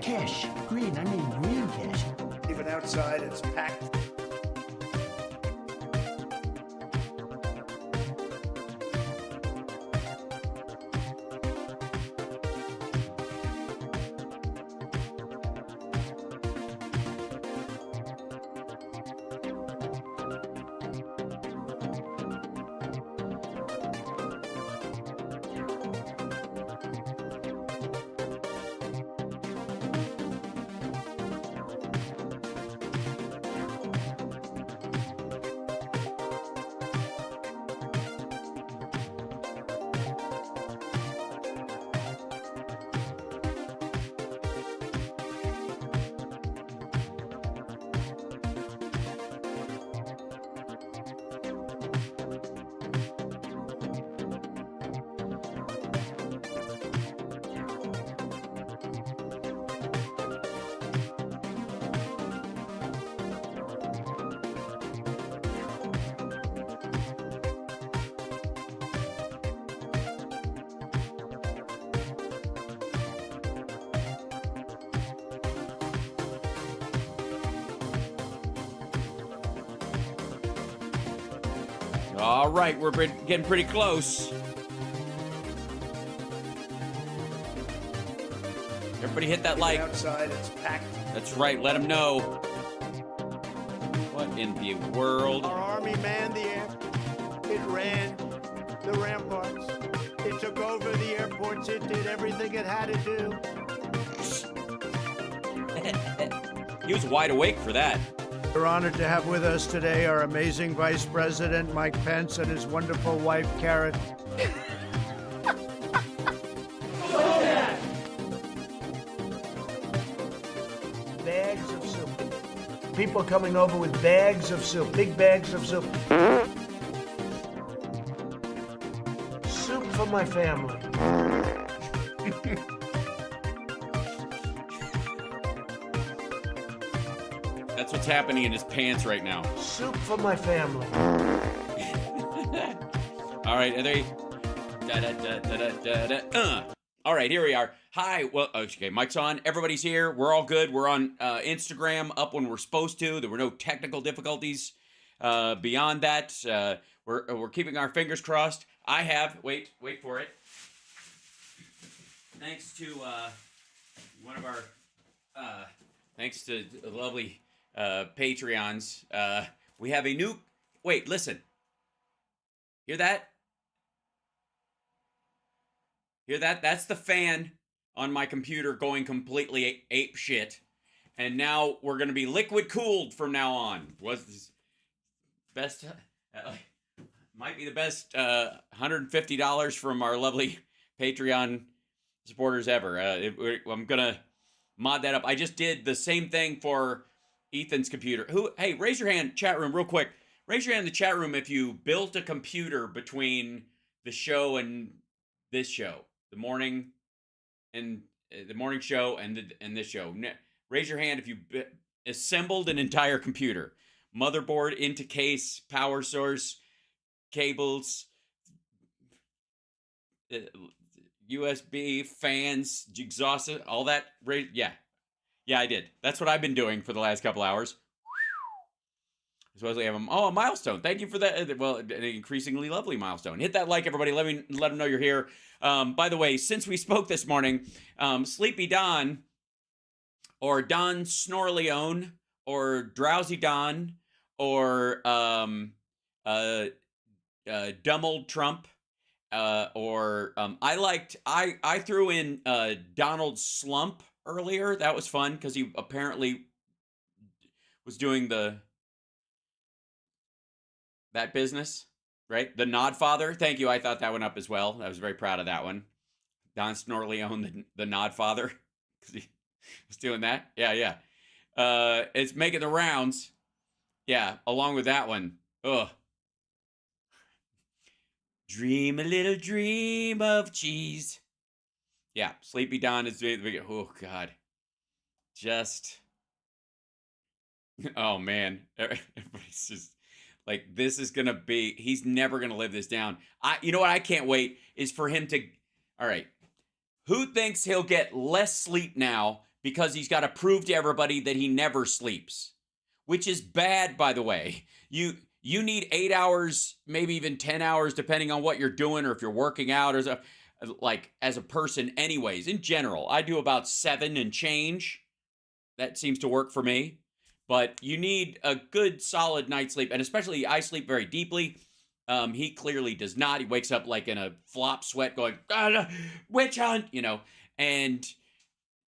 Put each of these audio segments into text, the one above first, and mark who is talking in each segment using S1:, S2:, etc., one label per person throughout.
S1: cash. Green, I mean green cash.
S2: Even outside, it's packed.
S3: All right, we're getting pretty close. Everybody hit that like.
S2: Outside, it's packed.
S3: That's right, let them know. What in the world?
S4: Our army manned the air. It ran the ramparts. It took over the airports. It did everything it had to do.
S3: He was wide awake for that.
S4: We're honored to have with us today our amazing Vice President, Mike Pence, and his wonderful wife, Karen. Bags of soup. People coming over with bags of soup, big bags of soup. Soup for my family.
S3: That's what's happening in his pants right now.
S4: Soup for my family.
S3: All right, are they? All right, here we are. Hi, well, okay, mic's on. Everybody's here. We're all good. We're on Instagram, up when we're supposed to. There were no technical difficulties. Beyond that, we're keeping our fingers crossed. I have. Wait for it. Thanks to one of our. Thanks to the lovely Patreons. We have a new. Wait, listen. Hear that? Hear that? That's the fan on my computer going completely ape shit. And now we're going to be liquid cooled from now on. Was this best, might be the best $150 from our lovely Patreon supporters ever. I'm going to mod that up. I just did the same thing for Ethan's computer. Hey, raise your hand, chat room, real quick. Raise your hand in the chat room if you built a computer between the show and this show. The morning show and this show. Raise your hand if you assembled an entire computer. Motherboard into case, power source, cables, USB, fans, exhaust, all that. Yeah, I did. That's what I've been doing for the last couple hours. Supposedly have a milestone. Thank you for that. Well, an increasingly lovely milestone. Hit that like, everybody. Let them know you're here. By the way, since we spoke this morning, Sleepy Don, or Don Snorleone, or Drowsy Don, or dumb old Trump, or I threw in Donald Slump earlier. That was fun because he apparently was doing that business, right? The Nodfather. Thank you. I thought that one up as well. I was very proud of that one. Don Snorleone, the Nodfather, because he was doing that. Yeah. It's making the rounds. Yeah, along with that one. Ugh. Dream a little dream of cheese. Yeah, Sleepy Don is. Oh God. Just. Oh man, everybody's just. Like, this is going to be, he's never going to live this down. You know what I can't wait is for him to, all right, who thinks he'll get less sleep now because he's got to prove to everybody that he never sleeps, which is bad, by the way. You need 8 hours, maybe even 10 hours, depending on what you're doing or if you're working out or stuff, like as a person anyways. In general, I do about 7 and change. That seems to work for me. But you need a good solid night's sleep, and especially I sleep very deeply. He clearly does not. He wakes up like in a flop sweat going, witch hunt, you know. And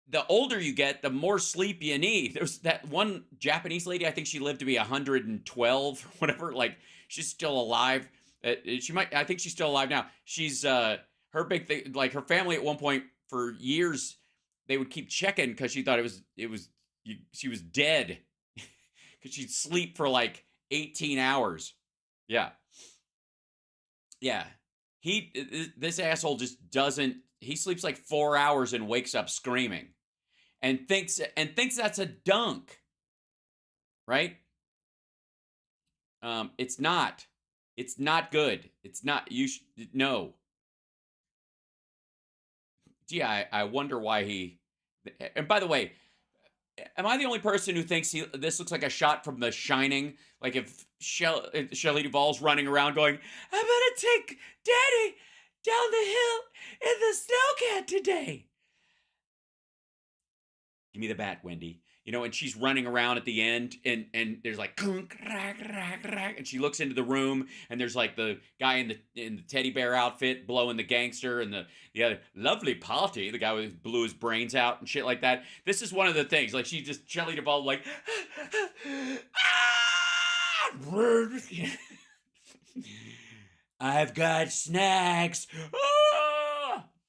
S3: the older you get, the more sleep you need. There's that one Japanese lady, I think she lived to be 112 or whatever. Like, she's still alive. I think she's still alive now. She's, her big thing, like her family at one point for years, they would keep checking because she thought she was dead. Because she'd sleep for like 18 hours. Yeah. Yeah. This asshole just doesn't, he sleeps like 4 hours and wakes up screaming. And thinks that's a dunk. Right? It's not. It's not good. It's not, no. Gee, I wonder why he, and by the way, am I the only person who thinks this looks like a shot from The Shining? Like if Shelley Duvall's running around going, I'm gonna take Daddy down the hill in the snow cat today. Give me the bat, Wendy. You know, and she's running around at the end, and there's like, and she looks into the room, and there's like the guy in the teddy bear outfit blowing the gangster, and the other lovely party, the guy who blew his brains out and shit like that. This is one of the things. Like, she just, Shelley Duvall, like, I've got snacks.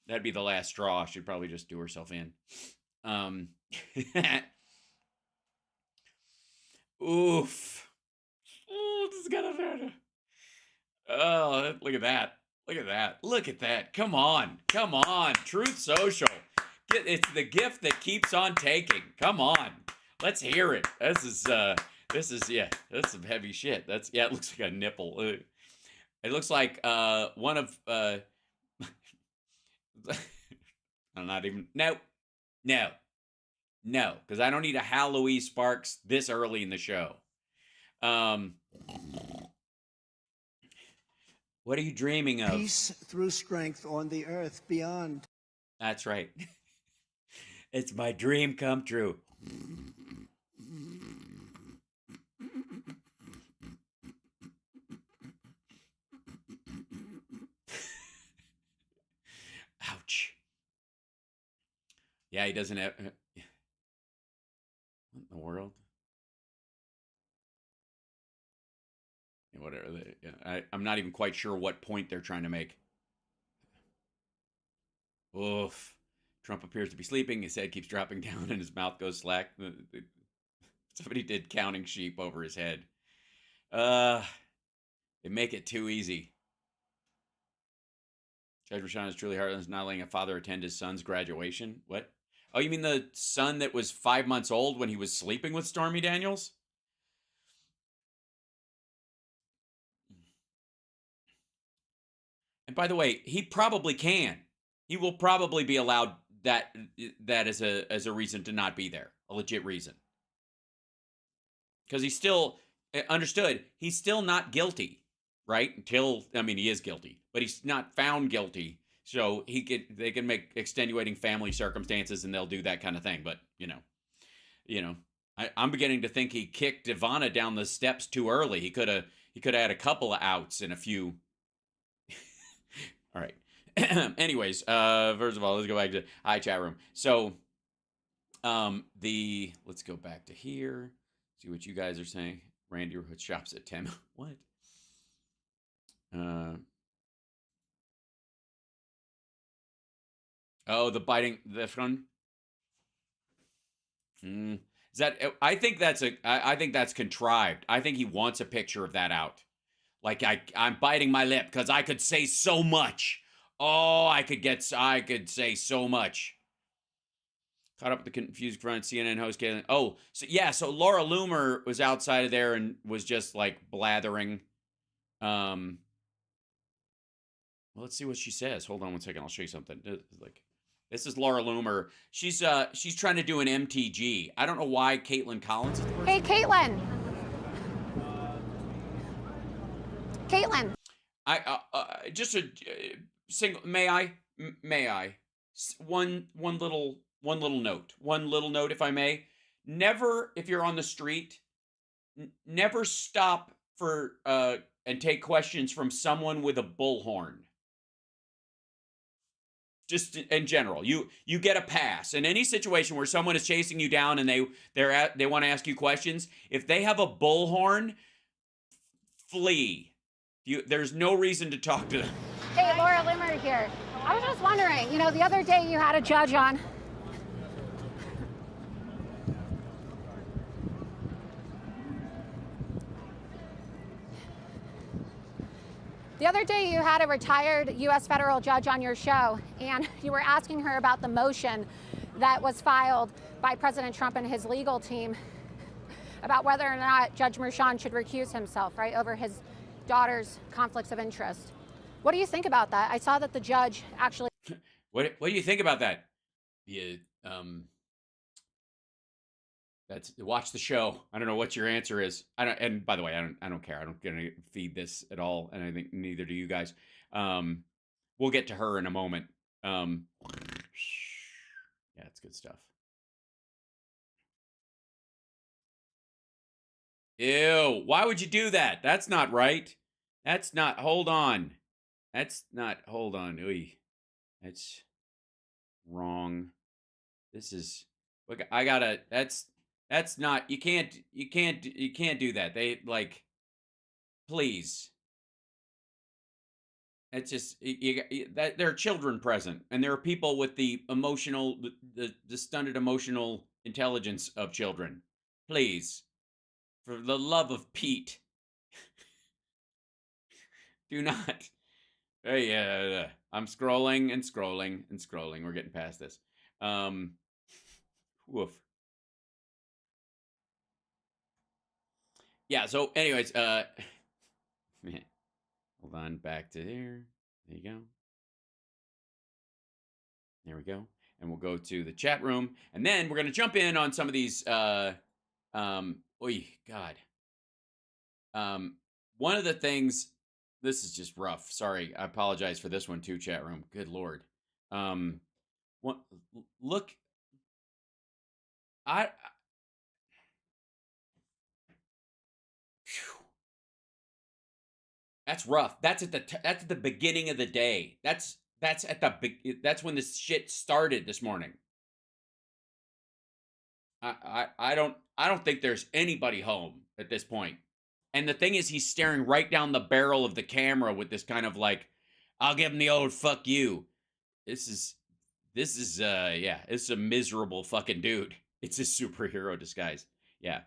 S3: That'd be the last straw. She'd probably just do herself in. Oof. Oh, this is gonna. Oh, look at that. Look at that. Look at that. Come on. Come on. Truth Social. It's the gift that keeps on taking. Come on. Let's hear it. This is, yeah, that's some heavy shit. It looks like a nipple. It looks like, one of, I'm not even, no, because I don't need a Hal Louise Sparks this early in the show. What are you dreaming of?
S1: Peace through strength on the earth beyond.
S3: That's right. It's my dream come true. Ouch. Yeah, he doesn't have... What in the world? Yeah, whatever. I'm not even quite sure what point they're trying to make. Oof. Trump appears to be sleeping. His head keeps dropping down and his mouth goes slack. Somebody did counting sheep over his head. They make it too easy. Judge Rashawn is truly heartless, not letting a father attend his son's graduation. What? Oh, you mean the son that was 5 months old when he was sleeping with Stormy Daniels? And by the way, he probably can. He will probably be allowed that as a reason to not be there, a legit reason. Because he's still understood. He's still not guilty, right? He is guilty, but he's not found guilty. So they can make extenuating family circumstances, and they'll do that kind of thing. But I'm beginning to think he kicked Ivana down the steps too early. He could have had a couple of outs and a few. All right. Anyways, first of all, let's go back to hi chat room. So, let's go back to here. See what you guys are saying. Randy Hood shops at 10. What? The biting the front. Is that? I think that's contrived. I think he wants a picture of that out. Like I'm biting my lip because I could say so much. Oh, I could say so much. Caught up with the confused front CNN host. Oh, so Laura Loomer was outside of there and was just like blathering. Well, let's see what she says. Hold on one second. I'll show you something. Like, This is Laura Loomer. She's trying to do an MTG. I don't know why Caitlin Collins is the person.
S5: Hey, Caitlin. Caitlin.
S3: I just a single. May I? One little note, if I may. Never, if you're on the street, never stop for and take questions from someone with a bullhorn. Just in general, you get a pass in any situation where someone is chasing you down and they want to ask you questions. If they have a bullhorn, flee. There's no reason to talk to them.
S5: Hey, Laura Loomer here. I was just wondering, you know, the other day you had a judge on. The other day you had a retired U.S. federal judge on your show, and you were asking her about the motion that was filed by President Trump and his legal team about whether or not Judge Merchan should recuse himself, right, over his daughter's conflicts of interest. What do you think about that? I saw that the judge actually...
S3: What do you think about that? That's watch the show. I don't know what your answer is. And by the way, I don't care. I don't gonna feed this at all, and I think neither do you guys. We'll get to her in a moment. Yeah, it's good stuff. Ew, why would you do that? That's not right. That's not, hold on. That's not, hold on. Oy. That's wrong. This is, look, I gotta, that's not, you can't do that. They, like, please. It's just, that there are children present, and there are people with the emotional, the stunted emotional intelligence of children. Please. For the love of Pete. Do not. Hey, I'm scrolling and scrolling and scrolling. We're getting past this. Woof. Yeah, so anyways, hold on, back to there. There you go. There we go. And we'll go to the chat room. And then we're going to jump in on some of these, oy, God. One of the things, this is just rough. Sorry, I apologize for this one too, chat room. Good Lord. Look, that's rough. That's at the beginning of the day. That's when this shit started this morning. I don't think there's anybody home at this point. And the thing is, he's staring right down the barrel of the camera with this kind of like, I'll give him the old fuck you. This is yeah, it's a miserable fucking dude. It's a superhero disguise. Yeah.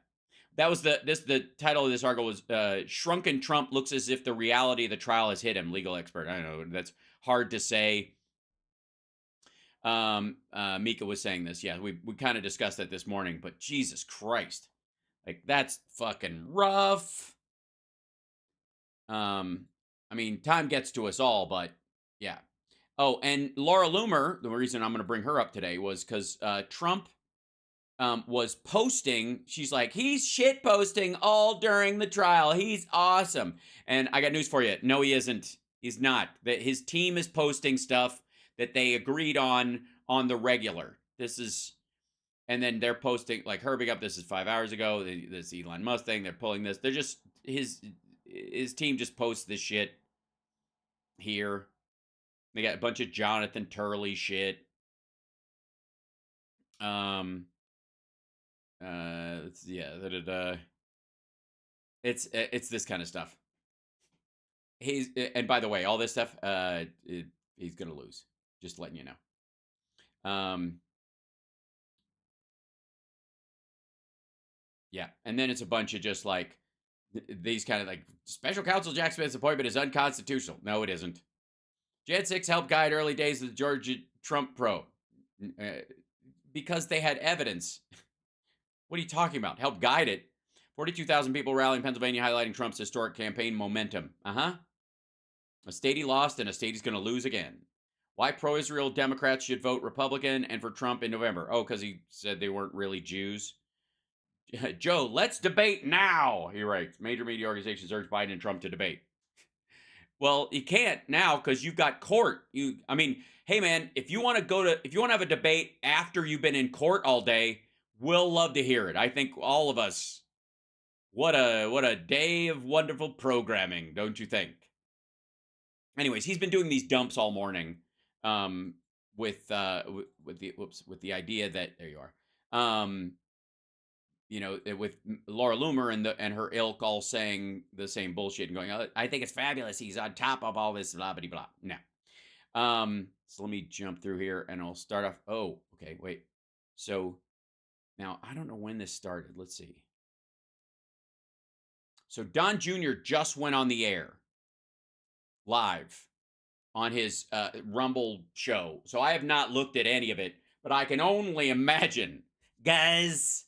S3: That was the title of this article was Shrunken Trump looks as if the reality of the trial has hit him, legal expert. I don't know, that's hard to say. Mika was saying this. Yeah, we kind of discussed that this morning, but Jesus Christ. Like, that's fucking rough. I mean, time gets to us all, but yeah. Oh, and Laura Loomer, the reason I'm going to bring her up today was because Trump was posting, she's like, he's shit posting all during the trial. He's awesome. And I got news for you. No, he isn't. He's not. His team is posting stuff that they agreed on the regular. This is, and then they're posting, like, Herbig up, this is 5 hours ago. This Elon Musk thing, they're pulling this. They're just, his team just posts this shit here. They got a bunch of Jonathan Turley shit. It's this kind of stuff. And by the way, all this stuff, he's gonna lose. Just letting you know. Yeah, and then it's a bunch of just like these kind of like special counsel Jack Smith's appointment is unconstitutional. No, it isn't. Jan 6 helped guide early days of the Georgia Trump probe because they had evidence. What are you talking about? Help guide it. 42,000 people rallying in Pennsylvania highlighting Trump's historic campaign momentum. A state he lost and a state he's going to lose again. Why pro-Israel Democrats should vote Republican and for Trump in November. Oh, because he said they weren't really Jews. Joe, let's debate now, he writes. Major media organizations urge Biden and Trump to debate. Well, you can't now because you've got court. I mean, hey man, if you want to have a debate after you've been in court all day, we'll love to hear it. I think all of us, what a day of wonderful programming, don't you think? Anyways, he's been doing these dumps all morning, with the idea that there you are, with Laura Loomer and her ilk all saying the same bullshit and going, oh, I think it's fabulous. He's on top of all this blah blah blah. No. So let me jump through here and I'll start off. Oh, okay, wait. So now I don't know when this started. Let's see. So Don Jr. just went on the air live on his Rumble show. So I have not looked at any of it, but I can only imagine. Guys,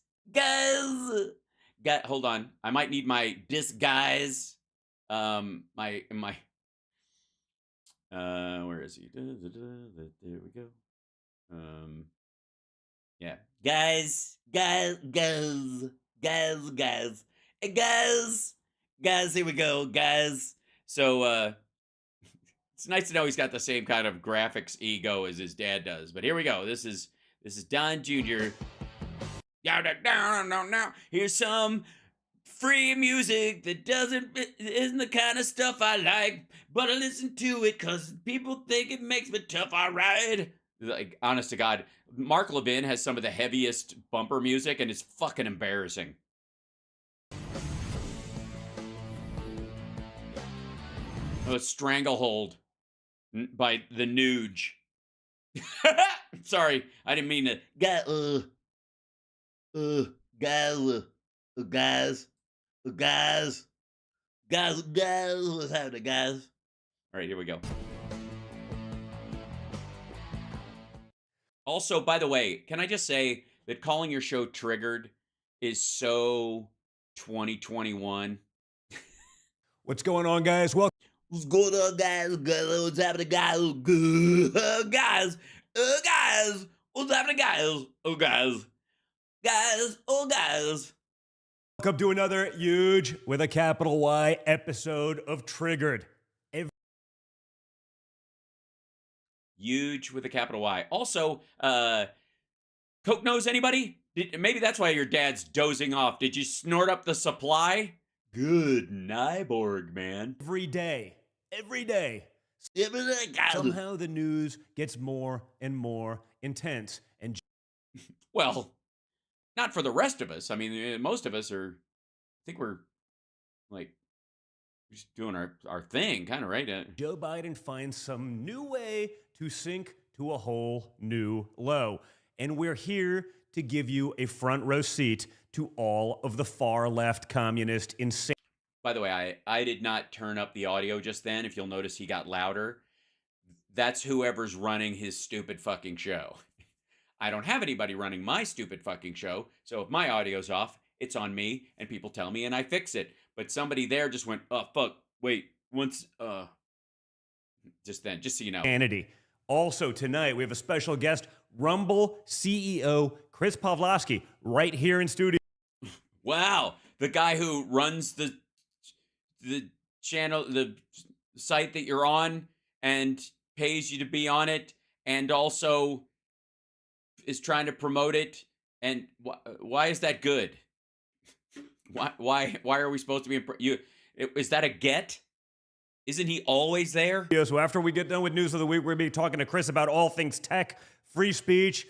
S3: hold on. I might need my disguise. Where is he? There we go. Yeah. Guys, here we go, guys. So, it's nice to know he's got the same kind of graphics ego as his dad does. But here we go. This is Don Jr. Here's some free music that isn't the kind of stuff I like, but I listen to it because people think it makes me tough. All right. Like, honest to God, Mark Levin has some of the heaviest bumper music, and it's fucking embarrassing. Oh, Stranglehold by the Nuge. Sorry, I didn't mean to. Guys, what's happening, guys? All right, here we go. Also, by the way, can I just say that calling your show Triggered is so 2021?
S6: What's going on, guys? Welcome.
S3: What's going on, guys? What's happening, guys? Guys, what's happening, guys? Guys.
S6: Welcome to another huge, with a capital Y, episode of Triggered.
S3: Huge with a capital Y. Also, Coke knows anybody? Maybe that's why your dad's dozing off. Did you snort up the supply? Good Nyborg, man.
S6: Every day. Somehow the news gets more and more intense. And
S3: well, not for the rest of us. I mean, most of us I think we're like just doing our thing, kind of, right?
S6: Joe Biden finds some new way to sink to a whole new low. And we're here to give you a front row seat to all of the far left communist insane.
S3: By the way, I did not turn up the audio just then. If you'll notice, he got louder. That's whoever's running his stupid fucking show. I don't have anybody running my stupid fucking show, so if my audio's off, it's on me, and people tell me, and I fix it. But somebody there just went, oh, fuck, wait, just then, just so you know.
S6: Insanity. Also tonight, we have a special guest, Rumble CEO Chris Pavlovsky, right here in studio.
S3: Wow, the guy who runs the channel, the site that you're on, and pays you to be on it, and also is trying to promote it. And why is that good? Why are we supposed to be is that a get? Isn't he always there?
S6: Yeah, so after we get done with news of the week, we're going to be talking to Chris about all things tech, free speech,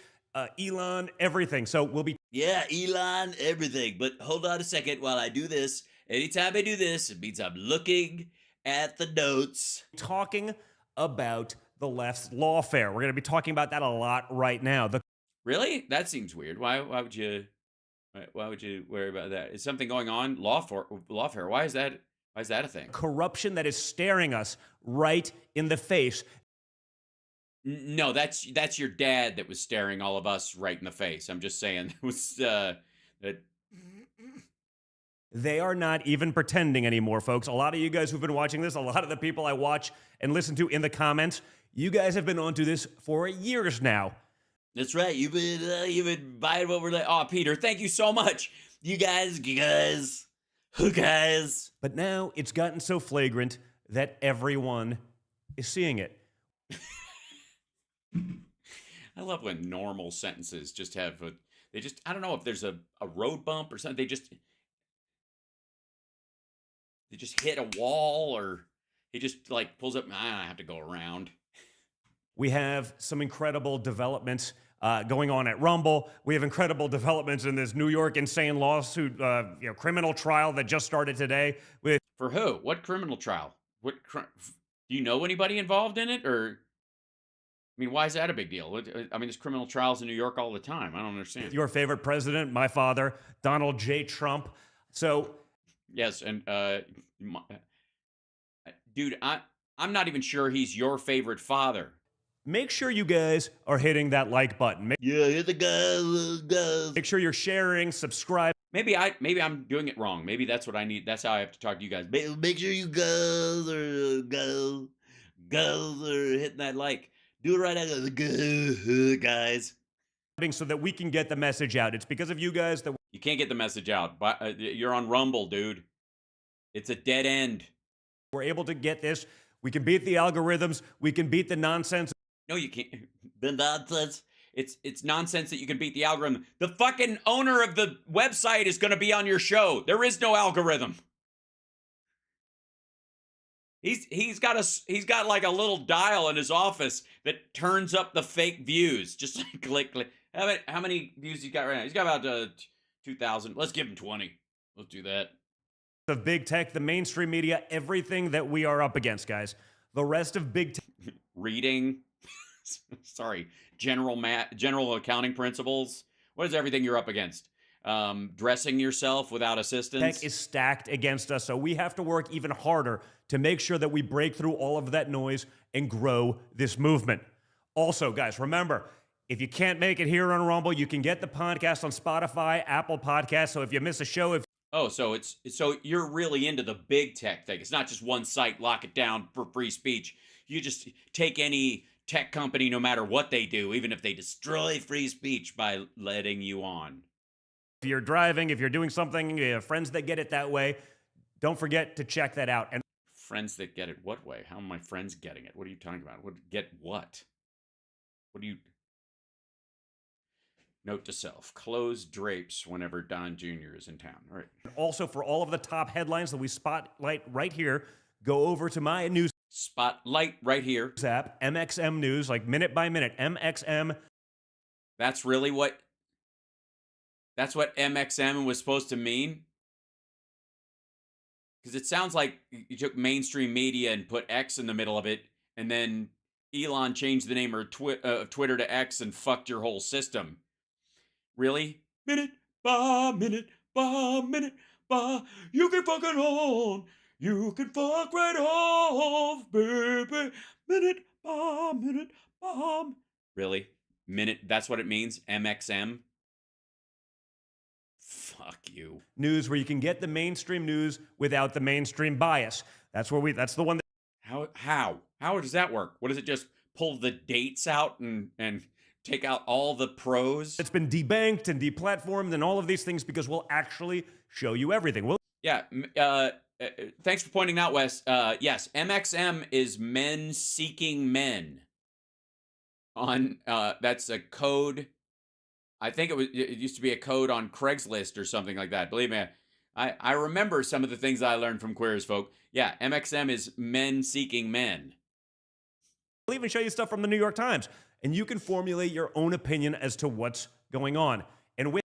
S6: Elon, everything. So we'll be...
S3: Yeah, Elon, everything. But hold on a second while I do this. Anytime I do this, it means I'm looking at the notes.
S6: Talking about the left's lawfare. We're going to be talking about that a lot right now.
S3: Really? That seems weird. Why would you worry about that? Is something going on? Lawfare. Why is that a thing?
S6: Corruption that is staring us right in the face.
S3: No, that's your dad that was staring all of us right in the face. I'm just saying. It was that.
S6: They are not even pretending anymore, folks. A lot of you guys who've been watching this, a lot of the people I watch and listen to in the comments, You guys have been onto this for years now.
S3: That's right. You've been buying what we're like. Oh, Peter, thank you so much. You guys.
S6: But now it's gotten so flagrant that everyone is seeing it.
S3: I love when normal sentences just have I don't know if there's a road bump or something. They just hit a wall, or he just like pulls up. I have to go around.
S6: We have some incredible developments going on at Rumble. We have incredible developments in this New York insane lawsuit, criminal trial that just started today.
S3: For who? What criminal trial? Do you know anybody involved in it? Or, I mean, why is that a big deal? I mean, there's criminal trials in New York all the time. I don't understand.
S6: Your favorite president, my father, Donald J. Trump. So,
S3: yes, and dude, I'm not even sure he's your favorite father.
S6: make sure you guys are hitting that like button.
S3: Hit the guys.
S6: Make sure you're sharing, subscribe.
S3: Maybe I'm doing it wrong. Maybe that's what I need. That's how I have to talk to you guys. Make sure you guys are hitting that like. Do it right now, guys.
S6: So that we can get the message out. It's because of you guys that
S3: you can't get the message out. But you're on Rumble, dude. It's a dead end.
S6: We're able to get this. We can beat the algorithms. We can beat the nonsense.
S3: No, you can't. The nonsense. It's nonsense that you can beat the algorithm. The fucking owner of the website is going to be on your show. There is no algorithm. He's got like a little dial in his office that turns up the fake views. Just like click. How many views he's got right now? He's got about 2,000. Let's give him 20. Let's do that.
S6: Of big tech, the mainstream media, everything that we are up against, guys. The rest of big tech.
S3: Reading. Sorry. General accounting principles. What is everything you're up against? Dressing yourself without assistance.
S6: Tech is stacked against us, so we have to work even harder to make sure that we break through all of that noise and grow this movement. Also, guys, remember, if you can't make it here on Rumble, you can get the podcast on Spotify, Apple Podcasts. So if you miss a show,
S3: so you're really into the big tech thing. It's not just one site, lock it down for free speech. You just take any tech company, no matter what they do, even if they destroy free speech by letting you on.
S6: If you're driving, if you're doing something, you have friends that get it that way, don't forget to check that out. And
S3: friends that get it what way? How are my friends getting it? What are you talking about? Get what? What do you... Note to self, close drapes whenever Don Jr. is in town. All right.
S6: Also, for all of the top headlines that we spotlight right here, go over to my news
S3: spotlight right here
S6: app, MXM News, like minute by minute, MXM.
S3: That's what MXM was supposed to mean? Because it sounds like you took mainstream media and put X in the middle of it, and then Elon changed the name of Twitter to X and fucked your whole system. Really? Minute by minute by minute by, you can fuck it on. You can fuck right off, baby. Minute by minute by. Really? Minute, that's what it means? MXM? Fuck you.
S6: News where you can get the mainstream news without the mainstream bias. That's the one that...
S3: How does that work? What does it just pull the dates out and take out all the pros?
S6: It's been debanked and deplatformed and all of these things because we'll actually show you everything.
S3: Yeah. Thanks for pointing out, Wes. Yes, MXM is men seeking men. That's a code. I think it used to be a code on Craigslist or something like that. Believe me, I remember some of the things I learned from Queer as Folk. Yeah, MXM is men seeking men.
S6: I'll even show you stuff from the New York Times, and you can formulate your own opinion as to what's going on. And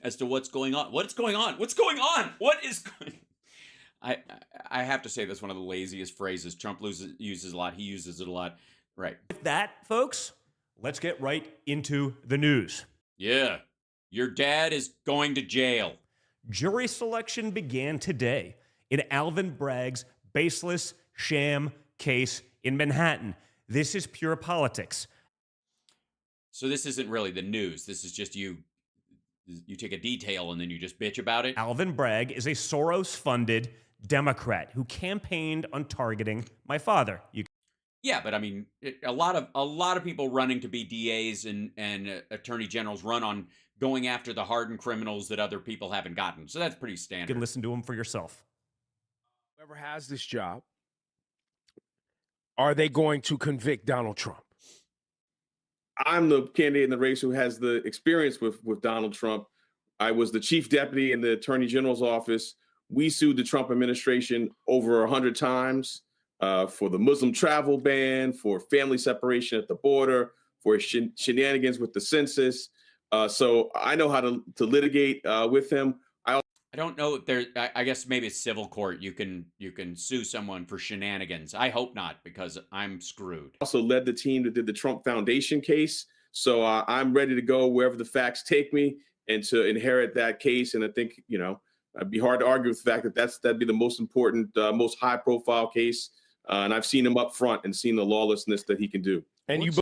S3: as to what's going on. What's going on? What's going on? What is going on? I have to say that's one of the laziest phrases. Trump uses a lot. He uses it a lot. Right.
S6: With that, folks, let's get right into the news.
S3: Yeah. Your dad is going to jail.
S6: Jury selection began today in Alvin Bragg's baseless sham case in Manhattan. This is pure politics.
S3: So this isn't really the news. This is just you take a detail and then you just bitch about it?
S6: Alvin Bragg is a Soros-funded Democrat who campaigned on targeting my father.
S3: Yeah, but I mean, a lot of people running to be DAs and attorney generals run on going after the hardened criminals that other people haven't gotten. So that's pretty
S6: You
S3: standard.
S6: can listen to them for yourself.
S7: Whoever has this job, are they going to convict Donald Trump?
S8: I'm the candidate in the race who has the experience with Donald Trump. I was the chief deputy in the attorney general's office. We sued the Trump administration over 100 times for the Muslim travel ban, for family separation at the border, for shenanigans with the census. So I know how to litigate with him.
S3: I don't know if there. I guess maybe it's civil court. You can sue someone for shenanigans. I hope not, because I'm screwed.
S8: Also led the team that did the Trump Foundation case. So I'm ready to go wherever the facts take me and to inherit that case. And I think, it'd be hard to argue with the fact that that'd be the most important, most high profile case. And I've seen him up front and seen the lawlessness that he can do.
S7: And you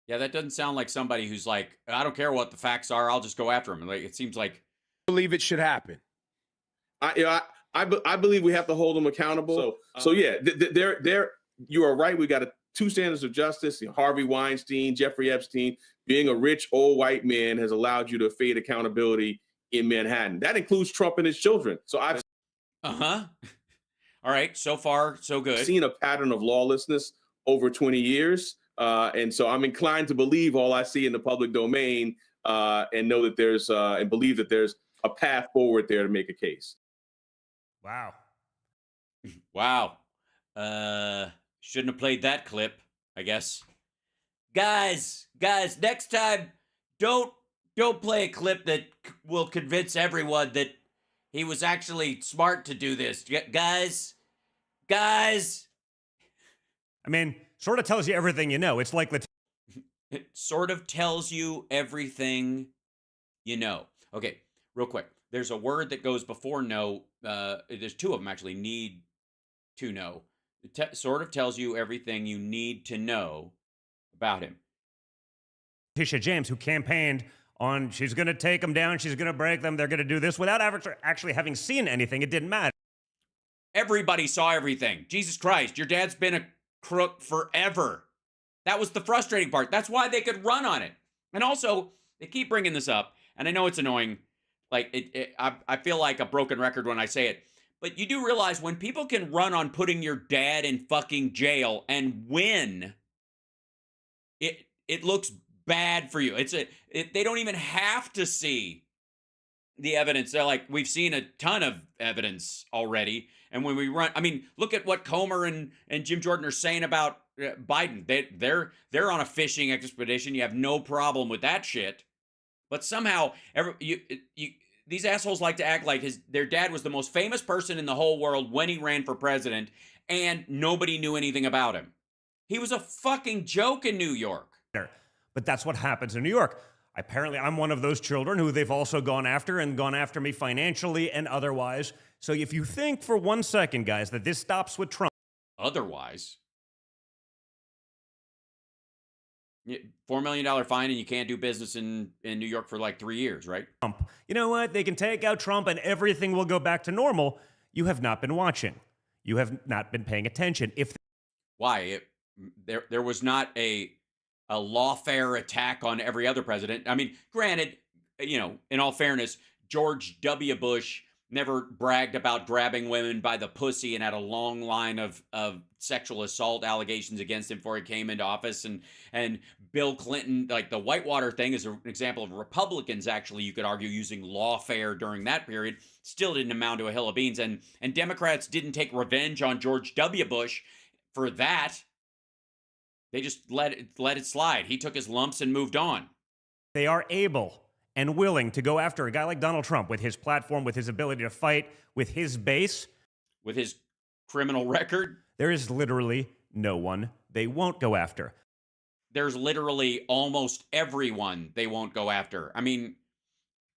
S3: Yeah, that doesn't sound like somebody who's like, I don't care what the facts are, I'll just go after him. Like, it seems like
S7: believe it should happen?
S8: I believe we have to hold them accountable. So yeah, you are right. We got two standards of justice. Harvey Weinstein, Jeffrey Epstein. Being a rich old white man has allowed you to evade accountability in Manhattan. That includes Trump and his children. So I've
S3: all right, so far so good.
S8: seen a pattern of lawlessness over 20 years, and so I'm inclined to believe all I see in the public domain, and know that there's and believe that there's a path forward there to make a case.
S6: Wow.
S3: Wow. Shouldn't have played that clip, I guess. Guys, next time, don't play a clip that will convince everyone that he was actually smart to do this. Guys.
S6: I mean, sort of tells you everything you know. It's like
S3: It sort of tells you everything you know. Okay, real quick. There's a word that goes before know. There's two of them actually. Need to know. It sort of tells you everything you need to know about him.
S6: Tisha James, who campaigned on she's going to take them down, she's going to break them, they're going to do this without actually having seen anything. It didn't matter.
S3: Everybody saw everything. Jesus Christ, your dad's been a crook forever. That was the frustrating part. That's why they could run on it. And also, they keep bringing this up, and I know it's annoying. Like, I feel like a broken record when I say it. But you do realize when people can run on putting your dad in fucking jail and win, it looks bad for you. They don't even have to see the evidence. They're like, we've seen a ton of evidence already. And when we run, I mean, look at what Comer and Jim Jordan are saying about Biden. They're on a fishing expedition. You have no problem with that shit. But somehow, these assholes like to act like their dad was the most famous person in the whole world when he ran for president, and nobody knew anything about him. He was a fucking joke in New York.
S6: But that's what happens in New York. Apparently, I'm one of those children who they've also gone after me financially and otherwise. So if you think for 1 second, guys, that this stops with Trump.
S3: Otherwise, $4 million fine and you can't do business in New York for like 3 years, right?
S6: You know what? They can take out Trump and everything will go back to normal. You have not been watching. You have not been paying attention.
S3: Why? There was not a lawfare attack on every other president. I mean, granted, in all fairness, George W. Bush never bragged about grabbing women by the pussy and had a long line of sexual assault allegations against him before he came into office. And Bill Clinton, like the Whitewater thing is an example of Republicans actually, you could argue, using lawfare during that period. Still didn't amount to a hill of beans. And Democrats didn't take revenge on George W. Bush for that. They just let it slide. He took his lumps and moved on.
S6: They are able and willing to go after a guy like Donald Trump with his platform, with his ability to fight, with his base.
S3: With his criminal record.
S6: There is literally no one they won't go after.
S3: There's literally almost everyone they won't go after. I mean,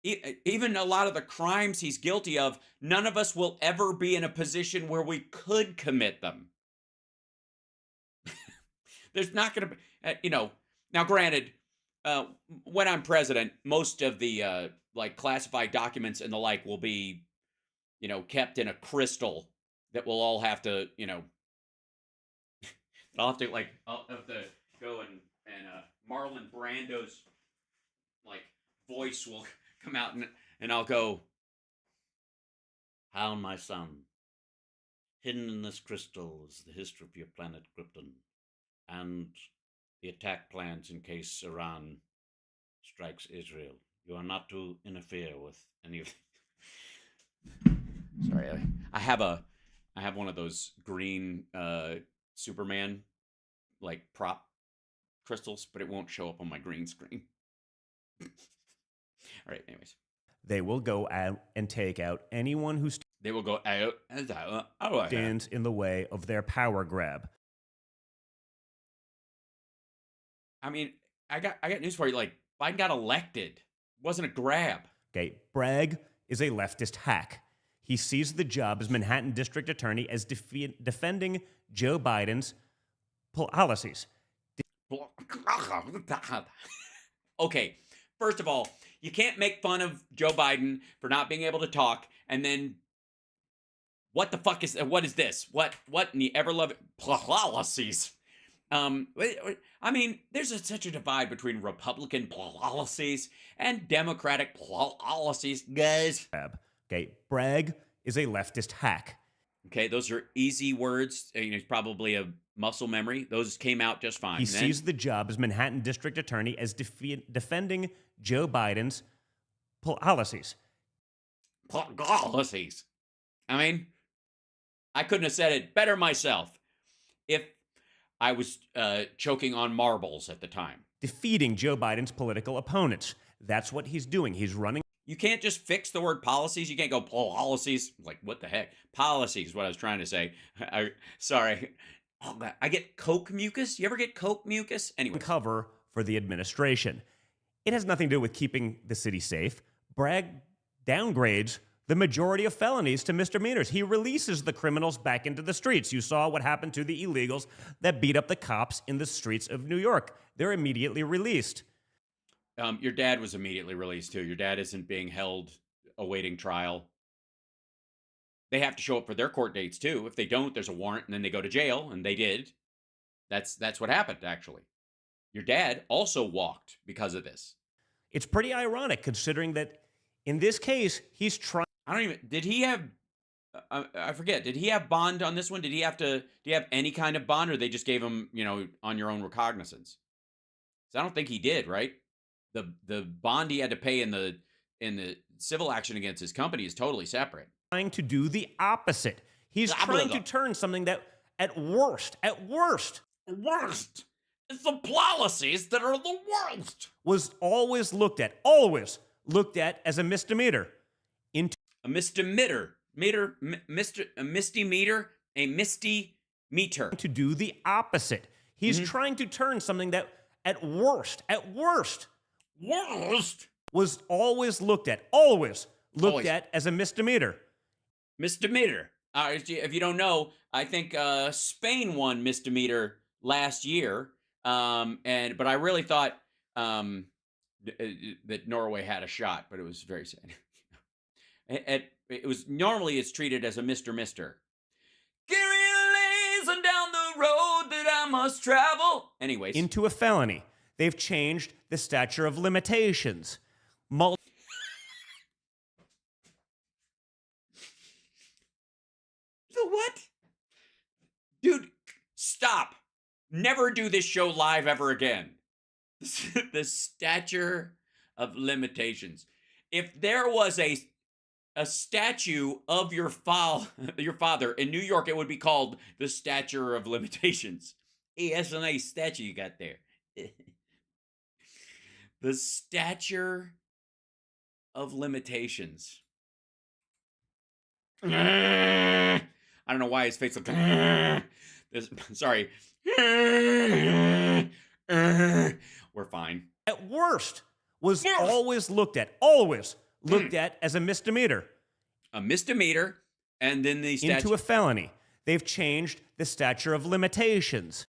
S3: even a lot of the crimes he's guilty of, none of us will ever be in a position where we could commit them. There's not going to be, now granted, when I'm president, most of the classified documents and the like will be, kept in a crystal that we'll all have to, I'll have to I'll have to go and Marlon Brando's like voice will come out and I'll go, "How, my son, hidden in this crystal is the history of your planet Krypton and the attack plans in case Iran strikes Israel. You are not to interfere with any of." Sorry, I have one of those green Superman like prop crystals, but it won't show up on my green screen. All right, anyways.
S6: They will go out and take out anyone who
S3: They will go out and out.
S6: stands in the way of their power grab.
S3: I mean, I got news for you. Like, Biden got elected. It wasn't a grab.
S6: Okay, Bragg is a leftist hack. He sees the job as Manhattan District Attorney as defending Joe Biden's policies.
S3: Okay, first of all, you can't make fun of Joe Biden for not being able to talk, and then what is this? What in the ever-loving policies? I mean, there's such a divide between Republican policies and Democratic policies, guys.
S6: Okay, Bragg is a leftist hack.
S3: Okay, those are easy words. You know, it's probably a muscle memory. Those came out just fine.
S6: He sees the job as Manhattan District Attorney as defending Joe Biden's policies.
S3: Policies. I mean, I couldn't have said it better myself if I was choking on marbles at the time.
S6: Defeating Joe Biden's political opponents. That's what he's doing. He's running.
S3: You can't just fix the word policies. You can't go policies. Like, what the heck? Policies is what I was trying to say. Sorry. Oh, God. I get Coke mucus. You ever get Coke mucus? Anyway.
S6: Cover for the administration. It has nothing to do with keeping the city safe. Bragg downgrades the majority of felonies to misdemeanors. He releases the criminals back into the streets. You saw what happened to the illegals that beat up the cops in the streets of New York. They're immediately released.
S3: Your dad was immediately released too. Your dad isn't being held awaiting trial. They have to show up for their court dates too. If they don't, there's a warrant and then they go to jail, and they did. That's what happened, actually. Your dad also walked because of this.
S6: It's pretty ironic considering that in this case, he's trying.
S3: Did he have, I forget, did he have bond on this one? Do you have any kind of bond, or they just gave him, on your own recognizance? So I don't think he did, right? The bond he had to pay in the civil action against his company is totally separate.
S6: Trying to do the opposite. He's trying to turn something that at worst,
S3: it's the policies that are the worst.
S6: Was always looked at as a misdemeanor into
S3: a misdemeanor, a misty meter.
S6: To do the opposite. He's trying to turn something that at worst, was always looked at as a misdemeanor.
S3: Misdemeanor. If you don't know, I think Spain won misdemeanor last year, but I really thought that Norway had a shot, but it was very sad. Normally it's treated as a Mister. Carrying down the road that I must travel. Anyways,
S6: into a felony. They've changed the statute of limitations.
S3: The what? Dude, stop. Never do this show live ever again. The stature of limitations. If there was a statue of your father in New York, it would be called the Stature of Limitations. Hey, that's a nice statue you got there. The Stature of Limitations. I don't know why his face looks like sorry. We're fine.
S6: At worst, was always looked at as a misdemeanor.
S3: A misdemeanor, and then the statute
S6: into a felony. They've changed the statute of limitations.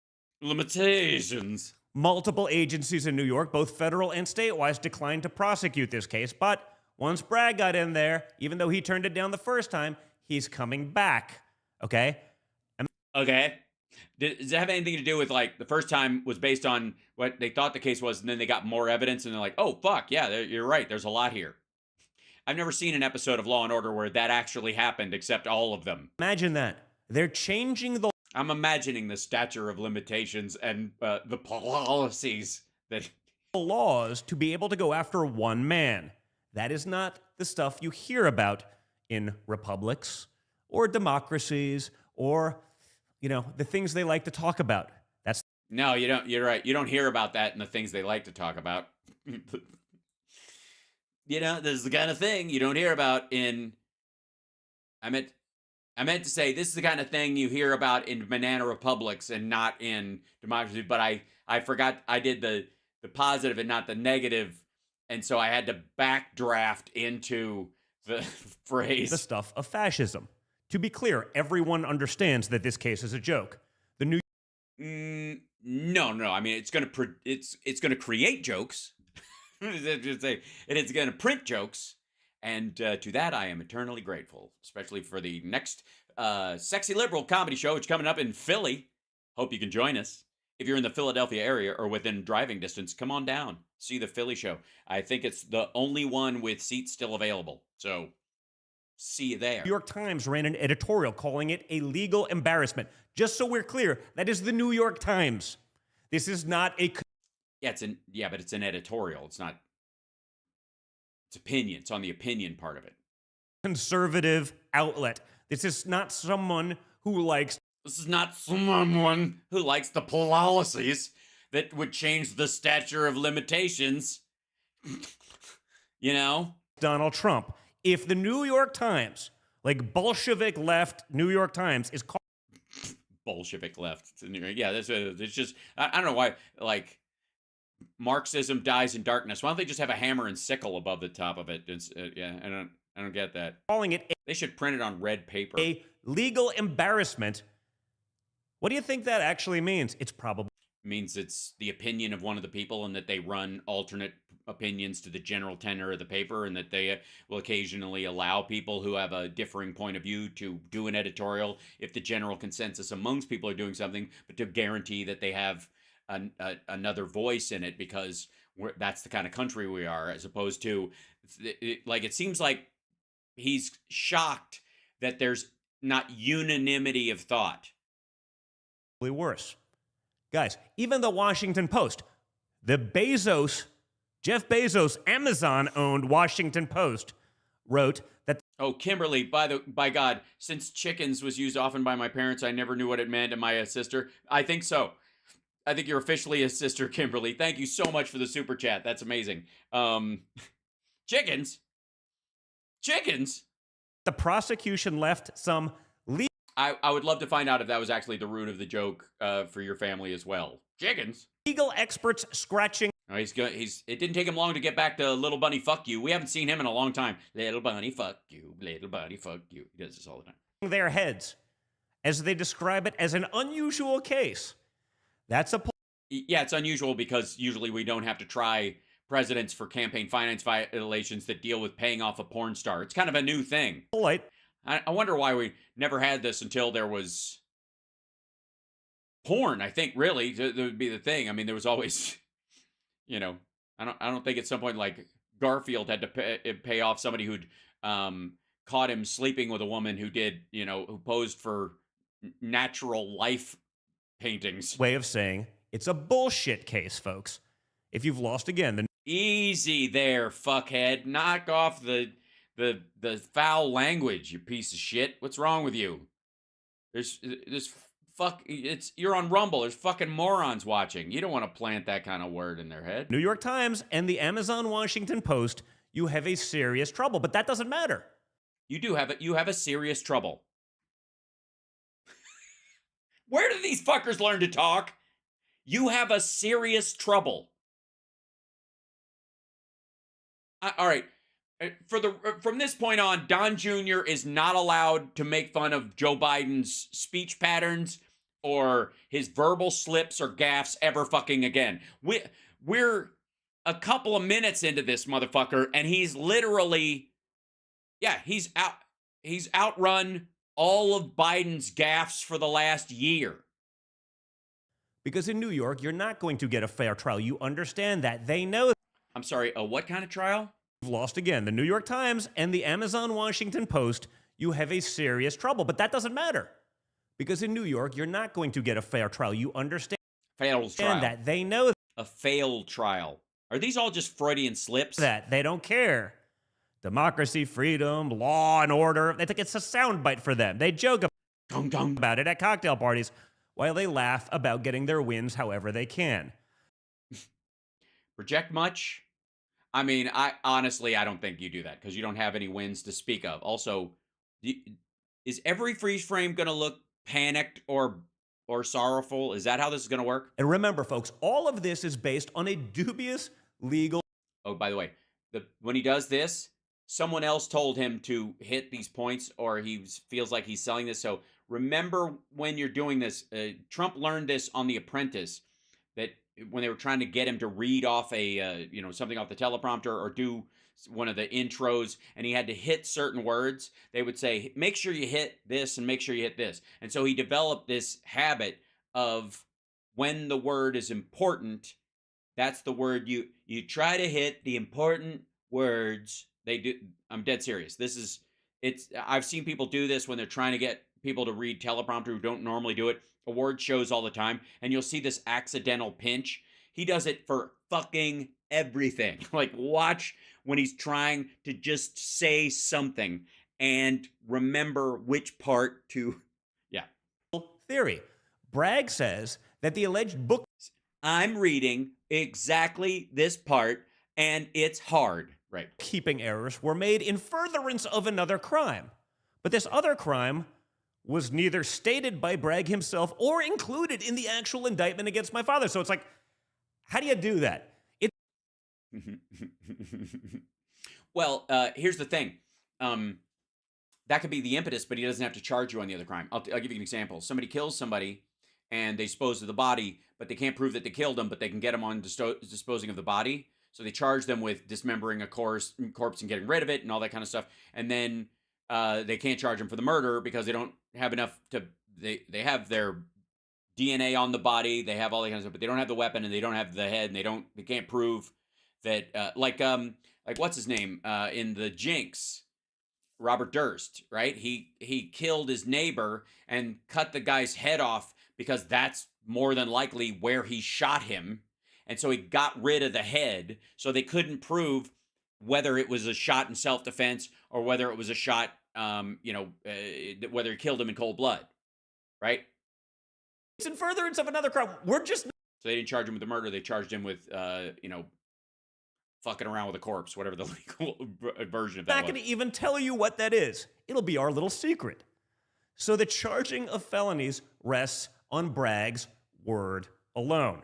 S6: Multiple agencies in New York, both federal and statewide, declined to prosecute this case, but once Bragg got in there, even though he turned it down the first time, he's coming back. Okay?
S3: Okay. Does it have anything to do with, like, the first time was based on what they thought the case was, and then they got more evidence, and they're like, oh, fuck, yeah, you're right, there's a lot here. I've never seen an episode of Law and Order where that actually happened, except all of them.
S6: Imagine that. They're changing the
S3: I'm imagining the statute of limitations and the policies that...
S6: laws to be able to go after one man. That is not the stuff you hear about in republics or democracies or, you know, the things they like to talk about. That's
S3: No, you don't. You're right. You don't hear about that in the things they like to talk about. You know, this is the kind of thing you don't hear about in... I meant to say this is the kind of thing you hear about in banana republics and not in democracy, but I forgot I did the positive and not the negative, and so I had to backdraft into the phrase.
S6: the stuff of fascism. To be clear, everyone understands that this case is a joke. The New
S3: No. I mean, it's gonna create jokes. It's gonna print jokes, and to that I am eternally grateful, especially for the next sexy liberal comedy show, which is coming up in Philly. Hope you can join us. If you're in the Philadelphia area or within driving distance, come on down. See the Philly show. I think it's the only one with seats still available. So, see you there.
S6: New York Times ran an editorial calling it a legal embarrassment. Just so we're clear, that is the New York Times. This is not a...
S3: Yeah, but it's an editorial. It's not... It's opinion. It's on the opinion part of it.
S6: conservative outlet. This is not someone who likes...
S3: This is not someone who likes the policies that would change the statute of limitations. You know?
S6: Donald Trump. If the New York Times, like Bolshevik left New York Times, is called...
S3: Bolshevik left. Yeah, it's just... I don't know why, like, Marxism dies in darkness. Why don't they just have a hammer and sickle above the top of it? Yeah, I don't get that.
S6: Calling it
S3: They should print it on red paper.
S6: a legal embarrassment. What do you think that actually means? It's probably...
S3: Means it's the opinion of one of the people and that they run alternate opinions to the general tenor of the paper, and that they will occasionally allow people who have a differing point of view to do an editorial if the general consensus amongst people are doing something, but to guarantee that they have another voice in it, because that's the kind of country we are, as opposed to, like, it seems like he's shocked that there's not unanimity of thought.
S6: worse. Guys, even the Washington Post, the Jeff Bezos, Amazon-owned Washington Post, wrote that...
S3: Oh, Kimberly, by God, since chickens was used often by my parents, I never knew what it meant. Am I a sister? I think so. I think you're officially a sister, Kimberly. Thank you so much for the super chat. That's amazing. Chickens? Chickens?
S6: The prosecution left some...
S3: I would love to find out if that was actually the root of the joke for your family as well. Chickens?
S6: legal experts scratching...
S3: Oh, it didn't take him long to get back to Little Bunny Fuck You. We haven't seen him in a long time. Little Bunny Fuck You, Little Bunny Fuck You. He does this all the time.
S6: their heads as they describe it as an unusual case. That's a...
S3: Yeah, it's unusual because usually we don't have to try presidents for campaign finance violations that deal with paying off a porn star. It's kind of a new thing.
S6: polite.
S3: I wonder why we never had this until there was porn. I think really that would be the thing. I mean, there was always, you know, I don't think at some point like Garfield had to pay off somebody who'd caught him sleeping with a woman who did, you know, who posed for natural life paintings.
S6: Way of saying it's a bullshit case, folks. If you've lost again, the...
S3: Easy there, fuckhead. Knock off the foul language, you piece of shit. What's wrong with you? You're on Rumble. There's fucking morons watching. You don't want to plant that kind of word in their head.
S6: New York Times and the Amazon Washington Post, you have a serious trouble, but that doesn't matter.
S3: You have a serious trouble. Where do these fuckers learn to talk? You have a serious trouble. All right. From this point on, Don Jr. is not allowed to make fun of Joe Biden's speech patterns or his verbal slips or gaffes ever fucking again. We're a couple of minutes into this motherfucker, and he's literally, he's outrun all of Biden's gaffes for the last year.
S6: Because in New York, you're not going to get a fair trial. You understand that. They know
S3: I'm sorry, a what kind of trial?
S6: you've lost again. The New York Times and the Amazon Washington Post, you have a serious trouble. But that doesn't matter. Because in New York, you're not going to get a fair trial. You understand
S3: Failed trial.
S6: that. They know
S3: A failed trial. Are these all just Freudian slips?
S6: that. They don't care. Democracy, freedom, law, and order. It's a soundbite for them. They joke
S3: Dum dum.
S6: about it at cocktail parties while they laugh about getting their wins however they can.
S3: Project much? I mean, I don't think you do that because you don't have any wins to speak of. Also, is every freeze frame going to look panicked or sorrowful? Is that how this is going to work?
S6: And remember, folks, all of this is based on a dubious legal.
S3: Oh, by the way, when he does this, someone else told him to hit these points or he feels like he's selling this. So remember when you're doing this, Trump learned this on The Apprentice, that when they were trying to get him to read off a, something off the teleprompter or do one of the intros and he had to hit certain words, they would say, make sure you hit this and make sure you hit this. And so he developed this habit of when the word is important, that's the word you try to hit the important words. They do. I'm dead serious. I've seen people do this when they're trying to get people to read teleprompter who don't normally do it. Award shows all the time, and you'll see this accidental pinch. He does it for fucking everything. Like, watch when he's trying to just say something and remember which part to, yeah.
S6: Theory. Bragg says that the alleged book
S3: I'm reading exactly this part, and it's hard. Right.
S6: keeping errors were made in furtherance of another crime. But this other crime was neither stated by Bragg himself or included in the actual indictment against my father. So it's like, how do you do that?
S3: Well, here's the thing. That could be the impetus, but he doesn't have to charge you on the other crime. I'll give you an example. Somebody kills somebody and they dispose of the body, but they can't prove that they killed him, but they can get him on disposing of the body. So they charge them with dismembering a corpse and getting rid of it and all that kind of stuff. And then they can't charge them for the murder because they don't have enough to, they have their DNA on the body. They have all that kind of stuff, but they don't have the weapon and they don't have the head and they can't prove that, like what's his name in the Jinx, Robert Durst, right? He killed his neighbor and cut the guy's head off because that's more than likely where he shot him. And so he got rid of the head, so they couldn't prove whether it was a shot in self-defense or whether it was a shot, whether he killed him in cold blood, right?
S6: It's in furtherance of another crime. We're just...
S3: So they didn't charge him with the murder. They charged him with, fucking around with a corpse, whatever the legal version of that was.
S6: Not going to even tell you what that is. It'll be our little secret. So the charging of felonies rests on Bragg's word alone.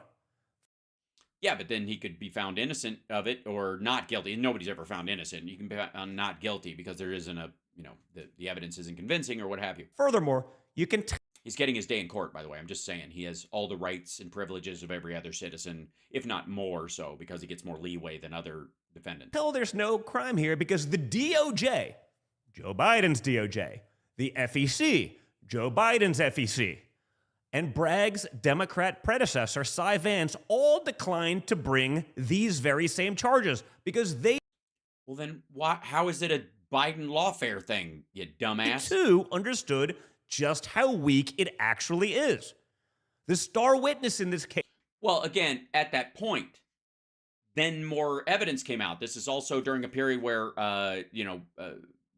S3: Yeah, but then he could be found innocent of it or not guilty. Nobody's ever found innocent. You can be found not guilty because there isn't the evidence isn't convincing or what have you.
S6: Furthermore, you can...
S3: He's getting his day in court, by the way. I'm just saying. He has all the rights and privileges of every other citizen, if not more so, because he gets more leeway than other defendants.
S6: tell there's no crime here because the DOJ, Joe Biden's DOJ, the FEC, Joe Biden's FEC, and Bragg's Democrat predecessor, Cy Vance, all declined to bring these very same charges because they...
S3: Well, then how is it a Biden lawfare thing, you dumbass?
S6: too understood just how weak it actually is. The star witness in this case...
S3: Well, again, at that point, then more evidence came out. This is also during a period where,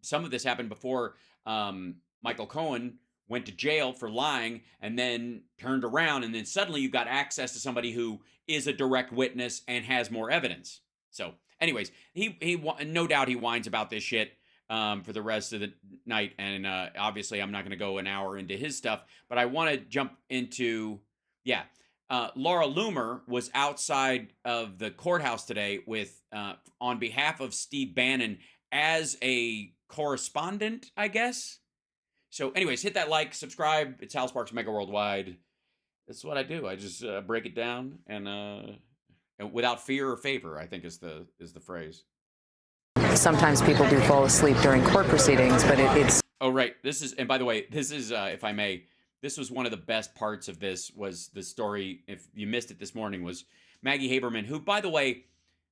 S3: some of this happened before Michael Cohen went to jail for lying and then turned around. And then suddenly you've got access to somebody who is a direct witness and has more evidence. So anyways, he no doubt he whines about this shit for the rest of the night. And obviously I'm not going to go an hour into his stuff, but I want to jump into, Laura Loomer was outside of the courthouse today with, on behalf of Steve Bannon as a correspondent, I guess. So anyways, hit that like, subscribe. It's Hal Sparks Megaworldwide. That's what I do. I just break it down and without fear or favor, I think is the phrase.
S9: Sometimes people do fall asleep during court proceedings, but it's...
S3: Oh, right. This is, and by the way, this is, if I may, this was one of the best parts of this, was the story, if you missed it this morning, was Maggie Haberman, who, by the way,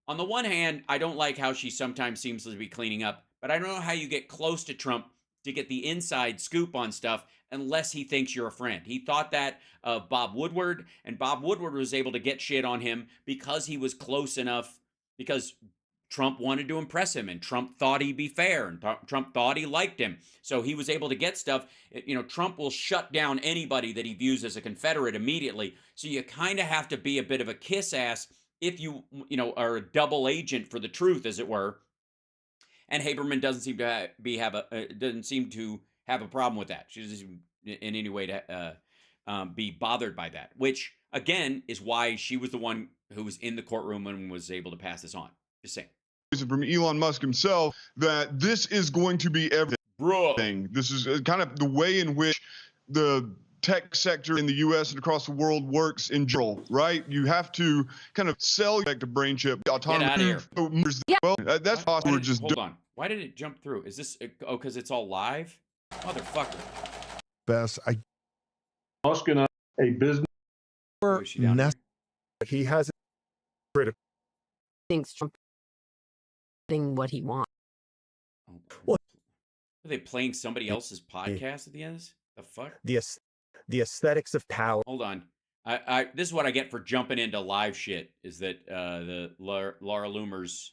S3: on the one hand, I don't like how she sometimes seems to be cleaning up, but I don't know how you get close to Trump to get the inside scoop on stuff unless he thinks you're a friend. He thought that of Bob Woodward, and Bob Woodward was able to get shit on him because he was close enough, because Trump wanted to impress him, and Trump thought he'd be fair, and Trump thought he liked him. So he was able to get stuff. You know, Trump will shut down anybody that he views as a Confederate immediately. So you kind of have to be a bit of a kiss ass if you are a double agent for the truth, as it were. And Haberman doesn't seem to have a problem with that. She doesn't in any way to be bothered by that, which again is why she was the one who was in the courtroom and was able to pass this on. Just saying.
S10: From Elon Musk himself that this is going to be everything.
S3: Bro.
S10: This is kind of the way in which the tech sector in the U.S. and across the world works in general, right? You have to kind of sell the brain chip, autonomous.
S5: Yeah.
S10: Well, that's possible.
S3: Hold on. Why did it jump through? Is this because it's all live? Motherfucker.
S11: Best.
S12: Musk and a business.
S11: He has critical.
S9: Thinks Trump getting what he wants.
S3: What? Are they playing somebody else's podcast at the end of this? The fuck?
S11: The aesthetics of power.
S3: Hold on. This is what I get for jumping into live shit, is that the Laura Loomer's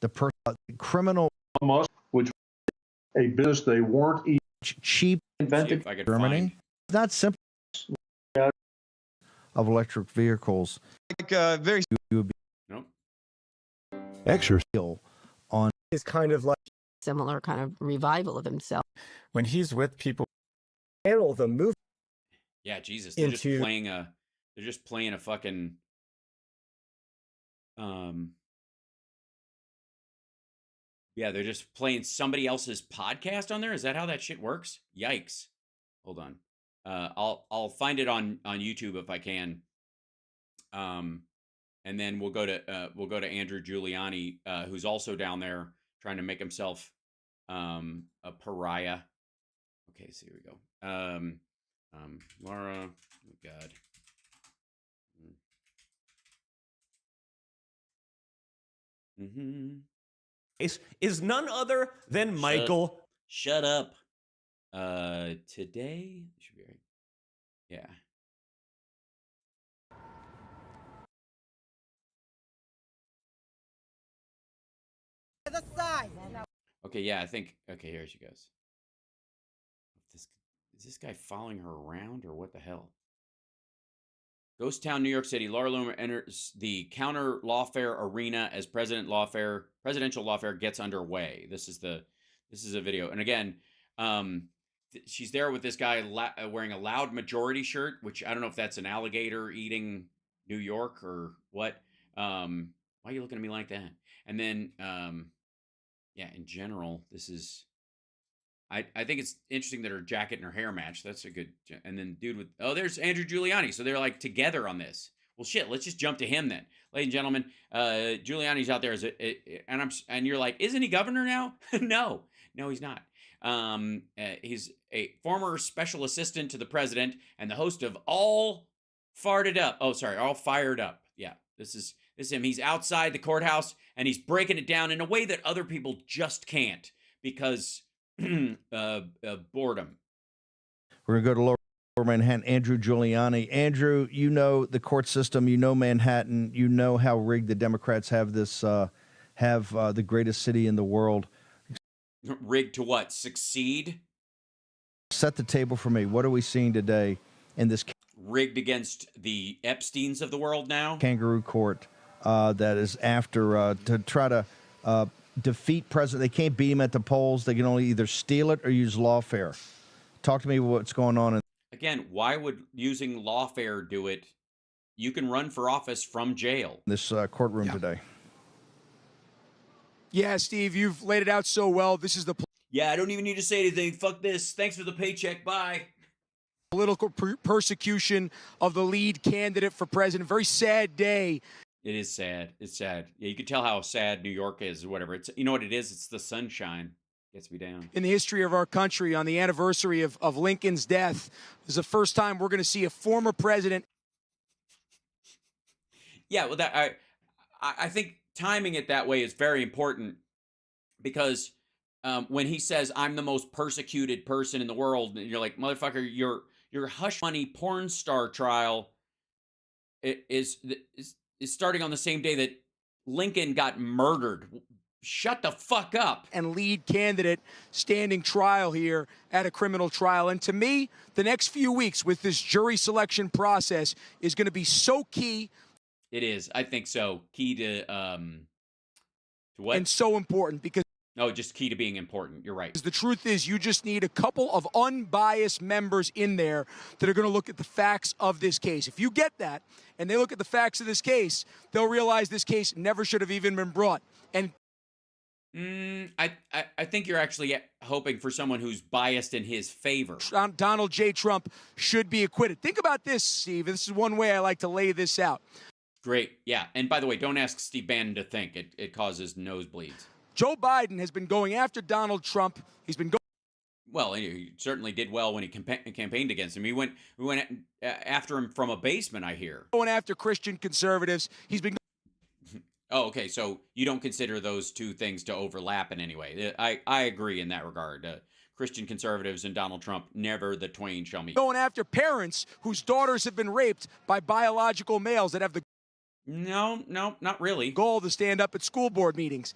S11: The criminal
S12: Musk, which a business they weren't even
S11: cheap
S3: invented in Germany.
S11: It's not simple of electric vehicles.
S10: Like very
S3: Nope.
S11: Extra skill on
S9: Is kind of like similar kind of revival of himself.
S13: When he's with people,
S11: handle the move.
S3: Yeah, Jesus. They're just playing a fucking yeah, they're just playing somebody else's podcast on there. Is that how that shit works? Yikes. Hold on. I'll find it on YouTube if I can. And then we'll go to Andrew Giuliani, who's also down there trying to make himself a pariah. Okay, so here we go. Laura, oh God. Mm-hmm.
S6: Is none other than Michael.
S3: Shut up. Today should be right. Yeah. Okay, yeah, I think. Okay, here she goes. Is this guy following her around or what the hell? Ghost Town, New York City. Laura Loomer enters the counter lawfare arena as presidential lawfare gets underway. This is a video, and again, she's there with this guy wearing a Loud Majority shirt, which I don't know if that's an alligator eating New York or what. Why are you looking at me like that? And then, yeah, in general, this is. I think it's interesting that her jacket and her hair match. That's a good. And then dude with, oh, there's Andrew Giuliani. So they're like together on this. Well, shit, let's just jump to him then. Ladies and gentlemen, Giuliani's out there and you're like, isn't he governor now? No, he's not. He's a former special assistant to the president and the host of All Fired Up. Yeah, this is him. He's outside the courthouse and he's breaking it down in a way that other people just can't because boredom.
S11: We're going to go to Lower Manhattan. Andrew Giuliani. Andrew, you know the court system. You know Manhattan. You know how rigged the Democrats have this. The greatest city in the world.
S3: Rigged to what? Succeed?
S11: Set the table for me. What are we seeing today in this?
S3: Rigged against the Epsteins of the world now?
S11: Kangaroo court that is after to try to defeat president. They can't beat him at the polls. They can only either steal it or use lawfare. Talk to me what's going on.
S3: Again, why would using lawfare do it? You can run for office from jail.
S11: This courtroom today.
S7: Yeah, Steve, you've laid it out so well. This is the
S3: yeah, I don't even need to say anything. Fuck this. Thanks for the paycheck. Bye.
S7: Political persecution of the lead candidate for president. Very sad day.
S3: It is sad. It's sad. Yeah, you can tell how sad New York is or whatever. It's, you know what it is? It's the sunshine. Gets me down.
S7: In the history of our country, on the anniversary of Lincoln's death, this is the first time we're going to see a former president.
S3: Yeah, well, that I think timing it that way is very important because when he says I'm the most persecuted person in the world, and you're like, motherfucker, your hush money porn star trial is starting on the same day that Lincoln got murdered. Shut the fuck up.
S7: And lead candidate standing trial here at a criminal trial. And to me, the next few weeks with this jury selection process is going to be so key.
S3: It is. I think so. Key to what?
S7: And so important because.
S3: No, just key to being important. You're right.
S7: The truth is you just need a couple of unbiased members in there that are going to look at the facts of this case. If you get that and they look at the facts of this case, they'll realize this case never should have even been brought. And
S3: I think you're actually hoping for someone who's biased in his favor.
S7: Donald J. Trump should be acquitted. Think about this, Steve. This is one way I like to lay this out.
S3: Great. Yeah. And by the way, don't ask Steve Bannon to think. It causes nosebleeds.
S7: Joe Biden has been going after Donald Trump. He's been going.
S3: Well, he certainly did well when he campaigned against him. We went after him from a basement, I hear.
S7: Going after Christian conservatives. He's been.
S3: Oh, okay. So you don't consider those two things to overlap in any way. I agree in that regard. Christian conservatives and Donald Trump, never the twain shall meet.
S7: Going after parents whose daughters have been raped by biological males that have the.
S3: No, not really.
S7: Goal to stand up at school board meetings.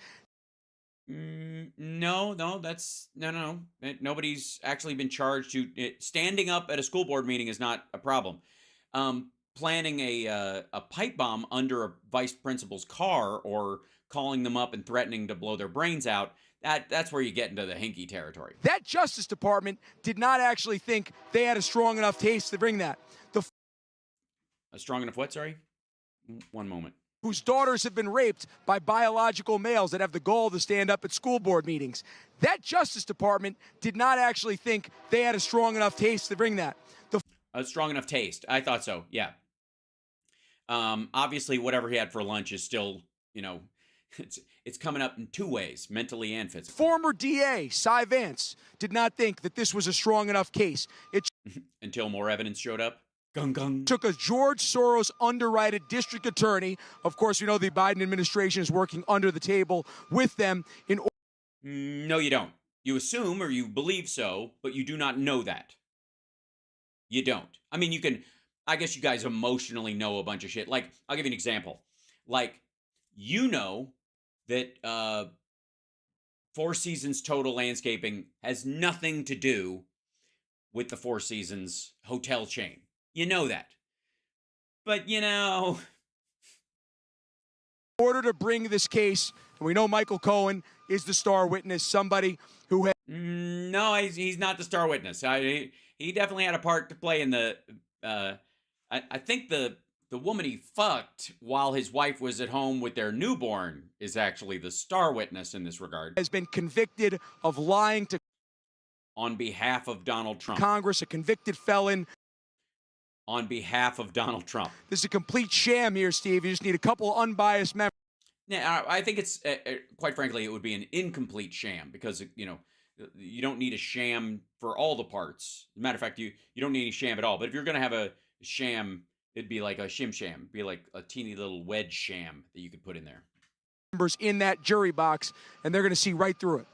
S3: No, that's no. Nobody's actually been charged to standing up at a school board meeting is not a problem. Planning a pipe bomb under a vice principal's car or calling them up and threatening to blow their brains out, that's where you get into the hinky territory.
S7: That Justice Department did not actually think they had a strong enough case to bring that.
S3: A strong enough what, sorry? One moment.
S7: Whose daughters have been raped by biological males that have the goal to stand up at school board meetings. That Justice Department did not actually think they had a strong enough case to bring that.
S3: A strong enough taste. I thought so, yeah. Obviously, whatever he had for lunch is still, it's coming up in two ways, mentally and physically.
S7: Former DA Cy Vance did not think that this was a strong enough case.
S3: Until more evidence showed up. Gung, gung.
S7: Took a George Soros underwritten district attorney. Of course, we know the Biden administration is working under the table with them in.
S3: No, you don't. You assume or you believe so, but you do not know that. You don't. I mean, you can. I guess you guys emotionally know a bunch of shit. Like, I'll give you an example. Like, you know that Four Seasons Total Landscaping has nothing to do with the Four Seasons hotel chain. You know that. But,
S7: in order to bring this case, and we know Michael Cohen is the star witness, somebody who had.
S3: No, he's not the star witness. He definitely had a part to play in the. I think the woman he fucked while his wife was at home with their newborn is actually the star witness in this regard.
S7: Has been convicted of lying to.
S3: On behalf of Donald Trump.
S7: Congress, a convicted felon.
S3: On behalf of Donald Trump.
S7: This is a complete sham here, Steve. You just need a couple of unbiased members.
S3: Yeah, I think it's, quite frankly, it would be an incomplete sham because, you don't need a sham for all the parts. As a matter of fact, you don't need any sham at all. But if you're going to have a sham, it'd be like a shim sham. It'd be like a teeny little wedge sham that you could put in there.
S7: Members in that jury box, and they're going to see right through it.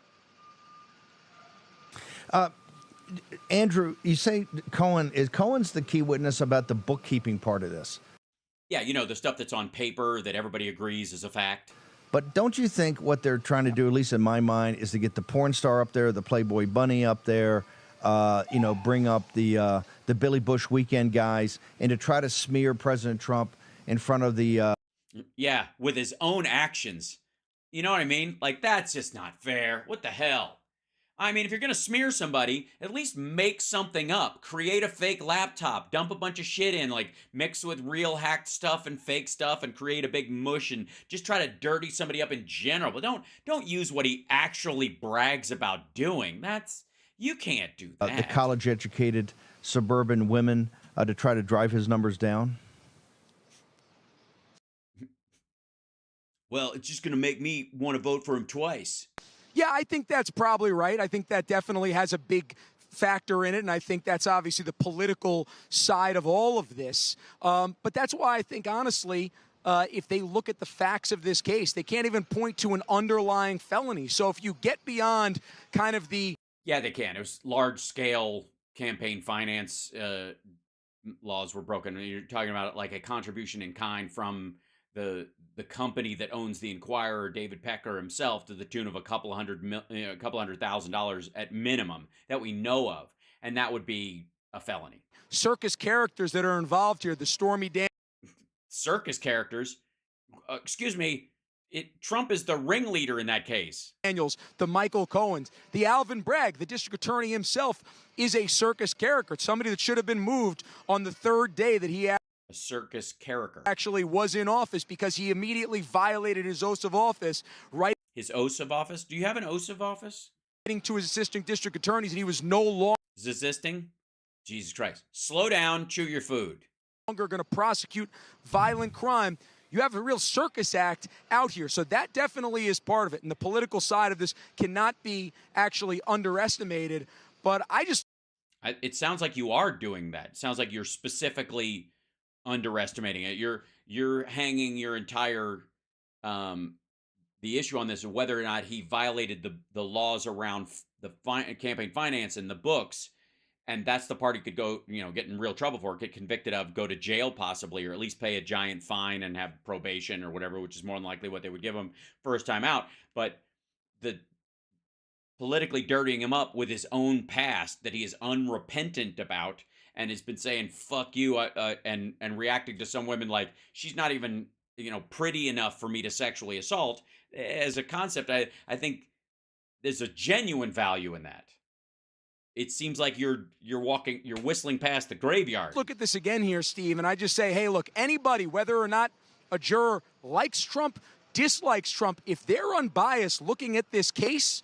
S11: Andrew, you say Cohen's the key witness about the bookkeeping part of this.
S3: Yeah, the stuff that's on paper that everybody agrees is a fact.
S11: But don't you think what they're trying to do, at least in my mind, is to get the porn star up there, the Playboy Bunny up there, bring up the Billy Bush weekend guys, and to try to smear President Trump in front of the.
S3: Yeah, with his own actions. You know what I mean? Like, that's just not fair. What the hell? I mean, if you're going to smear somebody, at least make something up. Create a fake laptop. Dump a bunch of shit in, like mix with real hacked stuff and fake stuff and create a big mush and just try to dirty somebody up in general. But don't use what he actually brags about doing. You can't do that.
S11: The college-educated suburban women to try to drive his numbers down.
S3: Well, it's just going to make me want to vote for him twice.
S7: Yeah, I think that's probably right. I think that definitely has a big factor in it, and I think that's obviously the political side of all of this. But that's why I think, honestly, if they look at the facts of this case, they can't even point to an underlying felony. So if you get beyond kind of the...
S3: Yeah, they can. It was large-scale campaign finance laws were broken. You're talking about like a contribution in kind from the company that owns the Inquirer, David Pecker himself, to the tune of a couple $100,000 at minimum that we know of, and that would be a felony.
S7: Circus characters that are involved here, the Stormy Daniels.
S3: Circus characters? Excuse me, Trump is the ringleader in that case.
S7: Daniels, the Michael Cohens, the Alvin Bragg, the district attorney himself is a circus character, somebody that should have been moved on the third day that he
S3: a circus character
S7: actually was in office, because he immediately violated his oath of office, right?
S3: His oath of office? Do you have an oath of office?
S7: To his assistant district attorneys, and he was no longer
S3: resisting. Jesus Christ. Slow down, chew your food.
S7: Going to prosecute violent crime. You have a real circus act out here. So that definitely is part of it. And the political side of this cannot be actually underestimated. But
S3: it sounds like you are doing that. It sounds like you're specifically underestimating it. You're hanging your entire the issue on this of whether or not he violated the laws around the campaign finance and the books, and that's the part he could go, get in real trouble for, get convicted of, go to jail possibly, or at least pay a giant fine and have probation or whatever, which is more than likely what they would give him first time out. But the politically dirtying him up with his own past that he is unrepentant about and has been saying fuck you and reacting to some women like she's not even pretty enough for me to sexually assault as a concept. I think there's a genuine value in that. It seems like you're whistling past the graveyard.
S7: Look at this again here, Steve, and I just say, hey, look, anybody, whether or not a juror likes Trump, dislikes Trump, if they're unbiased looking at this case,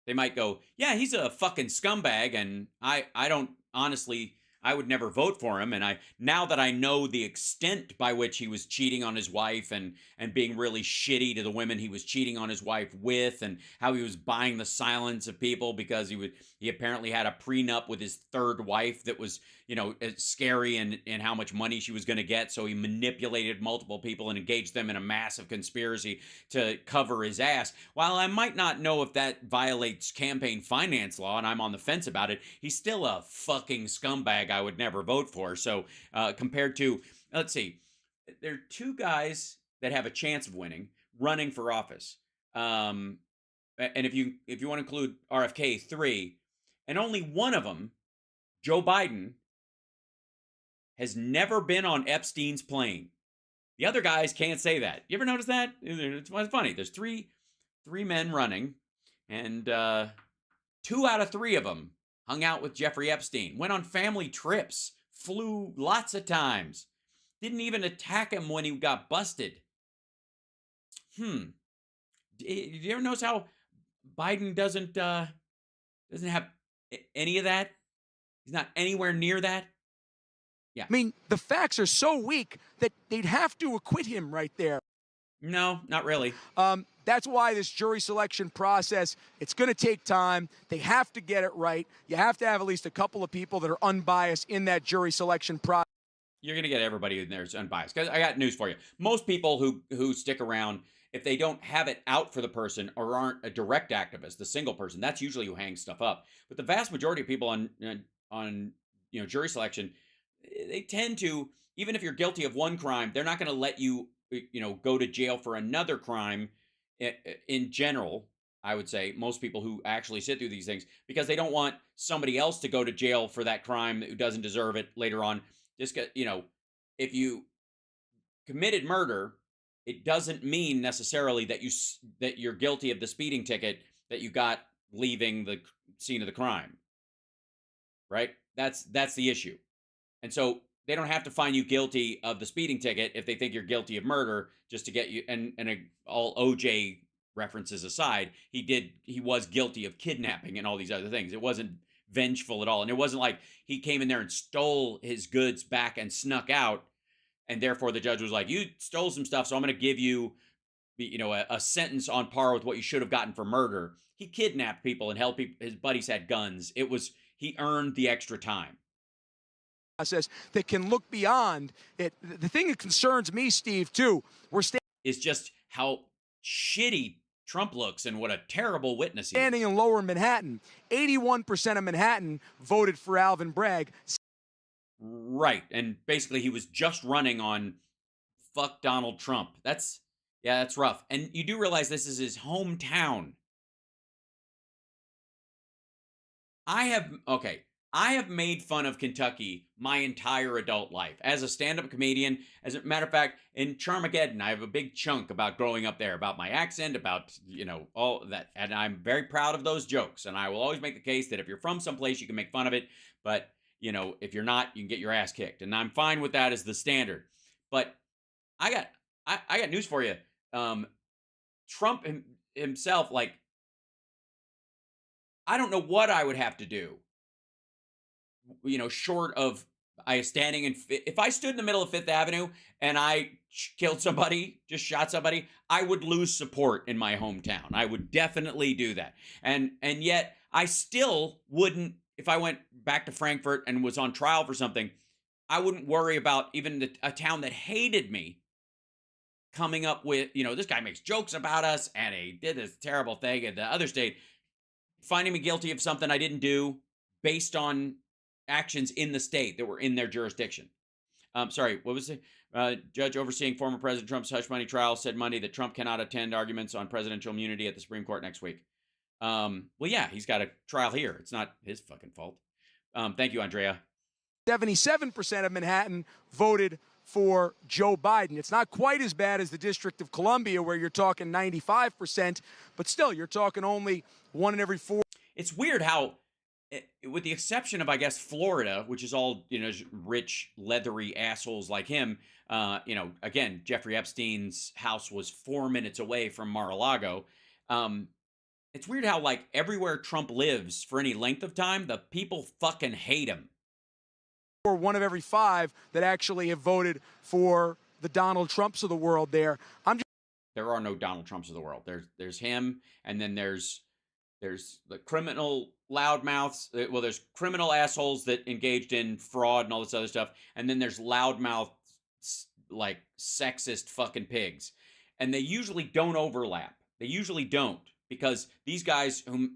S3: they might go, yeah, he's a fucking scumbag, and I don't honestly, I would never vote for him. And now that I know the extent by which he was cheating on his wife and being really shitty to the women he was cheating on his wife with, and how he was buying the silence of people because he apparently had a prenup with his third wife that was, scary and how much money she was going to get. So he manipulated multiple people and engaged them in a massive conspiracy to cover his ass. While I might not know if that violates campaign finance law, and I'm on the fence about it, he's still a fucking scumbag I would never vote for. So compared to, let's see, there are two guys that have a chance of winning, running for office. And if you want to include RFK, 3, and only one of them, Joe Biden, has never been on Epstein's plane. The other guys can't say that. You ever notice that? It's funny. There's three men running, and 2 out of 3 of them hung out with Jeffrey Epstein, went on family trips, flew lots of times, didn't even attack him when he got busted. Did you ever notice how Biden doesn't have any of that? He's not anywhere near that. Yeah.
S7: I mean, the facts are so weak that they'd have to acquit him right there.
S3: No, not really.
S7: That's why this jury selection process, it's going to take time. They have to get it right. You have to have at least a couple of people that are unbiased in that jury selection process.
S3: You're going to get everybody in there is unbiased. Because I got news for you. Most people who stick around, if they don't have it out for the person or aren't a direct activist, the single person, that's usually who hangs stuff up. But the vast majority of people on jury selection, they tend to, even if you're guilty of one crime, they're not going to let you go to jail for another crime. In general, I would say most people who actually sit through these things, because they don't want somebody else to go to jail for that crime who doesn't deserve it later on. Just if you committed murder, it doesn't mean necessarily that you're guilty of the speeding ticket that you got leaving the scene of the crime. Right? That's the issue. And so they don't have to find you guilty of the speeding ticket if they think you're guilty of murder just to get you. And all OJ references aside, he was guilty of kidnapping and all these other things. It wasn't vengeful at all. And it wasn't like he came in there and stole his goods back and snuck out. And therefore the judge was like, you stole some stuff, so I'm going to give you a sentence on par with what you should have gotten for murder. He kidnapped people and held people. His buddies had guns. He earned the extra time.
S7: Process that can look beyond it. The thing that concerns me, Steve, too,
S3: is just how shitty Trump looks and what a terrible witness he is.
S7: Standing in lower Manhattan, 81% of Manhattan voted for Alvin Bragg.
S3: Right, and basically he was just running on fuck Donald Trump. That's rough. And you do realize this is his hometown. I have made fun of Kentucky my entire adult life as a stand-up comedian. As a matter of fact, in Charmageddon, I have a big chunk about growing up there, about my accent, about, all that. And I'm very proud of those jokes. And I will always make the case that if you're from someplace, you can make fun of it. But, if you're not, you can get your ass kicked. And I'm fine with that as the standard. But I got news for you. Trump himself, I don't know what I would have to do, short of if I stood in the middle of Fifth Avenue and I killed somebody, just shot somebody, I would lose support in my hometown. I would definitely do that. And yet I still wouldn't, if I went back to Frankfurt and was on trial for something, I wouldn't worry about even a town that hated me coming up with, this guy makes jokes about us and he did this terrible thing in the other state, finding me guilty of something I didn't do based on actions in the state that were in their jurisdiction. Sorry, what was it? Judge overseeing former President Trump's hush money trial said Monday that Trump cannot attend arguments on presidential immunity at the Supreme Court next week. Well, yeah, he's got a trial here. It's not his fucking fault. Thank you, Andrea.
S7: 77% of Manhattan voted for Joe Biden. It's not quite as bad as the District of Columbia, where you're talking 95%, but still, you're talking only 1 in every 4.
S3: It's weird how, with the exception of, I guess, Florida, which is all, rich, leathery assholes like him, again, Jeffrey Epstein's house was 4 minutes away from Mar-a-Lago. It's weird how, everywhere Trump lives for any length of time, the people fucking hate him.
S7: Or 1 of every 5 that actually have voted for the Donald Trumps of the world there.
S3: There are no Donald Trumps of the world. There's him, and then there's the criminal loudmouths. Well, there's criminal assholes that engaged in fraud and all this other stuff, and then there's loudmouth, sexist fucking pigs. And they usually don't overlap. They usually don't, because these guys who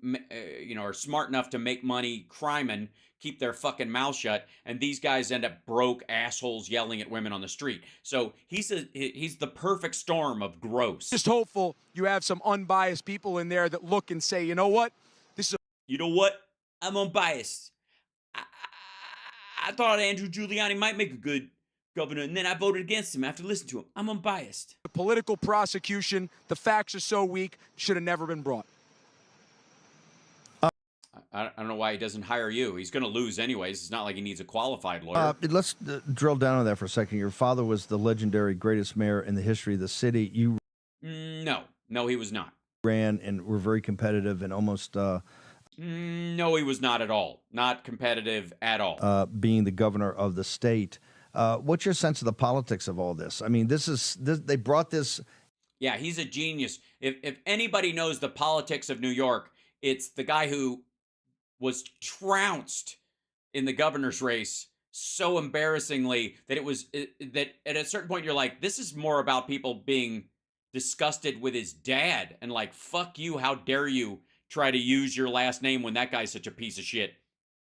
S3: are smart enough to make money criming keep their fucking mouth shut, and these guys end up broke assholes yelling at women on the street. So he's the perfect storm of gross.
S7: Just hopeful you have some unbiased people in there that look and say, you know what? I'm
S3: unbiased. I thought Andrew Giuliani might make a good governor, and then I voted against him after listening to him. I'm unbiased.
S7: The political prosecution, the facts are so weak, should have never been brought.
S3: I don't know why he doesn't hire you. He's going to lose anyways. It's not like he needs a qualified lawyer.
S11: Let's drill down on that for a second. Your father was the legendary greatest mayor in the history of the city. You
S3: No, he was not.
S11: Ran and were very competitive and almost...
S3: No, he was not at all. Not competitive at all.
S11: Being the governor of the state. What's your sense of the politics of all this? I mean, they brought this...
S3: Yeah, he's a genius. If anybody knows the politics of New York, it's the guy who was trounced in the governor's race so embarrassingly that that at a certain point you're like, this is more about people being disgusted with his dad and fuck you, how dare you try to use your last name when that guy's such a piece of shit.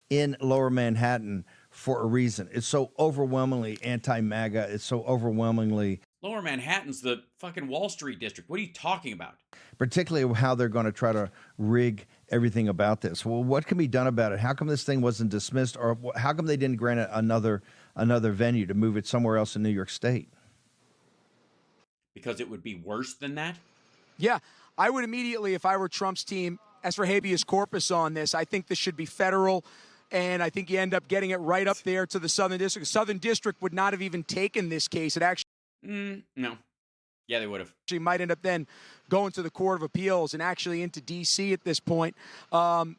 S11: In Lower Manhattan for a reason. It's so overwhelmingly anti-MAGA. It's so overwhelmingly...
S3: Lower Manhattan's the fucking Wall Street district. What are you talking about?
S11: Particularly how they're going to try to rig everything about this. Well, what can be done about it? How come this thing wasn't dismissed, or how come they didn't grant it another venue to move it somewhere else in New York State?
S3: Because it would be worse than that?
S7: Yeah, I would immediately, if I were Trump's team, ask for habeas corpus on this. I think this should be federal, and I think you end up getting it right up there to the Southern District. The Southern District would not have even taken this case. It actually...
S3: No. Yeah, they would have.
S7: She might end up then going to the Court of Appeals and actually into D.C. at this point,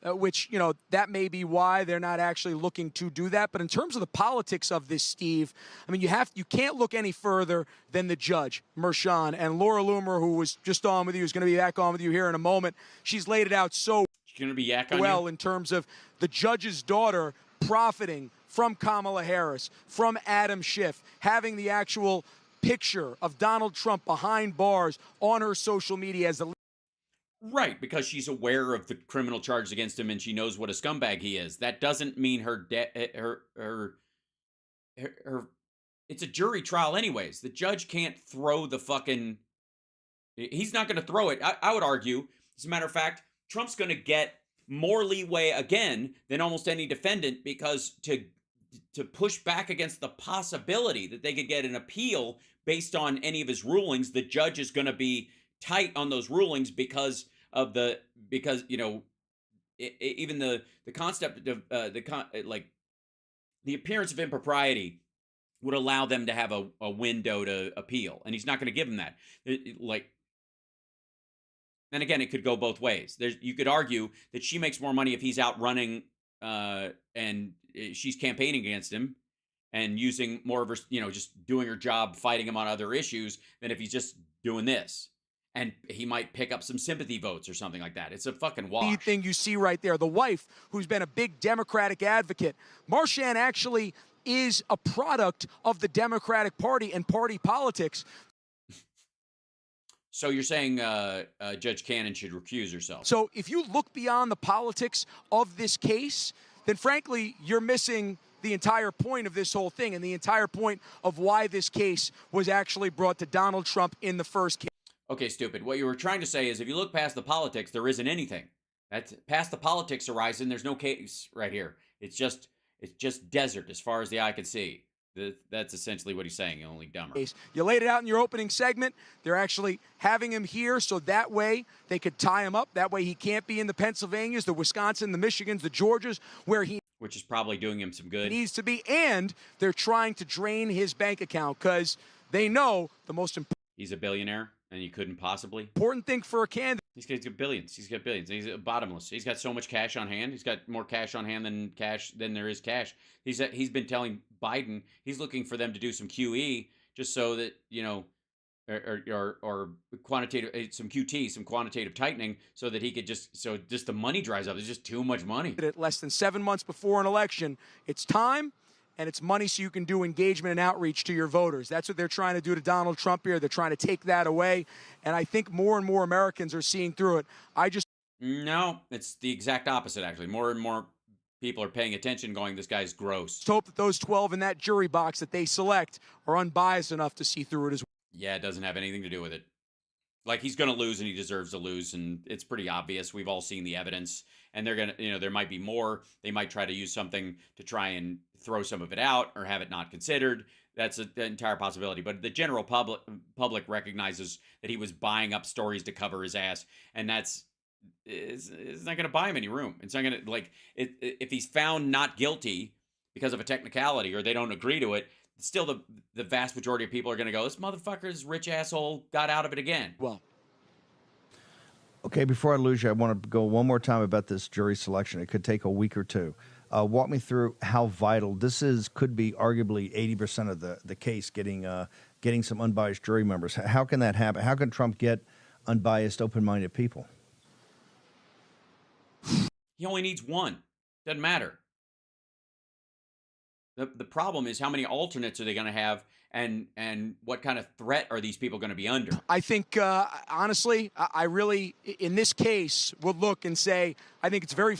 S7: which, you know, that may be why they're not actually looking to do that. But in terms of the politics of this, Steve, I mean, you can't look any further than the judge, Merchan, and Laura Loomer, who was just on with you, is going to be back on with you here in a moment. She's laid it out so
S3: She's going to be yak on
S7: well
S3: you?
S7: in terms of the judge's daughter profiting from Kamala Harris, from Adam Schiff, having the actual picture of Donald Trump behind bars on her social media as the
S3: Right, because she's aware of the criminal charges against him and she knows what a scumbag he is. That doesn't mean her it's a jury trial anyways. The judge can't throw the fucking he's not going to throw it. I would argue, as a matter of fact, Trump's going to get more leeway again than almost any defendant, because to push back against the possibility that they could get an appeal based on any of his rulings, the judge is going to be tight on those rulings because you know, even the concept of the appearance of impropriety would allow them to have a window to appeal, and he's not going to give them that. And again, it could go both ways. You could argue that she makes more money if he's out running and she's campaigning against him and using more of her, you know, just doing her job, fighting him on other issues, than if he's just doing this. And he might pick up some sympathy votes or something like that. It's a fucking wash.
S7: thing you see right there. The wife, who's been a big Democratic advocate, Merchan actually is a product of the Democratic Party and party politics.
S3: So you're saying Judge Cannon should recuse herself?
S7: So if you look beyond the politics of this case, then frankly, you're missing the entire point of this whole thing and the entire point of why this case was actually brought to Donald Trump in the first case.
S3: Okay, stupid. What you were trying to say is if you look past the politics, there isn't anything. That's past the politics horizon. There's no case right here. It's just desert as far as the eye can see. That's essentially what he's saying, only dumber.
S7: You laid it out in your opening segment. They're actually having him here so that way they could tie him up. That way he can't be in the Pennsylvanias, the Wisconsin, the Michigans, the Georgias,
S3: which is probably doing him some good.
S7: Needs to be, and they're trying to drain his bank account because they know the most important.
S3: He's a billionaire, and you couldn't possibly.
S7: Important thing for a candidate.
S3: He's got billions. He's got billions. He's bottomless. He's got so much cash on hand. He's got more cash on hand than there is cash. He's been telling Biden he's looking for them to do some QE just so that, you know, or quantitative, some QT, some quantitative tightening, so that he could just the money dries up. There's just too much money.
S7: Less than 7 months before an election, it's time. And it's money so you can do engagement and outreach to your voters. That's what they're trying to do to Donald Trump here. They're trying to take that away. And I think more and more Americans are seeing through it.
S3: No, it's the exact opposite, actually. More and more people are paying attention, going, this guy's gross.
S7: Just hope that those 12 in that jury box that they select are unbiased enough to see through it as well.
S3: Yeah, it doesn't have anything to do with it. Like, he's going to lose and he deserves to lose, and it's pretty obvious. We've all seen the evidence, and they're going to, you know, there might be more. They might try to use something to try and throw some of it out or have it not considered. That's an entire possibility. But the general public recognizes that he was buying up stories to cover his ass, and it's not going to buy him any room. It's not going to, like, if he's found not guilty because of a technicality or they don't agree to it, still the vast majority of people are going to go, this motherfucker's rich asshole got out of it again.
S7: Well,
S11: okay, before I lose you, I want to go one more time about this jury selection. It could take a week or two. Walk me through how vital this could be arguably 80% of the case, getting some unbiased jury members. How can that happen? How can Trump get unbiased, open-minded people?
S3: He only needs one. Doesn't matter. The problem is how many alternates are they going to have, and what kind of threat are these people going to be under?
S7: I think, honestly, I really, in this case, would look and say, I think it's very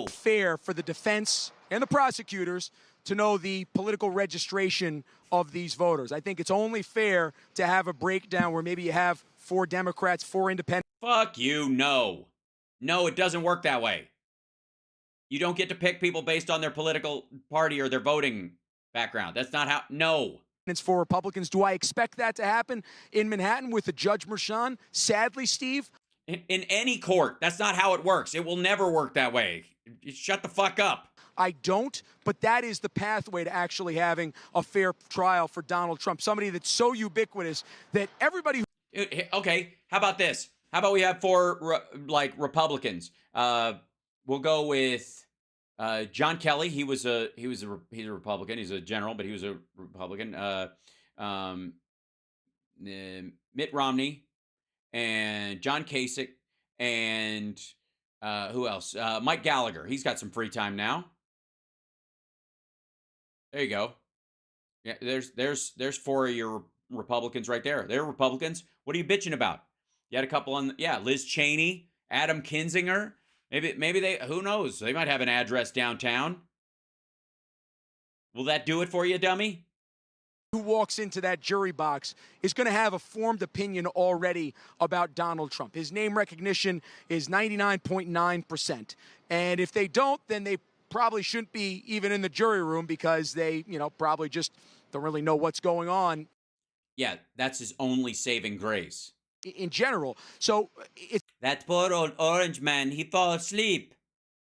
S7: fair for the defense and the prosecutors to know the political registration of these voters. I think it's only fair to have a breakdown where maybe you have 4 Democrats, 4 independents.
S3: Fuck you, no. No, it doesn't work that way. You don't get to pick people based on their political party or their voting background. That's not how, no.
S7: It's for Republicans. Do I expect that to happen in Manhattan with the Judge Merchan? Sadly, Steve.
S3: In any court, that's not how it works. It will never work that way. Shut the fuck up.
S7: I don't, but that is the pathway to actually having a fair trial for Donald Trump. Somebody that's so ubiquitous that everybody...
S3: Okay, how about this? How about we have 4 Republicans? We'll go with John Kelly. He's a Republican. He's a general, but he was a Republican. Mitt Romney and John Kasich and who else? Mike Gallagher. He's got some free time now. There you go. Yeah, there's 4 of your Republicans right there. They're Republicans. What are you bitching about? You had a couple on, Liz Cheney, Adam Kinzinger. Maybe they, who knows? They might have an address downtown. Will that do it for you, dummy?
S7: Who walks into that jury box is going to have a formed opinion already about Donald Trump. His name recognition is 99.9%. And if they don't, then they probably shouldn't be even in the jury room because they, probably just don't really know what's going on.
S3: Yeah, that's his only saving grace.
S7: In general. So it's
S3: that poor old orange man, he fall asleep.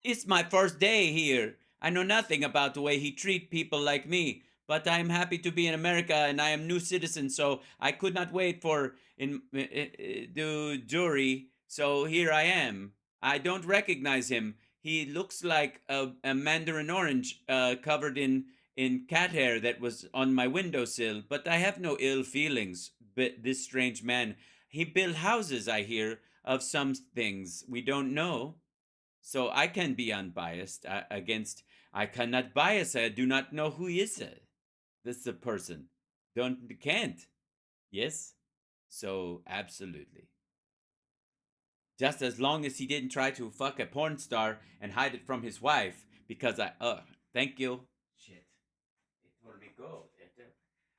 S3: It's my first day here. I know nothing about the way he treat people like me. But I am happy to be in America, and I am new citizen, so I could not wait for the jury. So here I am. I don't recognize him. He looks like a mandarin orange covered in cat hair that was on my windowsill. But I have no ill feelings. But this strange man, he built houses, I hear, of some things we don't know. So I can be unbiased I cannot bias. I do not know who he is. This is a person. Can't. Yes? So, absolutely. Just as long as he didn't try to fuck a porn star and hide it from his wife, because thank you. Shit. It told me go.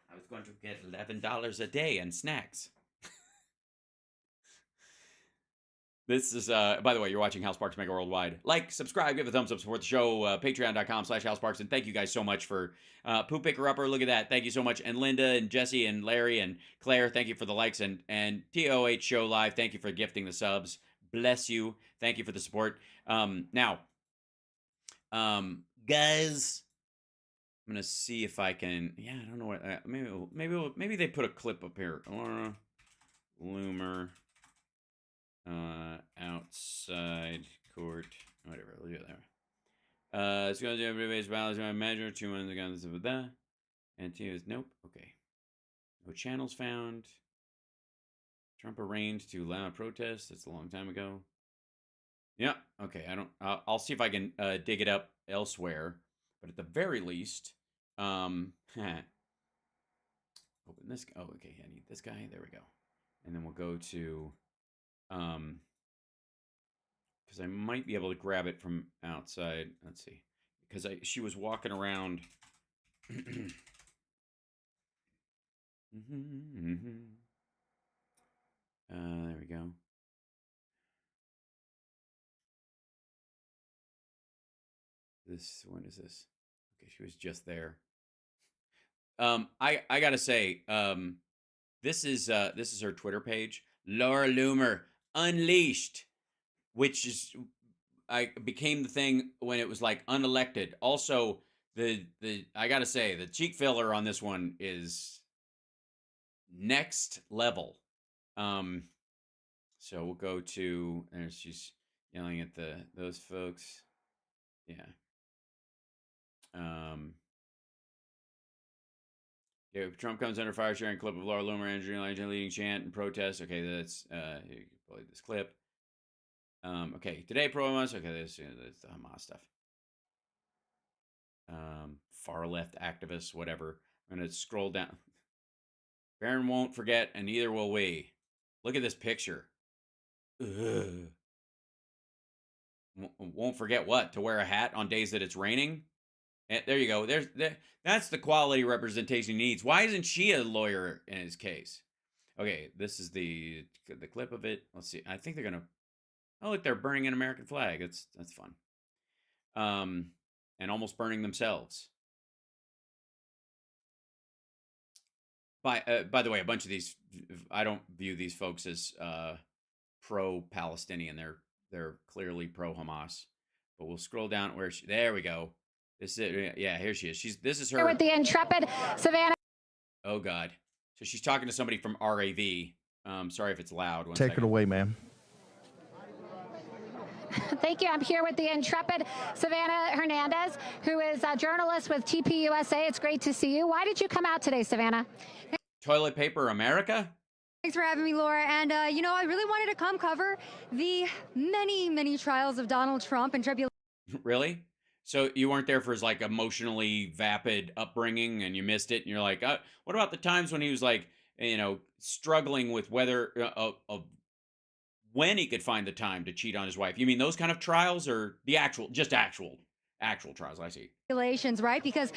S3: I was going to get $11 a day and snacks. This is, by the way, you're watching Hal Sparks Megaworldwide. Like, subscribe, give a thumbs up, support the show, patreon.com/Hal Sparks, and thank you guys so much for Poo Picker Upper. Look at that. Thank you so much. And Linda and Jesse and Larry and Claire, thank you for the likes. And TOH Show Live, thank you for gifting the subs. Bless you. Thank you for the support. Now, guys, I'm going to see if I can, I don't know what, maybe they put a clip up here. Loomer. Outside court, whatever. We'll do it there. It's going to do everybody's balance. Going to measure 2 months ago. With that, and T is nope. Okay. No channels found. Trump arraigned to allow a protest. That's a long time ago. Yeah. Okay. I'll see if I can dig it up elsewhere. But at the very least, open this. Oh, okay. I need this guy. There we go. And then we'll go to. Because I might be able to grab it from outside. Let's see. Because she was walking around. There we go. When is this? Okay, she was just there. I gotta say, this is her Twitter page. Laura Loomer Unleashed, which became the thing when it was like unelected. Also, I gotta say the cheek filler on this one is next level. So we'll go to she's yelling at those folks. Yeah. If Trump comes under fire, sharing clip of Laura Loomer and Giuliani leading chant and protest. Okay, that's you can play this clip. Okay, today pro-Hamas. Okay, that's the Hamas stuff. Far left activists, whatever. I'm gonna scroll down. Barron won't forget, and neither will we. Look at this picture. Ugh. Won't forget what? To wear a hat on days that it's raining? And there you go. That's the quality representation he needs. Why isn't she a lawyer in his case? Okay, this is the clip of it. Let's see. I think they're gonna. Oh, look, they're burning an American flag. That's fun. And almost burning themselves. By the way, a bunch of these, I don't view these folks as pro-Palestinian. They're clearly pro-Hamas. But we'll scroll down where there we go. This is it. Yeah, here she is. This is her.
S5: With the intrepid Savannah.
S3: Oh God. So she's talking to somebody from RAV. Sorry if it's loud.
S11: Take it away, ma'am.
S5: Thank you. I'm here with the intrepid Savannah Hernandez, who is a journalist with TPUSA. It's great to see you. Why did you come out today, Savannah?
S3: Toilet Paper America?
S13: Thanks for having me, Laura. And, you know, I really wanted to come cover the many, many trials of Donald Trump and tribulation.
S3: Really? So you weren't there for his, like, emotionally vapid upbringing and you missed it? And you're like, what about the times when he was, like, you know, struggling with whether when he could find the time to cheat on his wife? You mean those kind of trials, or the actual trials? I see.
S13: Right? Because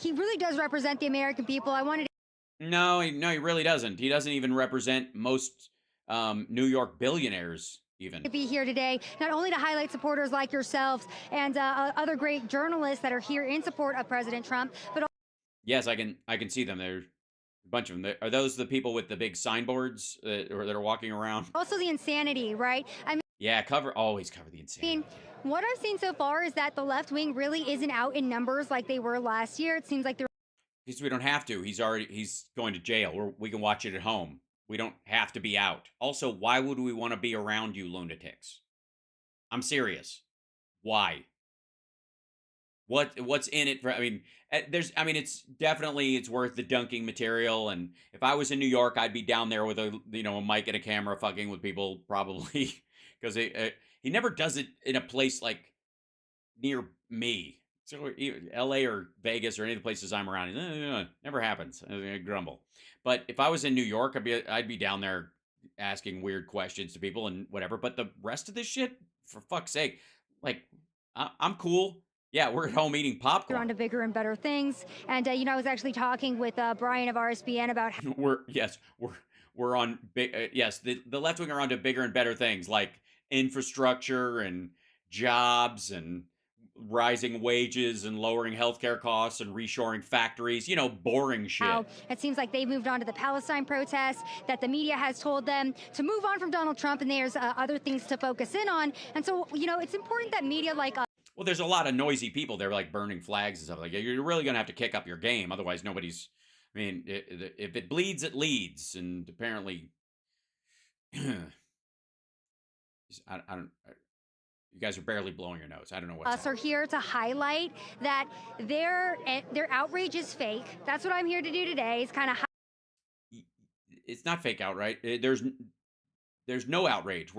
S13: he really does represent the American people. I wanted to
S3: No, he really doesn't. He doesn't even represent most New York billionaires, even.
S13: be here today, not only to highlight supporters like yourselves and other great journalists that are here in support of President Trump, but
S3: yes, I can see them. There's a bunch of them. Are those the people with the big signboards that are walking around?
S13: also the insanity, right? I mean,
S3: Yeah, always cover the insanity.
S13: what I've seen so far is that the left wing really isn't out in numbers like they were last year. It seems like they're
S3: Because we don't have to. He's going to jail. We can watch it at home. We don't have to be out. Also, why would we want to be around you lunatics? I'm serious. Why? What's in it for? I mean, it's worth the dunking material. And if I was in New York, I'd be down there with a mic and a camera, fucking with people probably, because he never does it in a place like near me. So L.A. or Vegas or any of the places I'm around, never happens. I grumble. But if I was in New York, I'd be down there asking weird questions to people and whatever. But the rest of this shit, for fuck's sake, like, I'm cool. Yeah, we're at home eating popcorn.
S13: on to bigger and better things. And I was actually talking with Brian of RSBN about
S3: we're on big. Yes, the left wing are on to bigger and better things like infrastructure and jobs and rising wages and lowering healthcare costs and reshoring factories, boring shit.
S13: how it seems like they've moved on to the Palestine protests, that the media has told them to move on from Donald Trump, and there's other things to focus in on. And so, it's important that media like
S3: Well, there's a lot of noisy people there, like burning flags and stuff. Like, you're really going to have to kick up your game. Otherwise, nobody's, if it bleeds, it leads. And apparently, you guys are barely blowing your nose. I don't know what's
S13: us are here to highlight that their outrage is fake. That's what I'm here to do today, is kind of
S3: It's not fake outright. There's no outrage.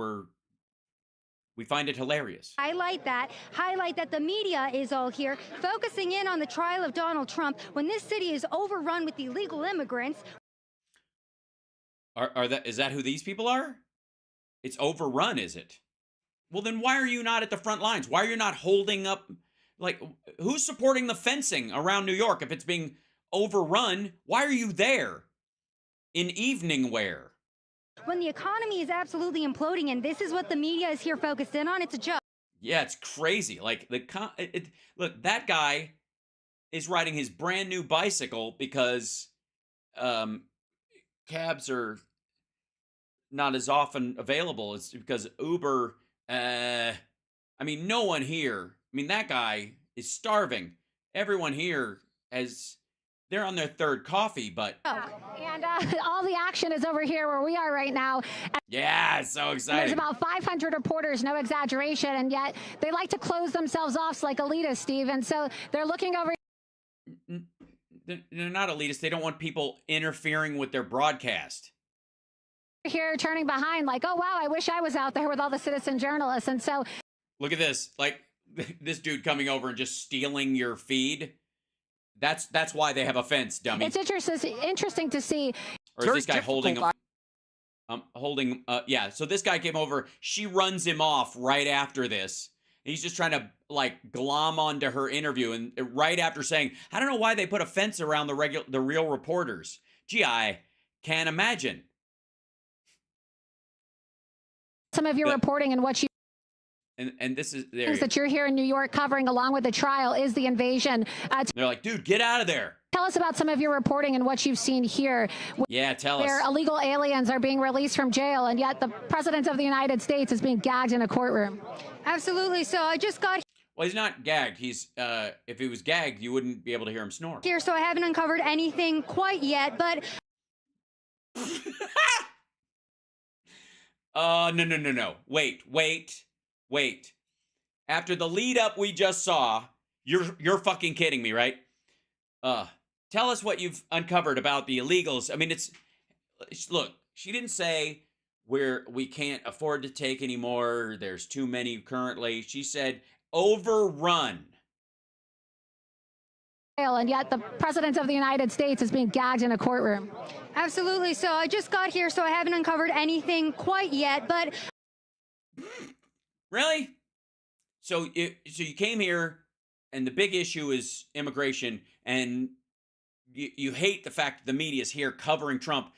S3: We find it hilarious.
S13: highlight that the media is all here focusing in on the trial of Donald Trump when this city is overrun with illegal immigrants.
S3: Is that who these people are? It's overrun, is it? Well, then why are you not at the front lines? Why are you not holding up? Like, who's supporting the fencing around New York if it's being overrun? Why are you there in evening wear?
S13: When the economy is absolutely imploding and this is what the media is here focused in on, it's a joke.
S3: Yeah, it's crazy. Like, look, that guy is riding his brand new bicycle because cabs are not as often available. It's because Uber, no one here, that guy is starving. Everyone here they're on their third coffee, but...
S5: And all the action is over here where we are right now.
S3: Yeah, it's so exciting.
S5: There's about 500 reporters, no exaggeration, and yet they like to close themselves off like elitists, Steve, and so they're looking over...
S3: They're not elitists. They don't want people interfering with their broadcast.
S5: Here turning behind like, oh, wow, I wish I was out there with all the citizen journalists, and so...
S3: Look at this. Like, this dude coming over and just stealing your feed. That's why they have a fence, dummy.
S5: It's interesting to see.
S3: Or is this guy holding yeah, so this guy came over. She runs him off right after this. He's just trying to, like, glom onto her interview. And right after saying, I don't know why they put a fence around the real reporters. Gee, I can't imagine.
S5: Some of your reporting and what you...
S3: And this is
S5: things that you're here in New York covering along with the trial is the invasion.
S3: They're like, dude, get out of there.
S5: Tell us about some of your reporting and what you've seen here.
S3: Yeah, tell us.
S5: Where illegal aliens are being released from jail, and yet the President of the United States is being gagged in a courtroom.
S13: Absolutely. So I just got
S3: Well, he's not gagged. He's if he was gagged, you wouldn't be able to hear him snore.
S13: here, so I haven't uncovered anything quite yet, but
S3: No. Wait. After the lead up we just saw, you're fucking kidding me, right? Tell us what you've uncovered about the illegals. I mean, look, she didn't say we can't afford to take anymore. There's too many currently. She said overrun.
S5: And yet the president of the United States is being gagged in a courtroom.
S13: Absolutely. So I just got here, so I haven't uncovered anything quite yet, but...
S3: Really? So you came here, and the big issue is immigration, and you hate the fact that the media is here covering Trump,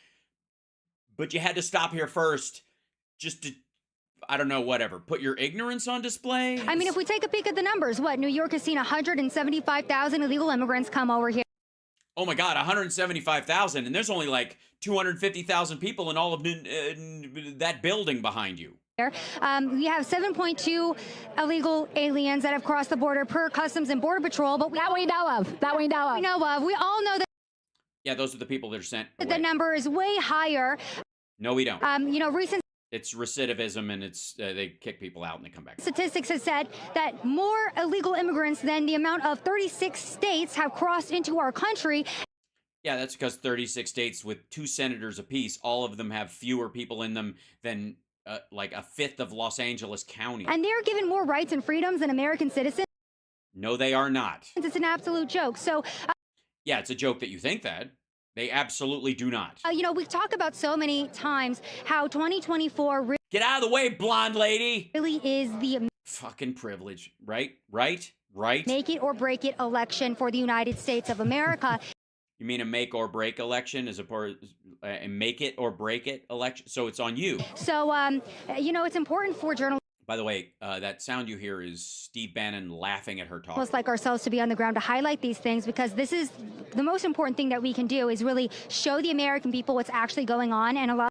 S3: but you had to stop here first just to, I don't know, whatever, put your ignorance on display?
S13: I mean, if we take a peek at the numbers, New York has seen 175,000 illegal immigrants come over here.
S3: Oh my God, 175,000, and there's only like 250,000 people in all of that building behind you.
S13: We have 7.2 illegal aliens that have crossed the border per Customs and Border Patrol, but
S5: that we know of. We
S13: all know that.
S3: Yeah, those are the people that are sent away.
S13: The number is way higher.
S3: No, we don't.
S13: Recent.
S3: It's recidivism, and it's they kick people out and they come back.
S13: Statistics have said that more illegal immigrants than the amount of 36 states have crossed into our country.
S3: Yeah, that's because 36 states with 2 senators apiece, all of them have fewer people in them than like a fifth of Los Angeles County.
S13: And they're given more rights and freedoms than American citizens.
S3: No, they are not.
S13: It's an absolute joke. So.
S3: Yeah, it's a joke that you think that. They absolutely do not.
S13: We talk about so many times how 2024...
S3: Get out of the way, blonde lady!
S13: ...really is the...
S3: Fucking privilege, right?
S13: Make it or break it election for the United States of America.
S3: You mean a make or break election as opposed a make it or break it election? So it's on you.
S13: So, it's important for journalists.
S3: By the way, that sound you hear is Steve Bannon laughing at her talk.
S13: Like ourselves to be on the ground to highlight these things, because this is the most important thing that we can do, is really show the American people what's actually going on and allow.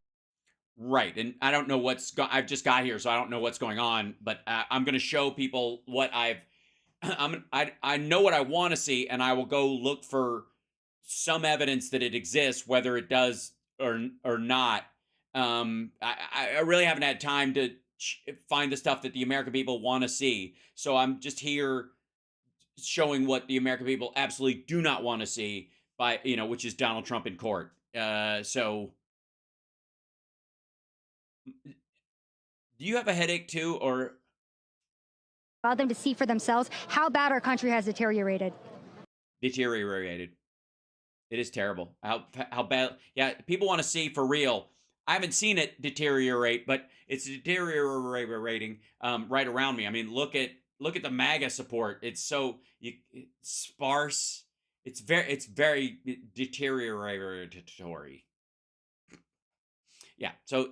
S3: Right, and I don't know I've just got here, so I don't know what's going on, but I'm going to show people what I know what I want to see, and I will go look for some evidence that it exists, whether it does or not. I really haven't had time to find the stuff that the American people want to see. So I'm just here showing what the American people absolutely do not want to see, which is Donald Trump in court. So do you have a headache too, or
S13: allow them to see for themselves how bad our country has deteriorated?
S3: Deteriorated. It is terrible. How bad? Yeah, people want to see for real. I haven't seen it deteriorate, but it's deteriorating right around me. I mean, look at the MAGA support. It's so sparse. It's very deterioratory. Yeah. So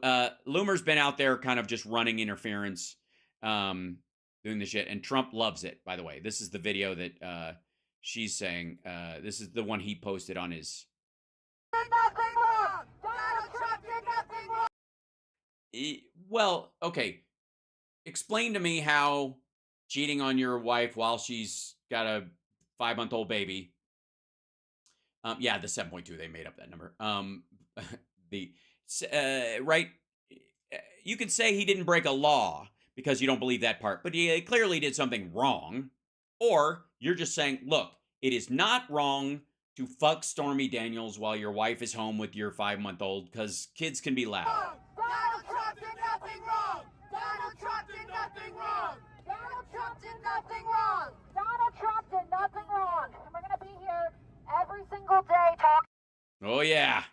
S3: Loomer's been out there kind of just running interference, doing the shit, and Trump loves it. By the way, this is the video that she's saying. This is the one he posted on his.
S14: Nothing wrong. Donald Trump did nothing wrong.
S3: Well, okay. Explain to me how cheating on your wife while she's got a 5-month-old baby. Yeah, the 7.2, they made up that number. Right. You can say he didn't break a law because you don't believe that part, but he clearly did something wrong. Or you're just saying, look, it is not wrong to fuck Stormy Daniels while your wife is home with your 5-month-old, because kids can be loud.
S14: Donald Trump did nothing wrong. Donald Trump did nothing wrong. Donald Trump did nothing wrong. Donald Trump did nothing wrong. And we're going to be here every single day talking.
S3: Oh, yeah.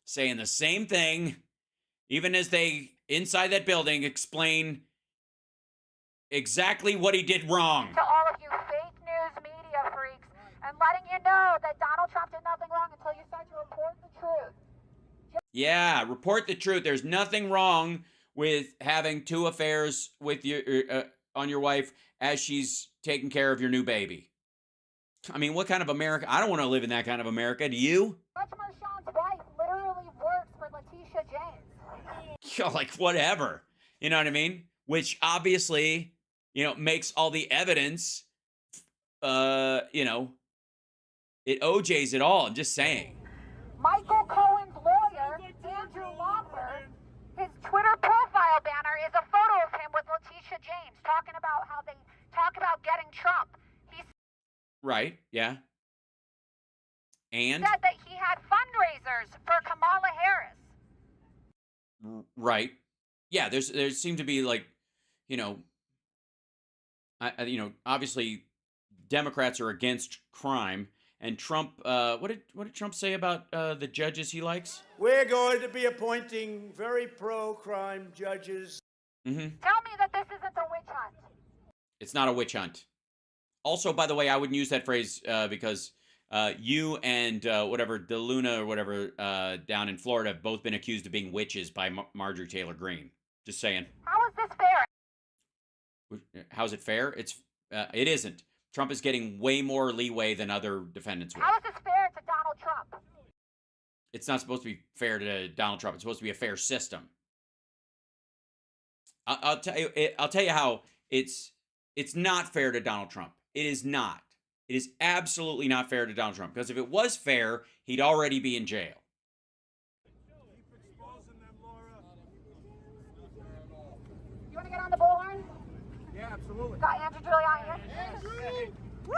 S3: Saying the same thing, even as they, inside that building, explain exactly what he did wrong.
S14: To all of you fake news media freaks, and letting you know that Donald Trump did nothing wrong until you start to report the truth.
S3: Yeah, report the truth. There's nothing wrong with having 2 affairs with your on your wife as she's taking care of your new baby. I mean, what kind of America? I don't want to live in that kind of America. Do you?
S14: Judge Merchan's wife literally works for Letitia James.
S3: Like, whatever. You know what I mean? Which obviously, makes all the evidence, it OJs it all. I'm just saying.
S14: Michael Cohen's lawyer, Andrew Loomer, his Twitter profile ban
S3: Right, yeah. And?
S14: Said that he had fundraisers for Kamala Harris.
S3: Right. Yeah, there seemed to be like, you know, obviously Democrats are against crime, and Trump. What did Trump say about the judges he likes?
S4: We're going to be appointing very pro-crime judges.
S3: Mm-hmm.
S14: Tell me that this isn't a witch hunt.
S3: It's not a witch hunt. Also, by the way, I wouldn't use that phrase because you and whatever DeLuna or whatever down in Florida have both been accused of being witches by Marjorie Taylor Greene. Just saying.
S14: How is this fair?
S3: How's it fair? It isn't. Trump is getting way more leeway than other defendants will.
S14: How is this fair to Donald Trump?
S3: It's not supposed to be fair to Donald Trump. It's supposed to be a fair system. I'll tell you how it's not fair to Donald Trump. It is not. It is absolutely not fair to Donald Trump, because if it was fair, he'd already be in jail.
S14: You want to get on the bullhorn?
S4: Yeah, absolutely.
S14: Got Andrew Giuliani here. Woo!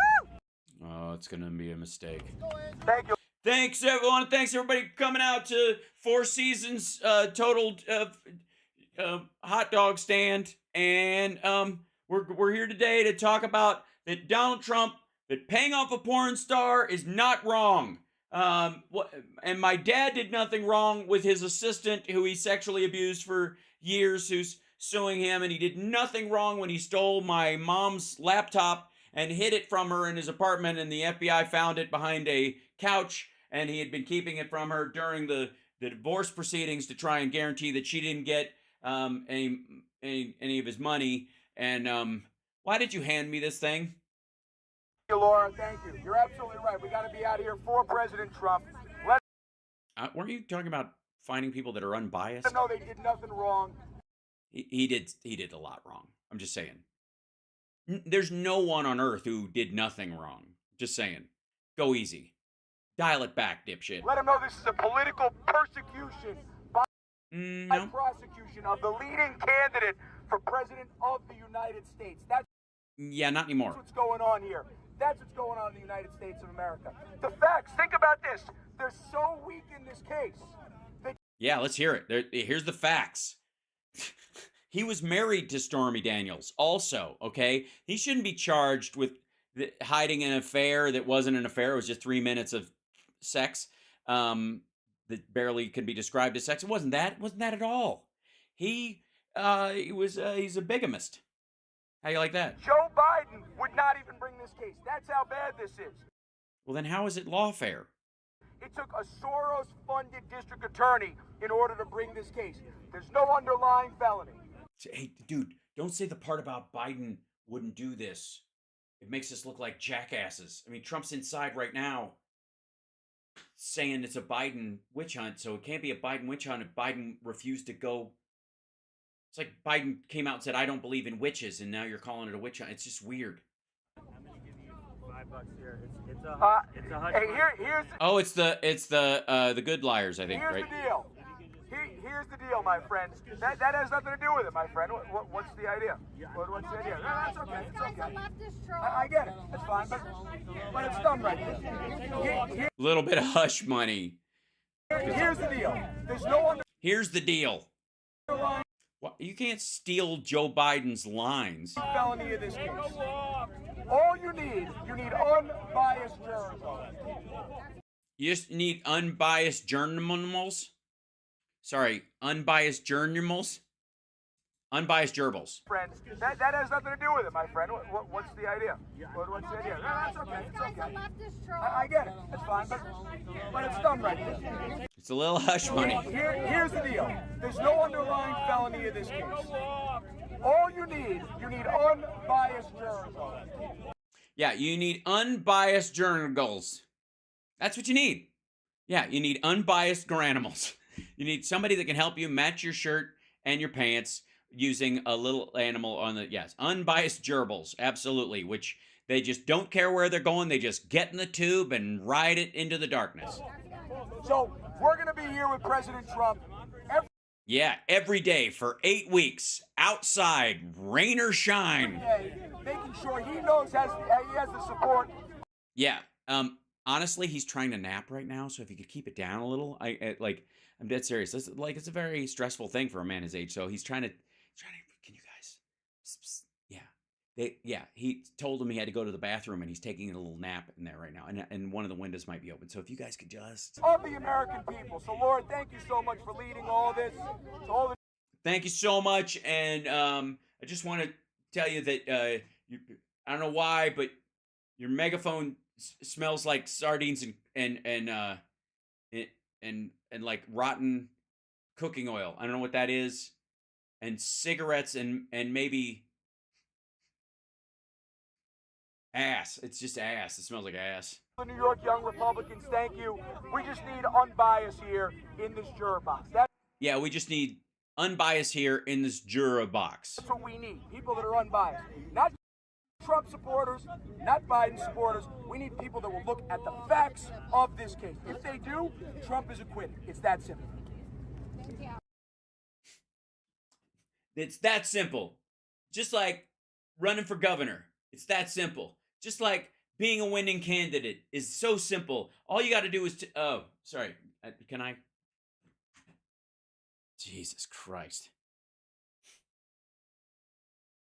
S3: Oh, it's going to be a mistake.
S4: Thank you.
S3: Thanks, everyone. Thanks, everybody, coming out to Four Seasons totaled hot dog stand. And we're here today to talk about that Donald Trump, that paying off a porn star is not wrong. And my dad did nothing wrong with his assistant, who he sexually abused for years, who's suing him, and he did nothing wrong when he stole my mom's laptop and hid it from her in his apartment, and the FBI found it behind a couch, and he had been keeping it from her during the divorce proceedings to try and guarantee that she didn't get any of his money. And why did you hand me this thing?
S7: Thank you, Laura. Thank you. You're absolutely right. We got to be out of here for President Trump.
S3: Weren't you talking about finding people that are unbiased?
S7: Let them know they did nothing wrong.
S3: He did a lot wrong. I'm just saying. There's no one on earth who did nothing wrong. Just saying. Go easy. Dial it back, dipshit.
S7: Let them know this is a political persecution by
S3: No.
S7: prosecution of the leading candidate for president of the United States. That's
S3: Yeah, not anymore.
S7: what's going on here. That's what's going on in the United States of America. The facts, think about this. They're so weak in this case.
S3: Yeah, let's hear it. Here's the facts. He was married to Stormy Daniels also, okay? He shouldn't be charged with hiding an affair that wasn't an affair. It was just 3 minutes of sex that barely could be described as sex. It wasn't that at all. He's a bigamist. How you like that?
S7: Joe Biden would not even bring this case. That's how bad this is.
S3: Well, then how is it lawfare?
S7: It took a Soros-funded district attorney in order to bring this case. There's no underlying felony.
S3: Hey, dude, don't say the part about Biden wouldn't do this. It makes us look like jackasses. I mean, Trump's inside right now saying it's a Biden witch hunt, so it can't be a Biden witch hunt if Biden refused to go. It's like Biden came out and said, I don't believe in witches, and now you're calling it a witch hunt. It's just weird.
S15: I'm gonna give you $5 here. It's a hush.
S7: Hey, here's
S3: Oh, it's the good liars, I think,
S7: here's
S3: right?
S7: the deal. Here's the deal, my friend. That has nothing to do with it, my friend. What's the idea? What's the idea? No, that's okay. It's okay. I get it. It's fine, but it's done right here.
S3: Little bit of hush money.
S7: Here's the deal. There's no
S3: Here's the deal. What, you can't steal Joe Biden's lines.
S7: felony in this case. All you need unbiased journalism.
S3: You just need unbiased journals. Sorry, unbiased journals. Unbiased gerbils.
S7: Friend, that has nothing to do with it, my friend. What's the idea? What's the idea? No, that's okay. It's okay. I get it. It's fine, but it's done right here.
S3: It's a little hush money.
S7: Here's the deal. There's no underlying felony in this case. All you need unbiased journalism.
S3: Yeah, you need unbiased journals. That's what you need. Yeah, you need unbiased granimals. You need somebody that can help you match your shirt and your pants using a little animal on the, yes, unbiased gerbils, absolutely, which they just don't care where they're going. They just get in the tube and ride it into the darkness.
S7: So we're going to be here with President Trump.
S3: Every day for 8 weeks, outside, rain or shine.
S7: Day, making sure he knows he has the support
S3: Yeah. Honestly, he's trying to nap right now, so if you could keep it down a little, I'm dead serious. It's a very stressful thing for a man his age. So he's trying to. Can you guys? Psst, psst. Yeah. He told him he had to go to the bathroom, and he's taking a little nap in there right now, and one of the windows might be open. So if you guys could just.
S7: Of the American people. So, Lord, thank you so much for leading all this.
S3: Thank you so much, and I just want to tell you that I don't know why, but your megaphone smells like sardines and like rotten cooking oil. I don't know what that is, and cigarettes and maybe ass. It's just ass. It smells like ass.
S7: The New York Young Republicans, thank you. We just need unbiased here in this juror box.
S3: Yeah, we just need unbiased here in this juror box.
S7: That's what we need. People that are unbiased. Not Trump supporters, not Biden supporters. We need people that will look at the facts of this case. If they do, Trump is acquitted. It's that simple.
S3: It's that simple. Just like running for governor. It's that simple. Just like being a winning candidate is so simple. All you got to do is oh, sorry. Can I? Jesus Christ.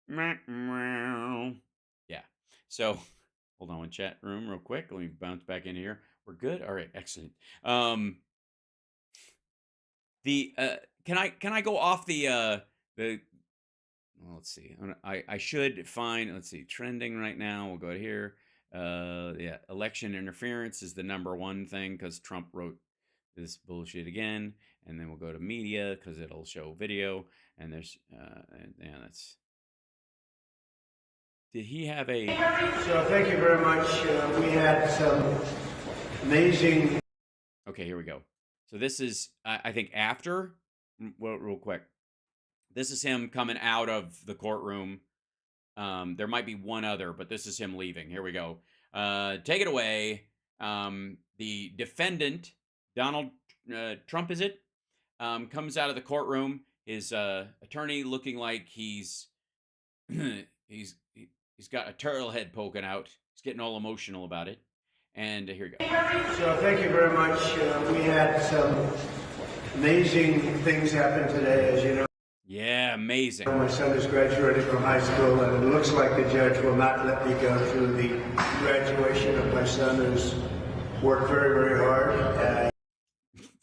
S3: Yeah. So, hold on one chat room real quick. Let me bounce back into here. We're good? All right, excellent. Can I go off the well, let's see. I should find, let's see, trending right now. We'll go to here. Yeah, election interference is the #1 thing because Trump wrote this bullshit again. And then we'll go to media because it'll show video. And there's, yeah, that's. Did he have a?
S4: So thank you very much. We had some amazing.
S3: Okay, here we go. So this is, I think, after. Well, real quick. This is him coming out of the courtroom. There might be one other, but this is him leaving. Here we go. Take it away. The defendant, Donald Trump, is it? Comes out of the courtroom. His attorney looking like he's got a turtle head poking out. He's getting all emotional about it. And here we go.
S4: So thank you very much. We had some amazing things happen today, as you know.
S3: Yeah, amazing.
S4: My son is graduating from high school, and it looks like the judge will not let me go through the graduation of my son, who's worked very, very hard.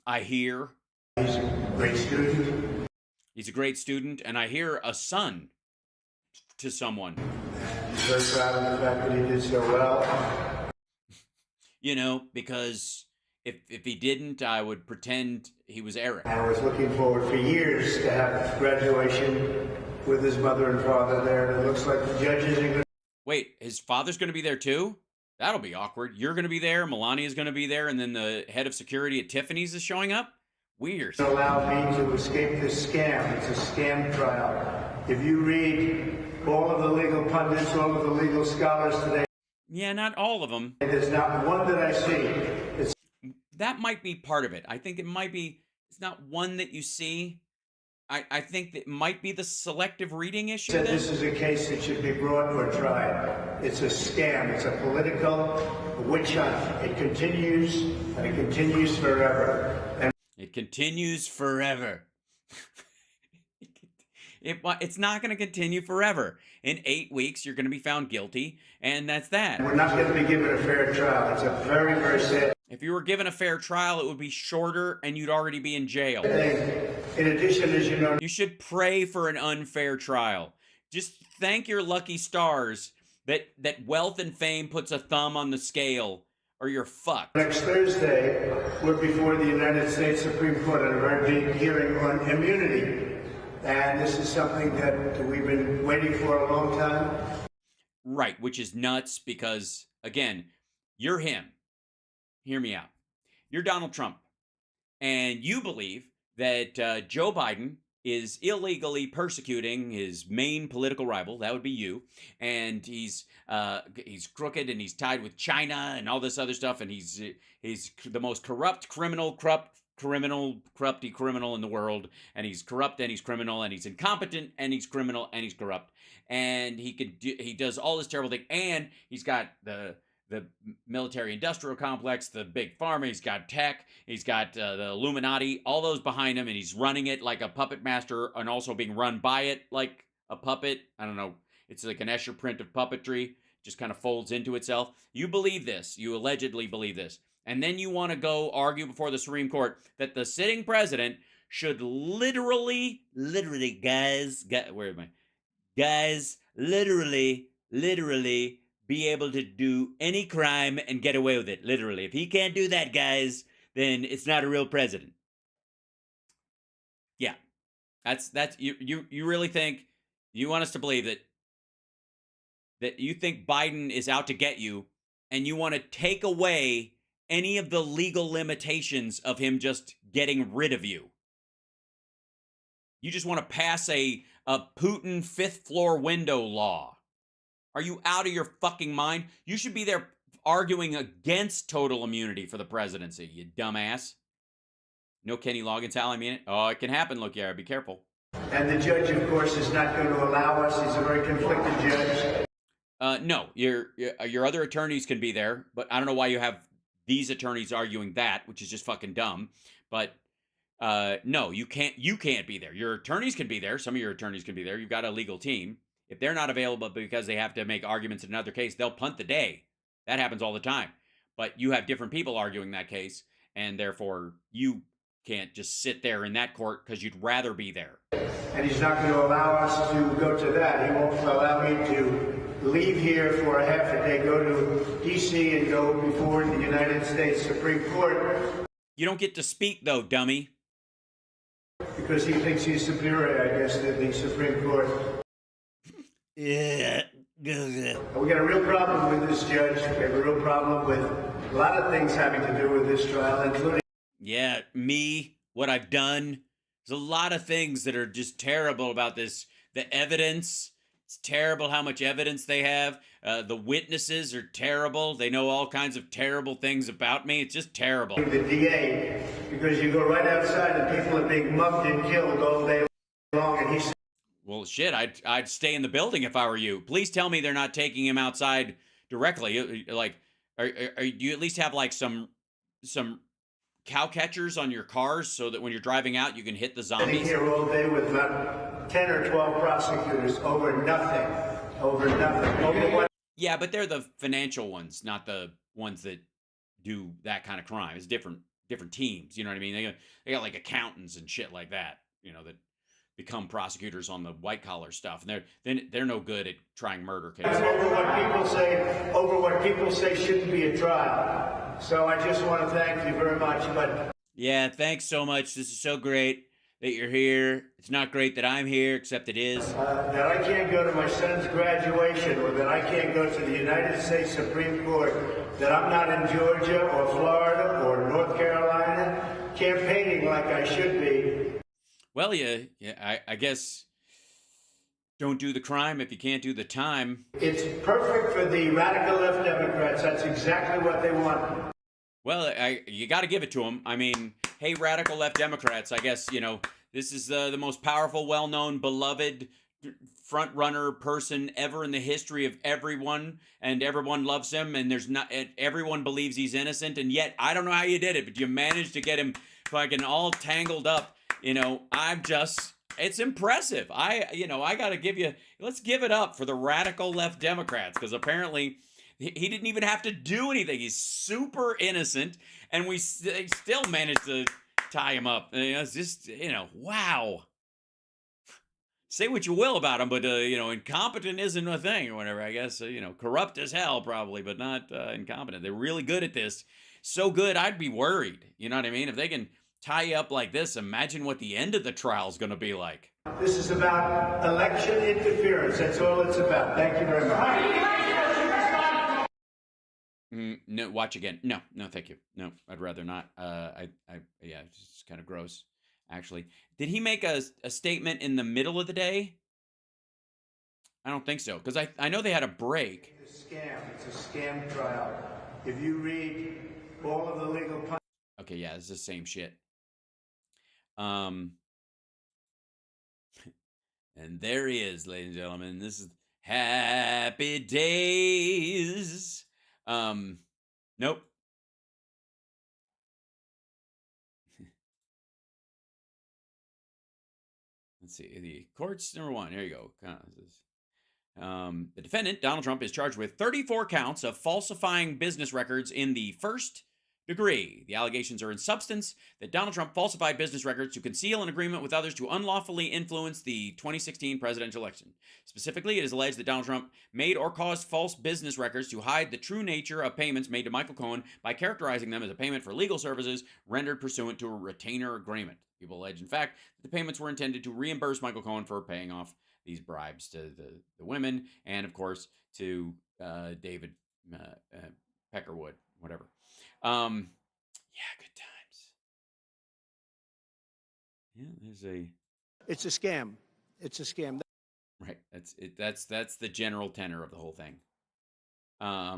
S3: I hear.
S4: He's a great student.
S3: He's a great student, and I hear a son to someone.
S4: He's very proud of the fact that he did so well.
S3: You know, because if he didn't, I would pretend he was Eric.
S4: I was looking forward for years to have graduation with his mother and father there, and it looks like the judge isn't going to...
S3: Wait, his father's going to be there too? That'll be awkward. You're going to be there, Melania's going to be there, and then the head of security at Tiffany's is showing up? Weird.
S4: Allow me to escape this scam. It's a scam trial. If you read all of the legal pundits, all of the legal scholars today...
S3: Yeah, not all of them.
S4: There's not one that I see.
S3: That might be part of it. I think it might be, it's not one that you see. I think that it might be the selective reading issue.
S4: This is a case that should be brought or tried. It's a scam. It's a political witch hunt. It continues, and it continues forever. And
S3: it continues forever. It's not going to continue forever. In 8 weeks, you're going to be found guilty, and that's that.
S4: We're not going to be given a fair trial. It's a very, very sad.
S3: If you were given a fair trial, it would be shorter, and you'd already be in jail.
S4: In addition, as you know,
S3: you should pray for an unfair trial. Just thank your lucky stars that wealth and fame puts a thumb on the scale, or you're fucked.
S4: Next Thursday, we're before the United States Supreme Court on a very big hearing on immunity. And this is something that we've been waiting for a long time.
S3: Right, which is nuts because, again, you're him. Hear me out. You're Donald Trump. And you believe that Joe Biden is illegally persecuting his main political rival. That would be you. And he's crooked and he's tied with China and all this other stuff. And he's the most corrupt criminal in the world, and he's corrupt and he's criminal and he's incompetent and he's criminal and he's corrupt, and he does all this terrible thing, and he's got the the military-industrial complex, the big pharma. He's got tech. He's got the Illuminati, all those behind him, and he's running it like a puppet master and also being run by it like a puppet. I don't know. It's like an Escher print of puppetry. Just kind of folds into itself. You believe this. You allegedly believe this. And then you want to go argue before the Supreme Court that the sitting president should literally, guys, where am I? Guys, literally be able to do any crime and get away with it. Literally. If he can't do that, guys, then it's not a real president. Yeah. That's you really think, you want us to believe that you think Biden is out to get you, and you want to take away any of the legal limitations of him just getting rid of you. You just want to pass a Putin fifth floor window law. Are you out of your fucking mind? You should be there arguing against total immunity for the presidency, you dumbass. No Kenny Loggins, Hal, I mean it. Oh, it can happen, look, yeah, be careful.
S4: And the judge, of course, is not going to allow us. He's a very conflicted judge.
S3: No, your other attorneys can be there, but I don't know why you have these attorneys arguing that, which is just fucking dumb. But no, you can't be there. Your attorneys can be there. Some of your attorneys can be there. You've got a legal team. If they're not available because they have to make arguments in another case, they'll punt the day. That happens all the time. But you have different people arguing that case, and therefore you can't just sit there in that court because you'd rather be there.
S4: And he's not going to allow us to go to that. He won't allow me to leave here for a half a day, go to D.C. and go before the United States Supreme Court.
S3: You don't get to speak, though, dummy.
S4: Because he thinks he's superior, I guess, to the Supreme Court.
S3: Yeah.
S4: We got a real problem with this judge. We have a real problem with a lot of things having to do with this trial, including...
S3: Yeah, me, what I've done. There's a lot of things that are just terrible about this. The evidence, it's terrible how much evidence they have. The witnesses are terrible. They know all kinds of terrible things about me. It's just terrible.
S4: The DA, because you go right outside and people are being mugged and killed all day long, and he's...
S3: Well, shit, I'd stay in the building if I were you. Please tell me they're not taking him outside directly. Like, do you at least have like some cow catchers on your cars so that when you're driving out, you can hit the zombies?
S4: Sitting here all day with about 10 or 12 prosecutors over nothing. Over what?
S3: Yeah, but they're the financial ones, not the ones that do that kind of crime. It's different teams. You know what I mean? They got like accountants and shit like that. You know, that become prosecutors on the white collar stuff, and they're no good at trying murder cases.
S4: Over what people say shouldn't be a trial. So I just want to thank you very much. But
S3: yeah, thanks so much. This is so great that you're here. It's not great that I'm here, except it is.
S4: That I can't go to my son's graduation, or that I can't go to the United States Supreme Court, that I'm not in Georgia or Florida or North Carolina campaigning like I should be.
S3: Well, I guess don't do the crime if you can't do the time.
S4: It's perfect for the radical left Democrats. That's exactly what they want.
S3: Well, you got to give it to them. I mean, hey, radical left Democrats, I guess, this is the most powerful, well-known, beloved front-runner person ever in the history of everyone, and everyone loves him, and everyone believes he's innocent, and yet, I don't know how you did it, but you managed to get him fucking all tangled up. It's impressive. I got to give you, let's give it up for the radical left Democrats, because apparently he didn't even have to do anything. He's super innocent, and they still managed to tie him up. It's just, wow. Say what you will about him, but, incompetent isn't a thing or whatever, I guess. Corrupt as hell probably, but not incompetent. They're really good at this. So good, I'd be worried. You know what I mean? If they can tie you up like this, imagine what the end of the trial is going to be like.
S4: This is about election interference. That's all it's about. Thank you very much.
S3: No, watch again. No, thank you. No, I'd rather not. Yeah, it's just kind of gross, actually. Did he make a statement in the middle of the day? I don't think so, because I know they had a break.
S4: It's a scam. It's a scam trial. If you read all of the legal...
S3: Okay, yeah, it's the same shit. And there he is, ladies and gentlemen. This is Happy Days Nope. Let's see. The courts, number one. Here you go. The defendant, Donald Trump, is charged with 34 counts of falsifying business records in the first degree. The allegations are in substance that Donald Trump falsified business records to conceal an agreement with others to unlawfully influence the 2016 presidential election. Specifically, it is alleged that Donald Trump made or caused false business records to hide the true nature of payments made to Michael Cohen by characterizing them as a payment for legal services rendered pursuant to a retainer agreement. People allege, in fact, that the payments were intended to reimburse Michael Cohen for paying off these bribes to the women and, of course, to David Peckerwood, whatever. Yeah, good times. Yeah, there's a.
S1: It's a scam. It's a scam.
S3: Right. That's it. That's the general tenor of the whole thing. I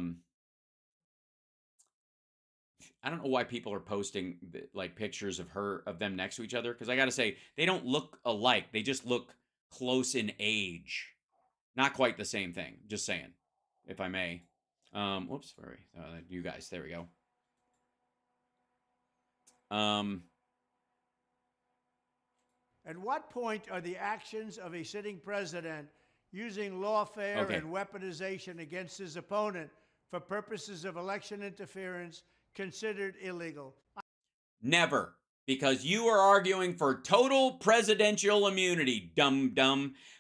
S3: don't know why people are posting like pictures of them next to each other, because I got to say they don't look alike. They just look close in age. Not quite the same thing. Just saying, if I may. Whoops, sorry. You guys. There we go.
S4: At what point are the actions of a sitting president using lawfare and weaponization against his opponent for purposes of election interference considered illegal?
S3: Never, because you are arguing for total presidential immunity, dumb.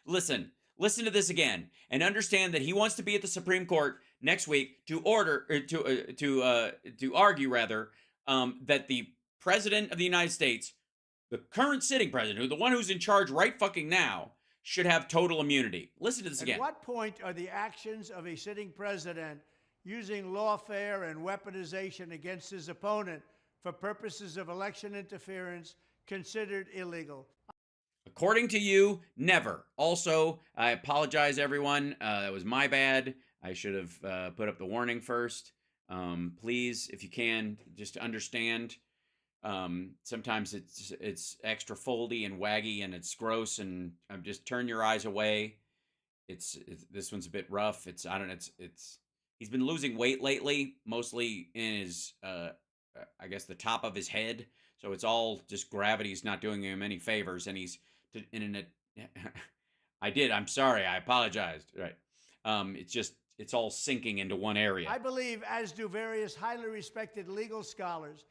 S3: Listen to this again and understand that he wants to be at the Supreme Court next week to argue rather that the President of the United States, the current sitting president, the one who's in charge right fucking now, should have total immunity. Listen to this again.
S4: At what point are the actions of a sitting president using lawfare and weaponization against his opponent for purposes of election interference considered illegal?
S3: According to you, never. Also, I apologize, everyone. That was my bad. I should have put up the warning first. Please, if you can, just understand. Sometimes it's extra foldy and waggy and it's gross, and just turn your eyes away. It's this one's a bit rough. He's been losing weight lately, mostly in his I guess the top of his head. So it's all just gravity's not doing him any favors, and he's I'm sorry, I apologized. Right. It's all sinking into one area.
S4: I believe, as do various highly respected legal scholars,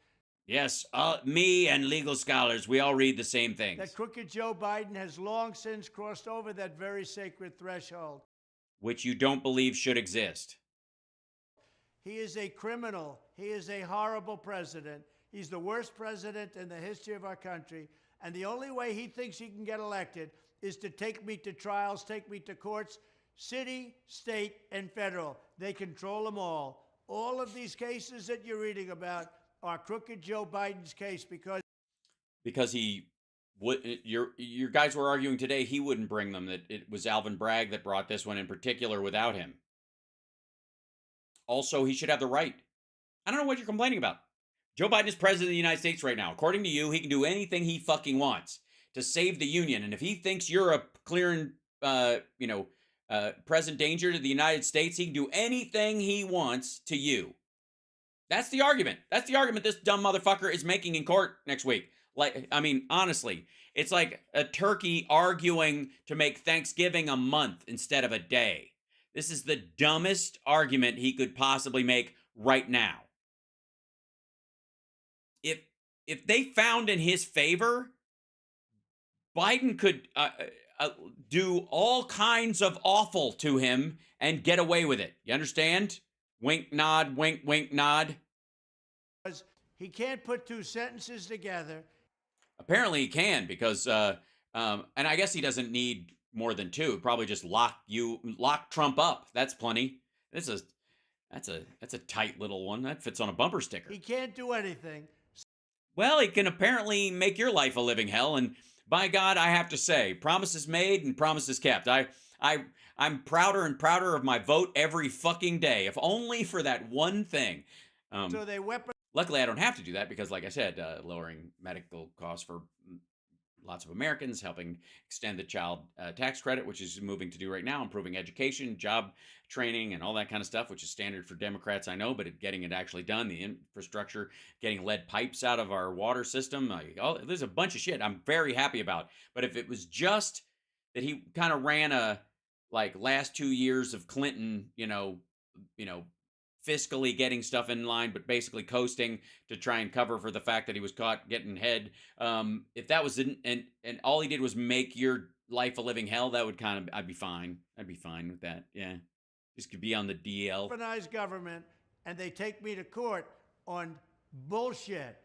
S3: yes, me and legal scholars, we all read the same things.
S4: that crooked Joe Biden has long since crossed over that very sacred threshold.
S3: Which you don't believe should exist.
S4: He is a criminal. He is a horrible president. He's the worst president in the history of our country. And the only way he thinks he can get elected is to take me to trials, take me to courts, city, state, and federal. They control them all. All of these cases that you're reading about are crooked Joe Biden's case because
S3: he would. Your guys were arguing today he wouldn't bring them, that it was Alvin Bragg that brought this one in particular without him. Also, he should have the right. I don't know what you're complaining about. Joe Biden is president of the United States right now. According to you, he can do anything he fucking wants to save the union. And if he thinks you're a clear and present danger to the United States, he can do anything he wants to you. That's the argument. That's the argument this dumb motherfucker is making in court next week. Like, I mean, honestly, it's like a turkey arguing to make Thanksgiving a month instead of a day. This is the dumbest argument he could possibly make right now. If they found in his favor, Biden could do all kinds of awful to him and get away with it. You understand? Wink, nod, wink, wink, nod.
S4: he can't put two sentences together.
S3: Apparently he can, because and I guess he doesn't need more than two. Probably just lock Trump up. That's plenty. That's a tight little one. That fits on a bumper sticker.
S4: He can't do anything.
S3: Well, he can apparently make your life a living hell, and by God, I have to say, promises made and promises kept. I'm prouder and prouder of my vote every fucking day, if only for that one thing.
S4: So they
S3: Luckily, I don't have to do that because, like I said, lowering medical costs for lots of Americans, helping extend the child tax credit, which is moving to do right now, improving education, job training, and all that kind of stuff, which is standard for Democrats, I know, but getting it actually done, the infrastructure, getting lead pipes out of our water system, there's a bunch of shit I'm very happy about. But if it was just that he kind of ran a, like, last 2 years of Clinton, fiscally getting stuff in line, but basically coasting to try and cover for the fact that he was caught getting head. If that was and all he did was make your life a living hell, that would I'd be fine. I'd be fine with that. Yeah, just could be on the DL.
S1: Organized government, and they take me to court on bullshit.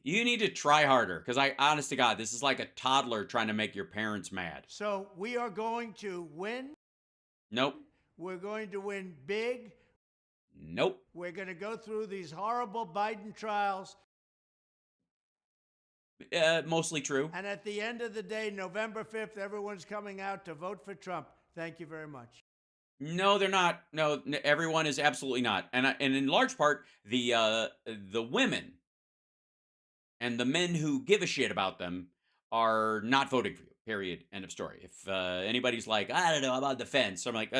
S3: You need to try harder, because honest to God, this is like a toddler trying to make your parents mad.
S1: So we are going to win.
S3: Nope.
S1: We're going to win big.
S3: Nope.
S1: We're going to go through these horrible Biden trials.
S3: Mostly true.
S1: And at the end of the day, November 5th, everyone's coming out to vote for Trump. Thank you very much.
S3: No, they're not. No, everyone is absolutely not. And in large part, the women and the men who give a shit about them are not voting for you. Period. End of story. If anybody's like, I don't know, I'm on the fence, I'm like,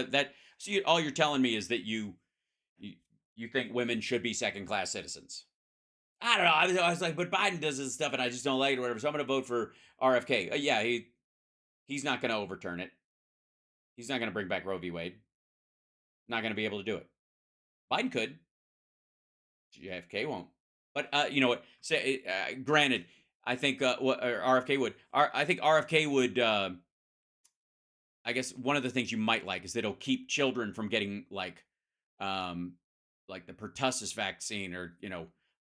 S3: all you're telling me is that you think women should be second-class citizens. I don't know. I was like, but Biden does this stuff and I just don't like it or whatever, so I'm going to vote for RFK. Yeah, he's not going to overturn it. He's not going to bring back Roe v. Wade. Not going to be able to do it. Biden could. JFK won't. But you know what? Granted, I think RFK would. I think RFK would. I guess one of the things you might like is that it'll keep children from getting like the pertussis vaccine or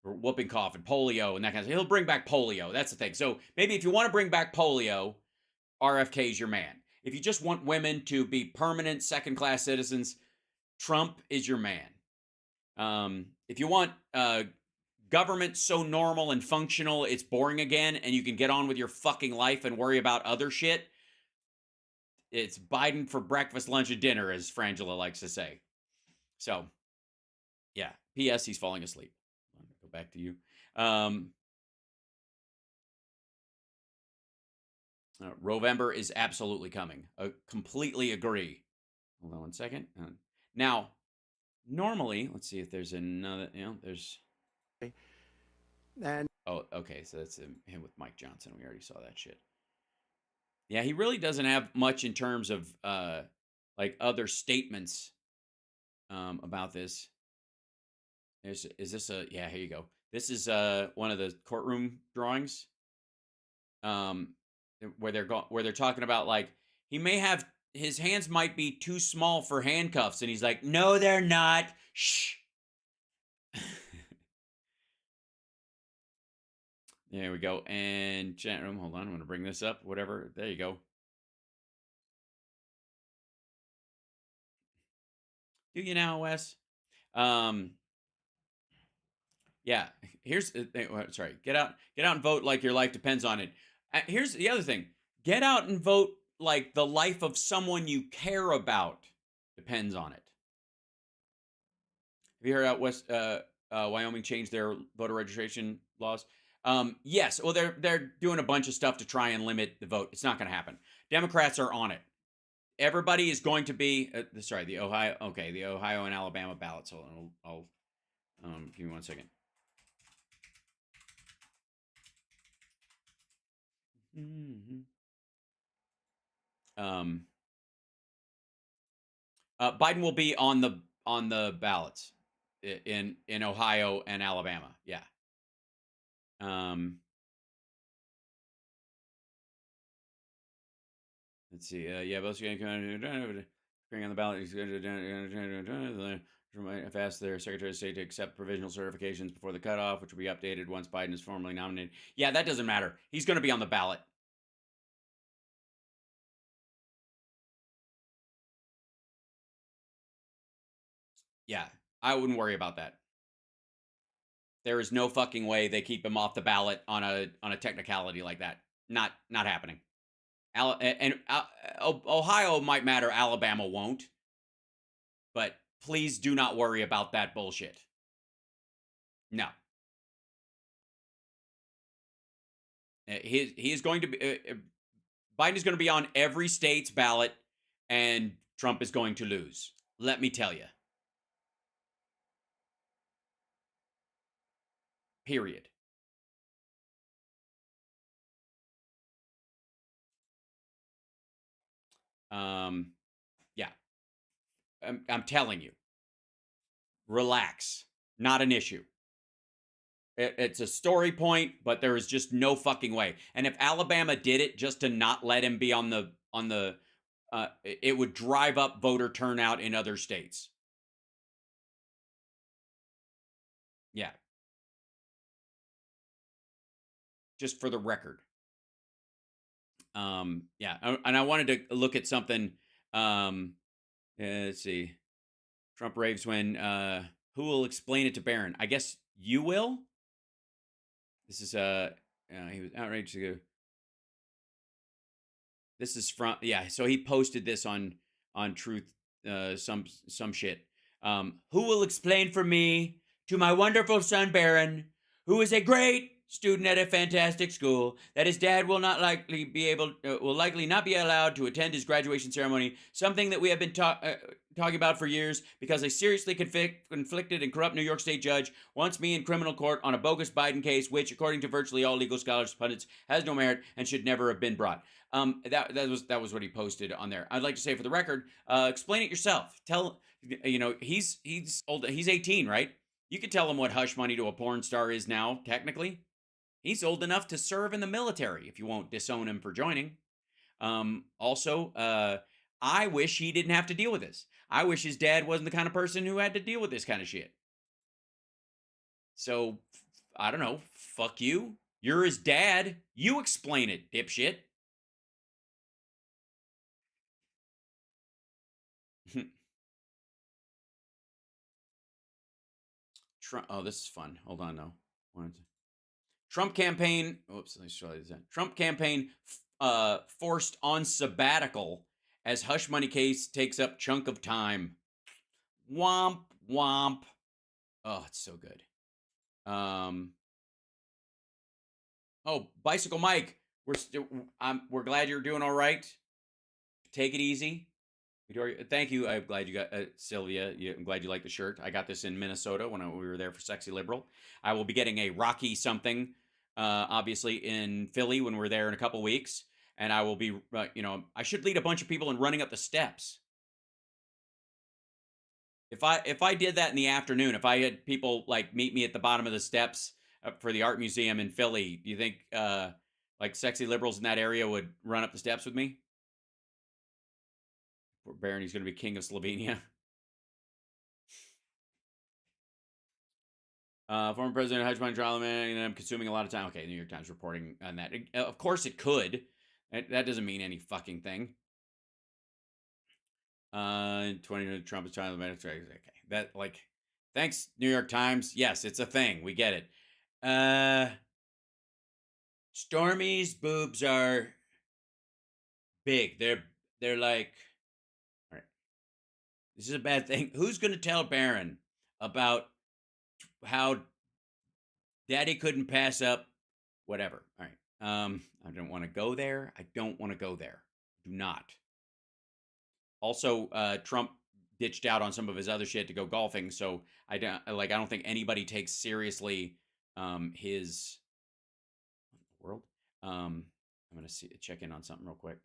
S3: or whooping cough and polio and that kind of stuff. He'll bring back polio. That's the thing. So maybe if you want to bring back polio, RFK's your man. If you just want women to be permanent second-class citizens, Trump is your man. If you want government so normal and functional it's boring again and you can get on with your fucking life and worry about other shit, it's Biden for breakfast, lunch, and dinner, as Frangela likes to say. So, yeah. P.S. He's falling asleep. Go back to you. Rovember is absolutely coming. Completely agree. Hold on one second. Now, normally, let's see if there's another, there's...
S1: And
S3: oh, okay, so that's him with Mike Johnson. We already saw that shit. Yeah, he really doesn't have much in terms of like other statements about this. Is this a, yeah, here you go. This is one of the courtroom drawings where they're talking about, like, he may have, his hands might be too small for handcuffs, and he's like, no, they're not. Shh. There we go. And chat room, hold on, I'm going to bring this up, whatever. There you go. Do you now, Wes? Yeah, here's, sorry, get out and vote like your life depends on it. Here's the other thing. Get out and vote like the life of someone you care about depends on it. Have you heard out West, Wyoming changed their voter registration laws? Yes. Well, they're doing a bunch of stuff to try and limit the vote. It's not going to happen. Democrats are on it. Everybody is going to be, sorry, the Ohio and Alabama ballots. Hold on, I'll give me 1 second. Biden will be on the ballots in Ohio and Alabama. Yeah. Let's see. Yeah, both bring on the ballot. Have asked their Secretary of State to accept provisional certifications before the cutoff, which will be updated once Biden is formally nominated. Yeah, that doesn't matter. He's going to be on the ballot. Yeah, I wouldn't worry about that. There is no fucking way they keep him off the ballot on a technicality like that. Not happening. Ohio might matter. Alabama won't. But please do not worry about that bullshit. No. He is going to be Biden is going to be on every state's ballot, and Trump is going to lose. Let me tell you. Period. Yeah. I'm telling you. Relax. Not an issue. It's a story point, but there is just no fucking way. And if Alabama did it just to not let him be on the it would drive up voter turnout in other states. Yeah. Just for the record. Yeah, and I wanted to look at something. Let's see. Trump raves when who will explain it to Barron? I guess you will. This is he was outraged to go. This is from so he posted this on Truth some shit. Who will explain for me to my wonderful son Barron, who is a great student at a fantastic school, that his dad will likely not be allowed to attend his graduation ceremony, something that we have been talking about for years, because a seriously conflicted and corrupt New York State judge wants me in criminal court on a bogus Biden case, which, according to virtually all legal scholars and pundits, has no merit and should never have been brought. That was what he posted on there. I'd like to say, for the record, explain it yourself. Tell he's old. He's 18, right? You could tell him what hush money to a porn star is now. Technically, he's old enough to serve in the military. If you won't disown him for joining. Also, I wish he didn't have to deal with this. I wish his dad wasn't the kind of person who had to deal with this kind of shit. So, I don't know. Fuck you. You're his dad. You explain it, dipshit. Trump. Oh, this is fun. Hold on, though. Trump campaign. Oops, let me show you that. Trump campaign forced on sabbatical as hush money case takes up chunk of time. Womp womp. Oh, it's so good. Oh, Bicycle Mike. We're glad you're doing all right. Take it easy. Thank you. I'm glad you got Sylvia. I'm glad you like the shirt. I got this in Minnesota when we were there for Sexy Liberal. I will be getting a Rocky something, obviously in Philly when we're there in a couple weeks, and I will be, I should lead a bunch of people in running up the steps. If I did that in the afternoon, if I had people meet me at the bottom of the steps for the art museum in Philly, do you think Sexy Liberals in that area would run up the steps with me? Poor Baron, he's going to be king of Slovenia. Former President hedge fund trial man, and I'm consuming a lot of time. Okay, New York Times reporting on that. Of course it could. That doesn't mean any fucking thing. 20 Trump is trying to okay. That thanks, New York Times. Yes, it's a thing. We get it. Stormy's boobs are big. They're like, all right. This is a bad thing. Who's going to tell Barron about how Daddy couldn't pass up whatever? All right. I don't want to go there. Do not. Also, Trump ditched out on some of his other shit to go golfing, so I don't think anybody takes seriously his world. I'm gonna check in on something real quick.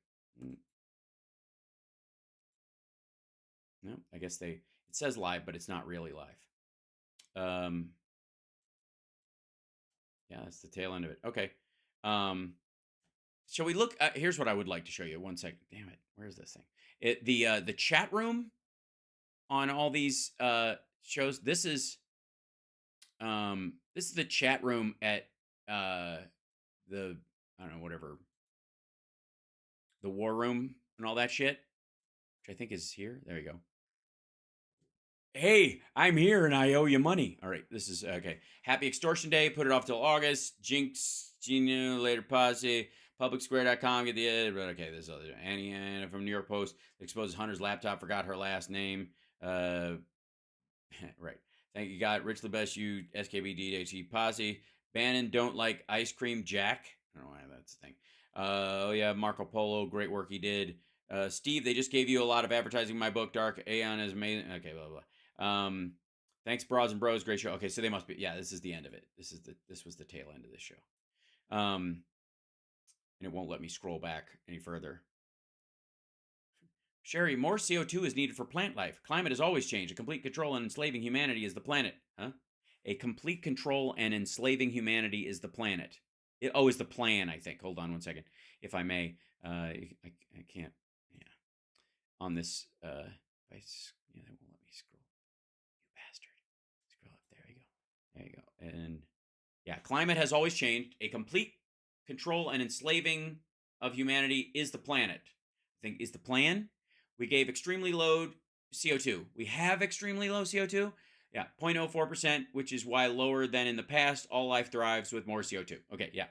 S3: No, I guess it says live, but it's not really live. Yeah, that's the tail end of it. Okay. Shall we look? Here's what I would like to show you. One second. Damn it. Where's this thing? The chat room on all these shows. This is the chat room at the I don't know, whatever, the war room and all that shit, which I think is here. There you go. Hey, I'm here and I owe you money. All right, this is okay. Happy Extortion Day. Put it off till August. Jinx, Gina, later posse. PublicSquare.com. Get the okay. This other Annie from New York Post exposes Hunter's laptop. Forgot her last name. Right. Thank you, God. Rich the best. You SKB DHE posse. Bannon don't like ice cream Jack. I don't know why that's the thing. Oh, yeah, Marco Polo, great work he did. Steve, they just gave you a lot of advertising. My book, Dark Aeon, is amazing. Okay, blah, blah. Thanks, Bros and Bros. Great show. Okay, so they must be. Yeah, this is the end of it. This was the tail end of this show. And it won't let me scroll back any further. Sherry, more CO2 is needed for plant life. Climate has always changed. A complete control and enslaving humanity is the planet. Huh? A complete control and enslaving humanity is the planet. Is the plan, I think. Hold on one second, if I may. I can't. Yeah. On this, yeah, they won't let me scroll. You bastard. Scroll up. There you go. There you go. And yeah, climate has always changed. A complete control and enslaving of humanity is the planet. I think is the plan. We gave extremely low CO2. We have extremely low CO2. Yeah, 0.04%, which is why lower than in the past. All life thrives with more CO2. Okay, yeah.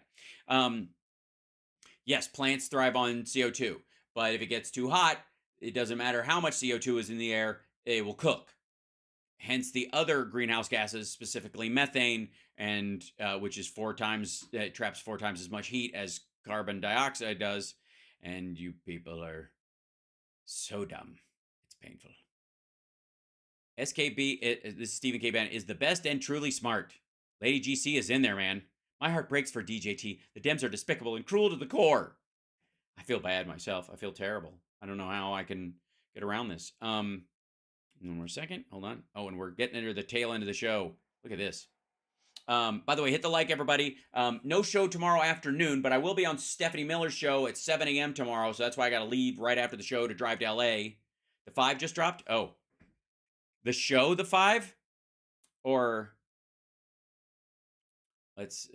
S3: Yes, plants thrive on CO2. But if it gets too hot, it doesn't matter how much CO2 is in the air, it will cook. Hence the other greenhouse gases, specifically methane, and which is traps 4 times as much heat as carbon dioxide does. And you people are so dumb. It's painful. SKB, this is Stephen K. Bannon, is the best and truly smart. Lady GC is in there, man. My heart breaks for DJT. The Dems are despicable and cruel to the core. I feel bad myself. I feel terrible. I don't know how I can get around this. One more second. Hold on. Oh, and we're getting into the tail end of the show. Look at this. By the way, hit the like, everybody. No show tomorrow afternoon, but I will be on Stephanie Miller's show at 7 a.m. tomorrow, so that's why I got to leave right after the show to drive to L.A. The 5 just dropped? Oh. The show, the 5? Or let's,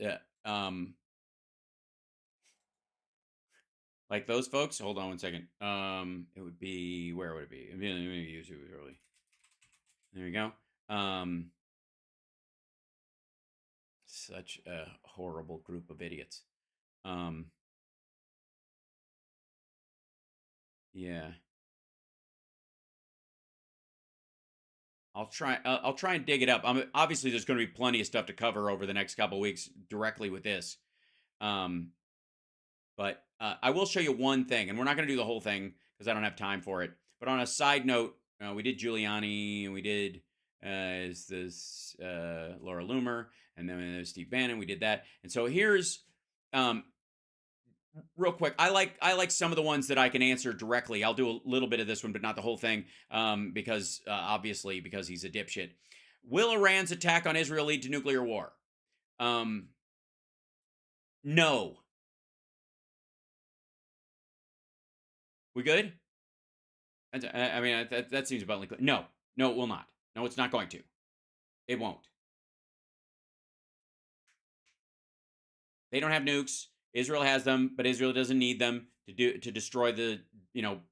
S3: like those folks? Hold on one second. It would be, where would it be? Maybe YouTube early. There you go. Such a horrible group of idiots. Yeah. I'll try and dig it up. Obviously, there's going to be plenty of stuff to cover over the next couple of weeks directly with this. But I will show you one thing, and we're not going to do the whole thing because I don't have time for it. But on a side note, we did Giuliani, and we did Laura Loomer, and then there's Steve Bannon. We did that, and so here's real quick. I like some of the ones that I can answer directly. I'll do a little bit of this one, but not the whole thing, because obviously because he's a dipshit. Will Iran's attack on Israel lead to nuclear war? No. We good? I mean, that seems abundantly clear. No, it will not. No, it's not going to. It won't. They don't have nukes. Israel has them, but Israel doesn't need them to destroy the,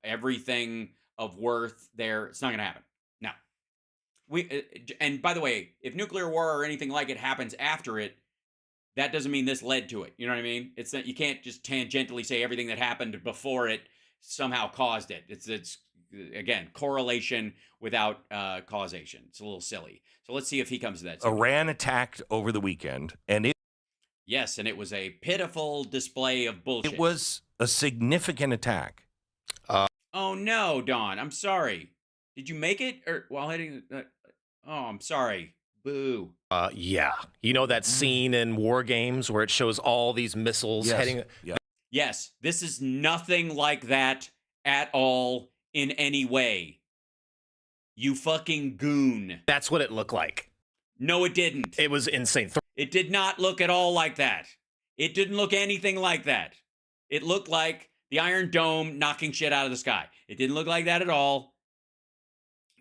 S3: everything of worth there. It's not going to happen. No. And by the way, if nuclear war or anything like it happens after it, that doesn't mean this led to it. You know what I mean? It's that you can't just tangentially say everything that happened before it somehow caused it. It's again, correlation without causation. It's a little silly. So let's see if he comes to that.
S16: Iran attacked over the weekend, and
S3: yes, and it was a pitiful display of bullshit.
S16: It was a significant attack.
S3: Oh no, Don, I'm sorry. Did you make it or while hitting? Oh, I'm sorry. Boo.
S17: Yeah. You know that scene in War Games where it shows all these missiles heading?
S16: Yeah.
S3: Yes, this is nothing like that at all in any way. You fucking goon.
S17: That's what it looked like.
S3: No, it didn't.
S17: It was insane.
S3: It did not look at all like that. It didn't look anything like that. It looked like the Iron Dome knocking shit out of the sky. It didn't look like that at all.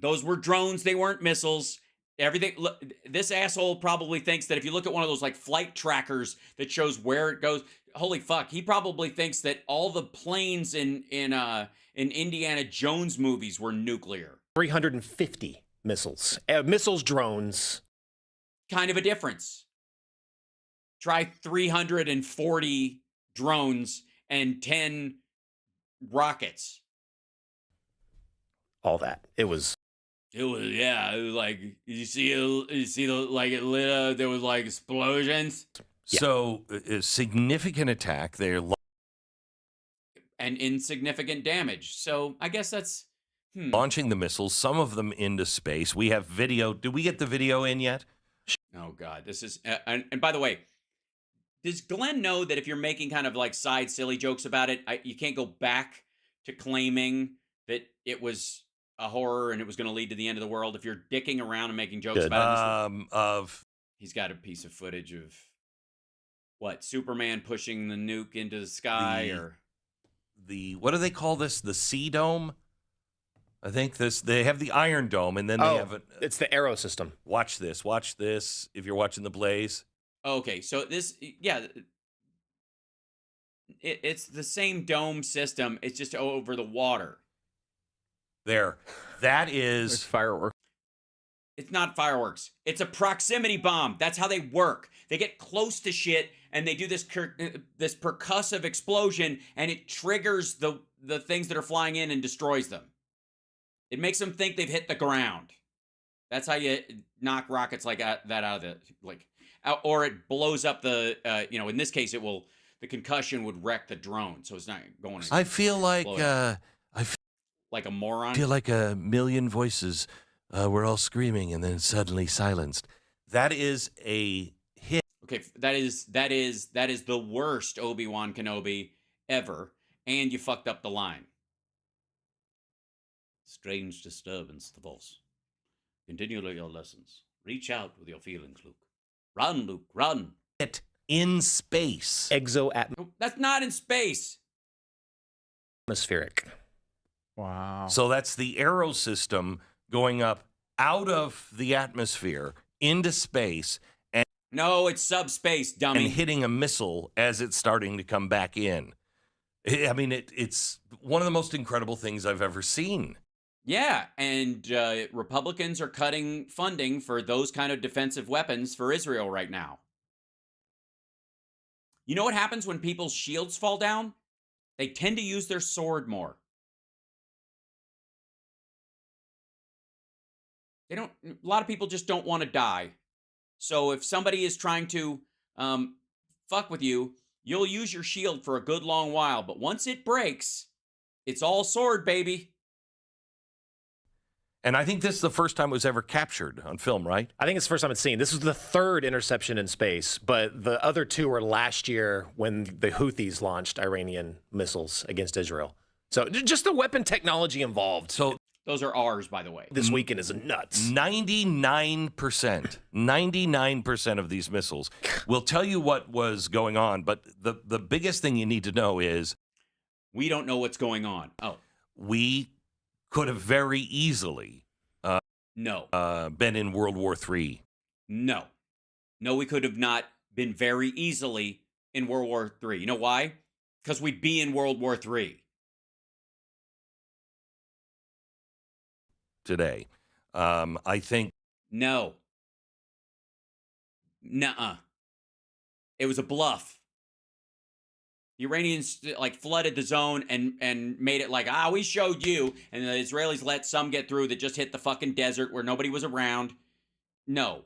S3: Those were drones. They weren't missiles. Everything. Look, this asshole probably thinks that if you look at one of those like flight trackers that shows where it goes, holy fuck, he probably thinks that all the planes in Indiana Jones movies were nuclear.
S17: 350 missiles. Missiles, drones.
S3: Kind of a difference. Try 340 drones and 10 rockets.
S17: All that. It was
S3: yeah. It was like you see the like it lit up. There was like explosions.
S16: So, a significant attack. They're
S3: and insignificant damage. So I guess that's
S16: launching the missiles, some of them into space. We have video. Did we get the video in yet?
S3: Oh God, this is. And by the way, does Glenn know that if you're making kind of like side silly jokes about it, you can't go back to claiming that it was a horror and it was going to lead to the end of the world if you're dicking around and making jokes about it? He's got a piece of footage of what, Superman pushing the nuke into the sky, or
S16: what do they call this? The Sea Dome. I think they have the Iron Dome, and then they have
S17: it's the Arrow system.
S16: Watch this. Watch this. If you're watching the Blaze.
S3: Okay, so this, yeah, it's the same dome system. It's just over the water.
S16: There, that is
S17: fireworks.
S3: It's not fireworks. It's a proximity bomb. That's how they work. They get close to shit and they do this percussive explosion, and it triggers the things that are flying in and destroys them. It makes them think they've hit the ground. That's how you knock rockets like that out of or it blows up the. In this case, the concussion would wreck the drone, so it's not going.
S16: I feel like
S3: like a moron.
S16: I feel like a million voices. We're all screaming and then suddenly silenced. That is a hit.
S3: Okay, that is the worst Obi-Wan Kenobi ever, and you fucked up the line. Strange disturbance, the Force. Continue your lessons. Reach out with your feelings, Luke. Run, Luke, run.
S16: It in space.
S3: That's not in space.
S17: Atmospheric.
S15: Wow.
S16: So that's the Arrow system going up out of the atmosphere into space. And
S3: no, it's subspace, dummy.
S16: And hitting a missile as it's starting to come back in. I mean, it's one of the most incredible things I've ever seen.
S3: Yeah, and Republicans are cutting funding for those kind of defensive weapons for Israel right now. You know what happens when people's shields fall down? They tend to use their sword more. A lot of people just don't want to die. So if somebody is trying to fuck with you, you'll use your shield for a good long while. But once it breaks, it's all sword, baby.
S16: And I think this is the first time it was ever captured on film, right?
S17: I think it's the first time it's seen. This was the third interception in space, but the other two were last year when the Houthis launched Iranian missiles against Israel. So just the weapon technology involved.
S16: So
S3: those are ours, by the way.
S17: This weekend is nuts.
S16: 99% of these missiles will tell you what was going on, but the biggest thing you need to know is
S3: we don't know what's going on. Oh.
S16: We could have very easily been in World War III.
S3: No, we could have not been very easily in World War III. You know why? Because we'd be in World War III.
S16: Today. I think.
S3: No. Nuh-uh. It was a bluff. The Iranians flooded the zone and made it like, we showed you. And the Israelis let some get through that just hit the fucking desert where nobody was around. No.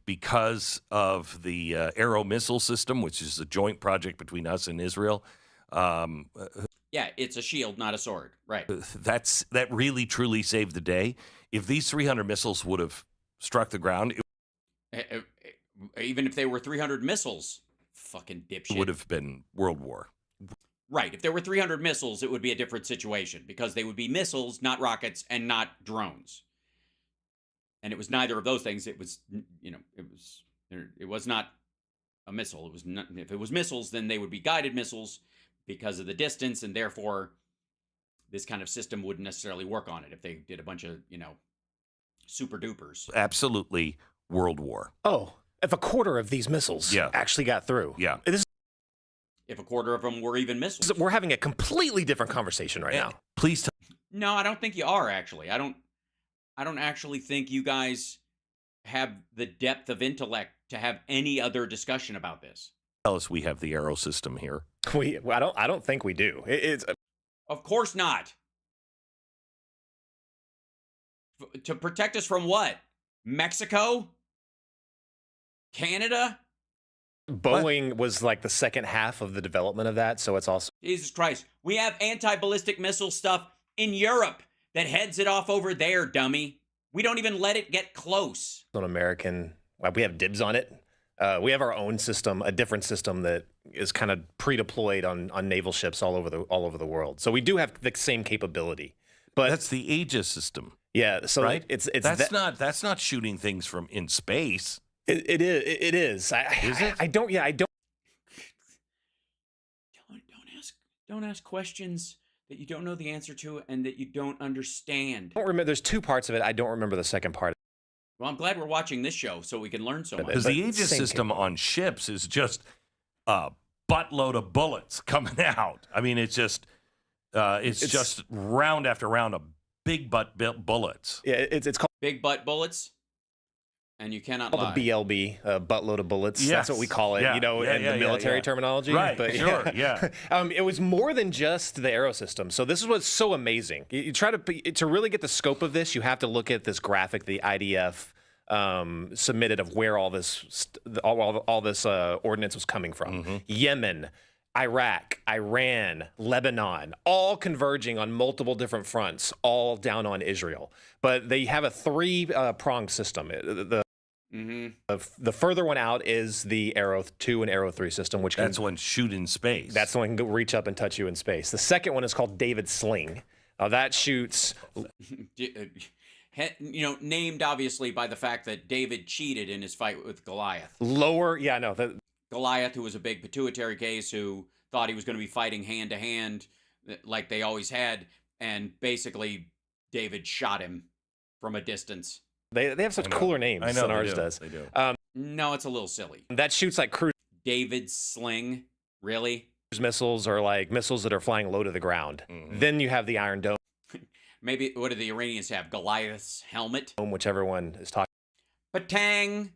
S16: Because of the Arrow missile system, which is a joint project between us and Israel.
S3: Yeah, it's a shield, not a sword. Right.
S16: That really, truly saved the day. If these 300 missiles would have struck the ground.
S3: Even if they were 300 missiles. Fucking dipshit.
S16: Would have been World War.
S3: Right. If there were 300 missiles, it would be a different situation because they would be missiles, not rockets, and not drones. And it was neither of those things. It was, it was not a missile. It was not, if it was missiles, then they would be guided missiles because of the distance, and therefore this kind of system wouldn't necessarily work on it if they did a bunch of, super dupers.
S16: Absolutely World War.
S17: Oh. If a quarter of these missiles actually got through.
S16: Yeah.
S3: If a quarter of them were even missiles.
S17: We're having a completely different conversation right now.
S16: Please tell.
S3: No, I don't think you are, actually. I don't actually think you guys have the depth of intellect to have any other discussion about this.
S16: Tell us we have the Arrow system here.
S17: I don't think we do. It's
S3: Of course not. To protect us from what? Mexico? Canada?
S17: Boeing was like the second half of the development of that, so it's also
S3: Jesus Christ. We have anti-ballistic missile stuff in Europe that heads it off over there, dummy. We don't even let it get close.
S17: an American. We have dibs on it. We have our own system, a different system that is kind of pre-deployed on naval ships all over the world. So we do have the same capability. But
S16: that's the Aegis system.
S17: Yeah, so
S16: right?
S17: It's
S16: that's not shooting things from in space.
S17: It is.
S16: Is it?
S17: I don't.
S3: Don't ask questions that you don't know the answer to and that you don't understand.
S17: I don't remember. There's two parts of it. I don't remember the second part.
S3: Well, I'm glad we're watching this show so we can learn so much.
S16: Because the Aegis system on ships is just a buttload of bullets coming out. I mean, it's just round after round of big butt bullets.
S17: Yeah, it's called
S3: big butt bullets. And you cannot lie.
S17: The BLB, buttload of bullets.
S3: Yes.
S17: That's what we call it, in the military terminology.
S16: Right,
S17: but
S16: sure, yeah.
S17: It was more than just the aero system. So this is what's so amazing. You try to really get the scope of this, you have to look at this graphic the IDF submitted of where all this ordnance was coming from.
S16: Mm-hmm.
S17: Yemen, Iraq, Iran, Lebanon, all converging on multiple different fronts, all down on Israel. But they have a three-pronged system. The further one out is the Arrow 2 and Arrow 3 system, which
S16: that's one shoot in space.
S17: That's the one can reach up and touch you in space. The second one is called David Sling. That shoots.
S3: Named obviously by the fact that David cheated in his fight with Goliath.
S17: Goliath,
S3: who was a big pituitary case, who thought he was going to be fighting hand to hand like they always had, and basically David shot him from a distance.
S17: They have such cooler names than ours does.
S16: They do.
S3: No, it's a little silly.
S17: That shoots like cruise.
S3: David Sling, really?
S17: Cruise missiles are like missiles that are flying low to the ground.
S16: Mm-hmm.
S17: Then you have the Iron Dome.
S3: Maybe, what do the Iranians have? Goliath's helmet?
S17: Whichever one is talking.
S3: Patang!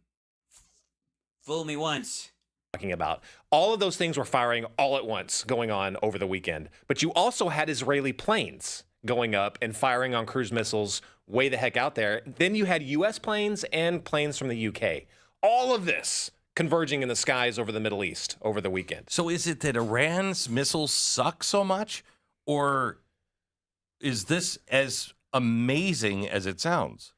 S3: Fool me once.
S17: Talking about. All of those things were firing all at once going on over the weekend. But you also had Israeli planes going up and firing on cruise missiles way the heck out there. Then you had U.S. planes and planes from the UK. All of this converging in the skies over the Middle East over the weekend.
S16: So is it that Iran's missiles suck so much, or is this as amazing as it sounds?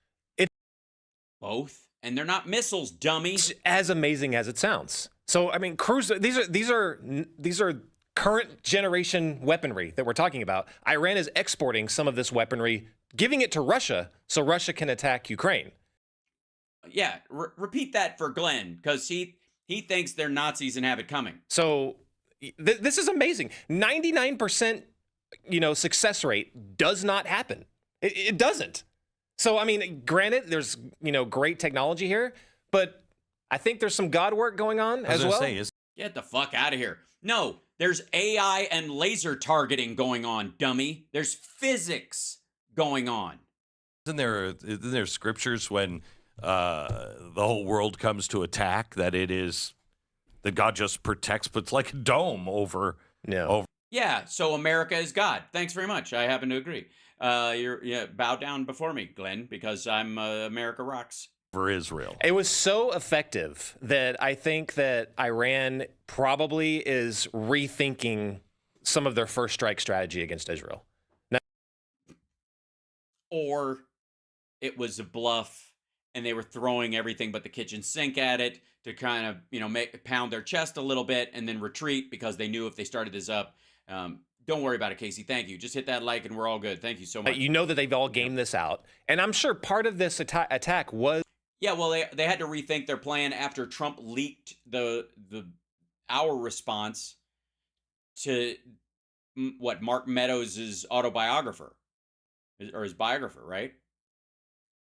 S3: Both. And they're not missiles, dummy.
S17: It's as amazing as it sounds. So, I mean, cruise. These are current generation weaponry that we're talking about. Iran is exporting some of this weaponry, giving it to Russia so Russia can attack Ukraine.
S3: Yeah, repeat that for Glenn, because he thinks they're Nazis and have it coming.
S17: So this is amazing. 99%, success rate does not happen. It doesn't. So, I mean, granted, there's, great technology here, but I think there's some God work going on as well.
S3: Get the fuck out of here. No, there's AI and laser targeting going on, dummy. There's physics going on.
S16: Isn't there scriptures when the whole world comes to attack that God just protects, but it's like a dome over.
S3: Yeah, so America is God. Thanks very much. I happen to agree. Bow down before me, Glenn, because I'm America rocks.
S16: For Israel.
S17: It was so effective that I think that Iran probably is rethinking some of their first strike strategy against Israel.
S3: Or it was a bluff and they were throwing everything but the kitchen sink at it to kind of, pound their chest a little bit and then retreat because they knew if they started this up. Don't worry about it, Casey. Thank you. Just hit that like and we're all good. Thank you so much.
S17: You know that they've all gamed this out. And I'm sure part of this attack was...
S3: Yeah, well, they had to rethink their plan after Trump leaked our response to Mark Meadows' autobiographer or his biographer, right?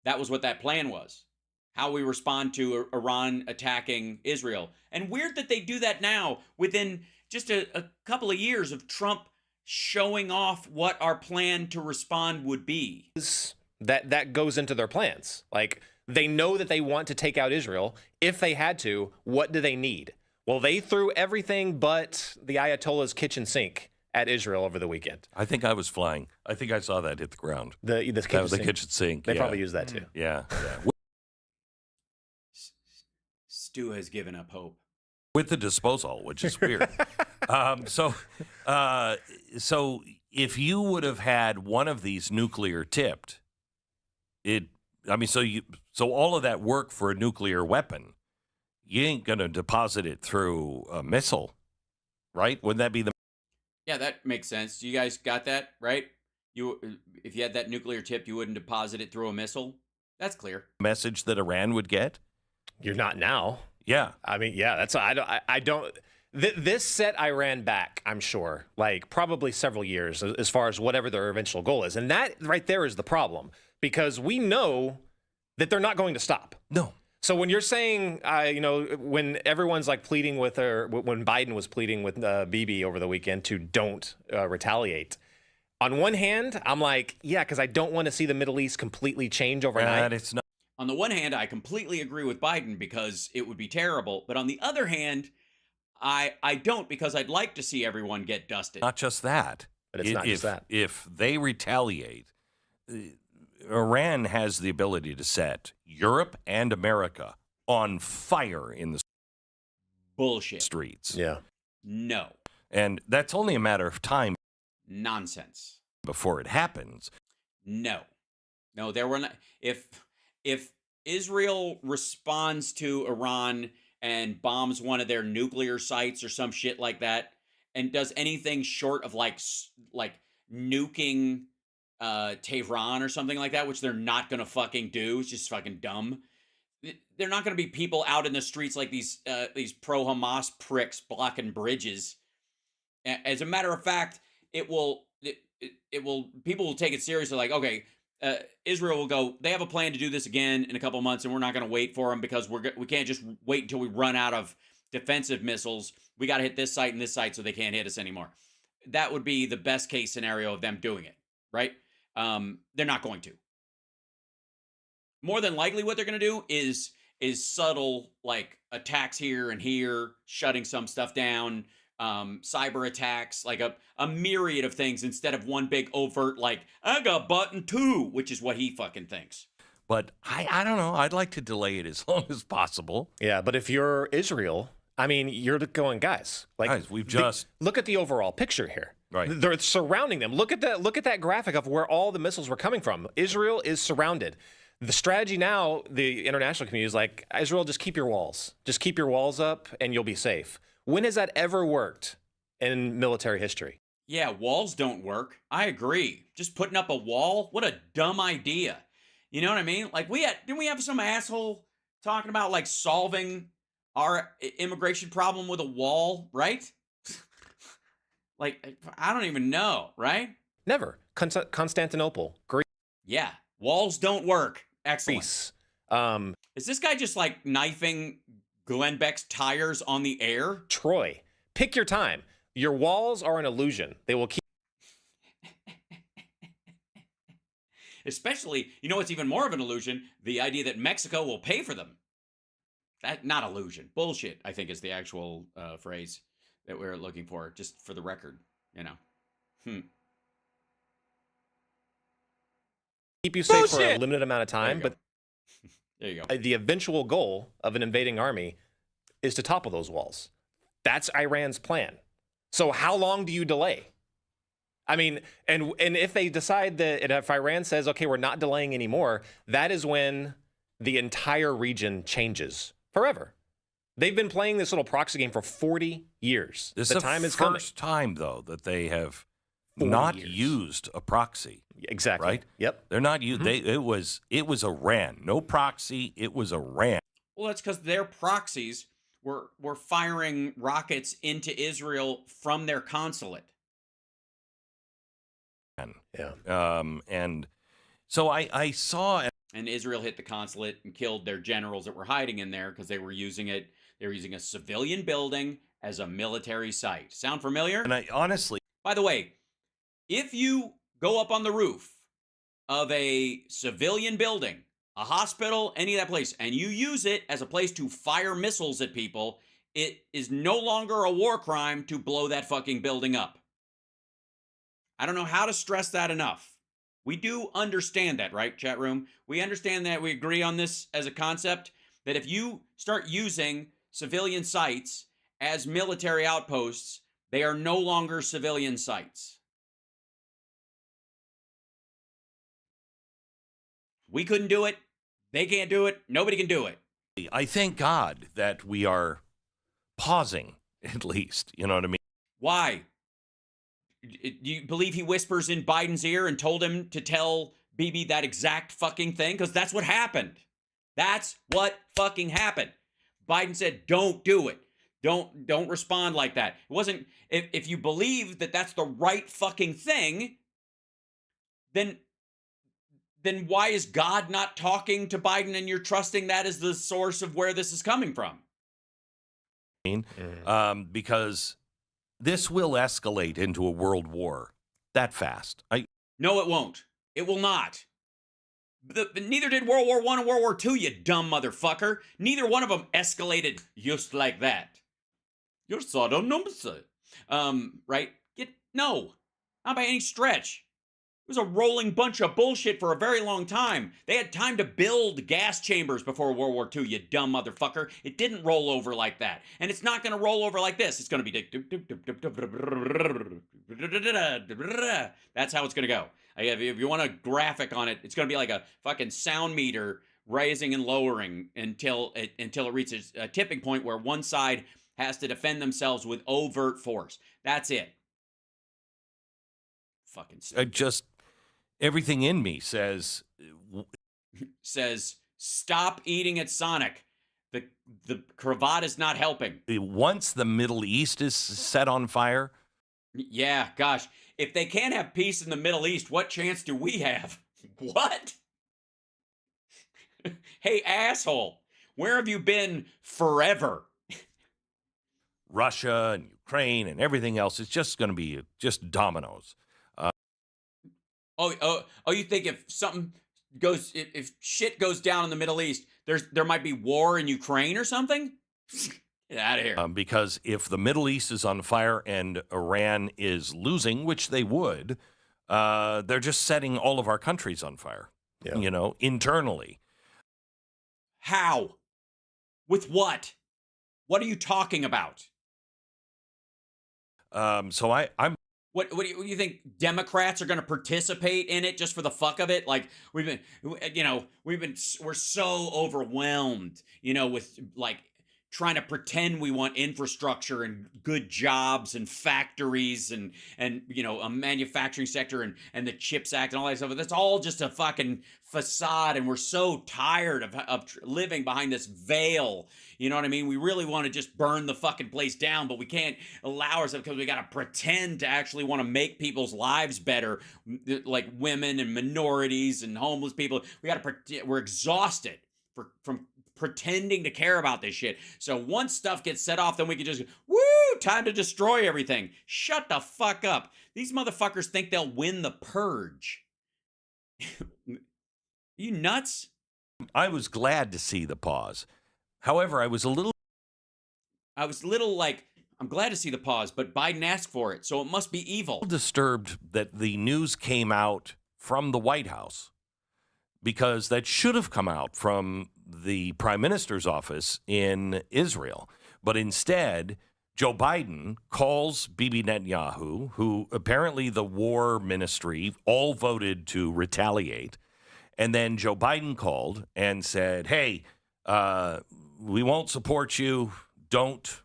S3: That was what that plan was. How we respond to Iran attacking Israel. And weird that they do that now within just a couple of years of Trump showing off what our plan to respond would be.
S17: That goes into their plans. Like, they know that they want to take out Israel. If they had to, what do they need? Well, they threw everything but the Ayatollah's kitchen sink at Israel over the weekend.
S16: I think I was flying. I think I saw that hit the ground.
S17: The
S16: kitchen sink.
S17: They probably use that too.
S16: Yeah.
S3: Stu has given up hope.
S16: with the disposal, which is weird. So if you would have had one of these nuclear tipped, so all of that work for a nuclear weapon, you ain't gonna deposit it through a missile, right? Wouldn't that be the?
S3: Yeah, that makes sense. You guys got that right? If you had that nuclear tip, you wouldn't deposit it through a missile. That's clear.
S16: Message that Iran would get?
S17: You're not now.
S16: Yeah.
S17: I mean, yeah, that's I don't this set Iran back, I'm sure, like probably several years as far as whatever their eventual goal is. And that right there is the problem, because we know that they're not going to stop.
S16: No.
S17: So when you're saying, when everyone's like pleading with, or when Biden was pleading with Bibi over the weekend to don't retaliate, on one hand, I'm like, yeah, because I don't want to see the Middle East completely change overnight.
S16: It's not.
S3: On the one hand, I completely agree with Biden because it would be terrible. But on the other hand, I don't, because I'd like to see everyone get dusted.
S16: Not just that.
S17: But it's not just that.
S16: If they retaliate, Iran has the ability to set Europe and America on fire in the
S3: bullshit
S16: streets.
S17: Yeah.
S3: No.
S16: And that's only a matter of time.
S3: Nonsense.
S16: Before it happens.
S3: No, there were not. If Israel responds to Iran and bombs one of their nuclear sites or some shit like that, and does anything short of like nuking Tehran or something like that, which they're not gonna fucking do, it's just fucking dumb. They're not gonna be people out in the streets like these pro-Hamas pricks blocking bridges. As a matter of fact, it will people will take it seriously. Like, okay, Israel will go, they have a plan to do this again in a couple months, and we're not going to wait for them because we can't just wait until we run out of defensive missiles. We got to hit this site and this site so they can't hit us anymore. That would be the best case scenario of them doing it, right? They're not going to. More than likely, what they're going to do is subtle, like attacks here and here, shutting some stuff down. Cyber attacks, like a myriad of things instead of one big overt, like, I got button 2, which is what he fucking thinks.
S16: But I don't know. I'd like to delay it as long as possible.
S17: Yeah, but if you're Israel, I mean, you're going, guys,
S16: we've just
S17: look at the overall picture here.
S16: Right.
S17: They're surrounding them. Look at that graphic of where all the missiles were coming from. Israel is surrounded. The strategy now, the international community is like, Israel, just keep your walls. Just keep your walls up and you'll be safe. When has that ever worked in military history?
S3: Yeah, walls don't work. I agree. Just putting up a wall, what a dumb idea. You know what I mean? Like, didn't we have some asshole talking about like solving our immigration problem with a wall, right? Like, I don't even know, right?
S17: Never. Constantinople. Greece.
S3: Yeah, walls don't work. Excellent.
S17: Greece.
S3: Is this guy just like knifing Glenn Beck's tires on the air?
S17: Troy, pick your time. Your walls are an illusion. They will keep.
S3: Especially, you know what's even more of an illusion? The idea that Mexico will pay for them. That, not illusion. Bullshit, I think, is the actual phrase that we're looking for, just for the record, you know.
S17: Keep you safe for a limited amount of time, but
S3: there you go.
S17: The eventual goal of an invading army is to topple those walls. That's Iran's plan. So how long do you delay? I mean, and if they decide that, and if Iran says, okay, we're not delaying anymore, that is when the entire region changes forever. They've been playing this little proxy game for 40 years.
S16: This
S17: the
S16: is
S17: time
S16: the
S17: is coming.
S16: first time, though, that they have not used a proxy.
S17: Exactly.
S16: Right?
S17: Yep.
S16: They're not used. It was Iran. No proxy. It was Iran.
S3: Well, that's because their proxies were firing rockets into Israel from their consulate.
S17: Yeah.
S16: And so I saw.
S3: And Israel hit the consulate and killed their generals that were hiding in there because they were using it. They were using a civilian building as a military site. Sound familiar?
S16: And I honestly.
S3: By the way, if you go up on the roof of a civilian building, a hospital, any of that place, and you use it as a place to fire missiles at people, it is no longer a war crime to blow that fucking building up. I don't know how to stress that enough. We do understand that, right, chat room? We understand that. We agree on this as a concept, that if you start using civilian sites as military outposts, they are no longer civilian sites. We couldn't do it. They can't do it. Nobody can do it.
S16: I thank God that we are pausing, at least. You know what I mean?
S3: Why? Do you believe he whispers in Biden's ear and told him to tell Bibi that exact fucking thing? Because that's what happened. That's what fucking happened. Biden said, don't do it. Don't respond like that. It wasn't, if you believe that that's the right fucking thing, then why is God not talking to Biden and you're trusting that as the source of where this is coming from?
S16: Because this will escalate into a world war that fast.
S3: No, it won't. It will not. Neither did World War I and World War II, you dumb motherfucker. Neither one of them escalated just like that. You're Sodom Numsa. Right? No, not by any stretch. It was a rolling bunch of bullshit for a very long time. They had time to build gas chambers before World War II, you dumb motherfucker. It didn't roll over like that. And it's not going to roll over like this. It's going to be... That's how it's going to go. If you want a graphic on it, it's going to be like a fucking sound meter rising and lowering until it reaches a tipping point where one side has to defend themselves with overt force. That's it. Fucking
S16: everything in me says
S3: stop eating at Sonic. The cravat is not helping.
S16: Once the Middle East is set on fire.
S3: Yeah, gosh. If they can't have peace in the Middle East, what chance do we have? What? Hey, asshole. Where have you been forever?
S16: Russia and Ukraine and everything else. It's just going to be just dominoes.
S3: You think if something goes, if shit goes down in the Middle East, there might be war in Ukraine or something? Get out of here.
S16: Because if the Middle East is on fire and Iran is losing, which they would, they're just setting all of our countries on fire, internally.
S3: How? With what? What are you talking about?
S16: So I'm.
S3: What do you think? Democrats are going to participate in it just for the fuck of it? Like we're so overwhelmed, with like trying to pretend we want infrastructure and good jobs and factories and a manufacturing sector and the CHIPS Act and all that stuff. That's all just a fucking facade, and we're so tired of living behind this veil. You know what I mean? We really want to just burn the fucking place down, but we can't allow ourselves because we got to pretend to actually want to make people's lives better, like women and minorities and homeless people. We're exhausted from pretending to care about this shit. So once stuff gets set off, then we can just, time to destroy everything. Shut the fuck up. These motherfuckers think they'll win the purge. You nuts?
S16: I was glad to see the pause. However, I was a little
S3: like, I'm glad to see the pause, but Biden asked for it, so it must be evil.
S16: Disturbed that the news came out from the White House, because that should have come out from the Prime Minister's office in Israel. But instead, Joe Biden calls Bibi Netanyahu, who apparently the war ministry all voted to retaliate. And then Joe Biden called and said, hey, we won't support you. Don't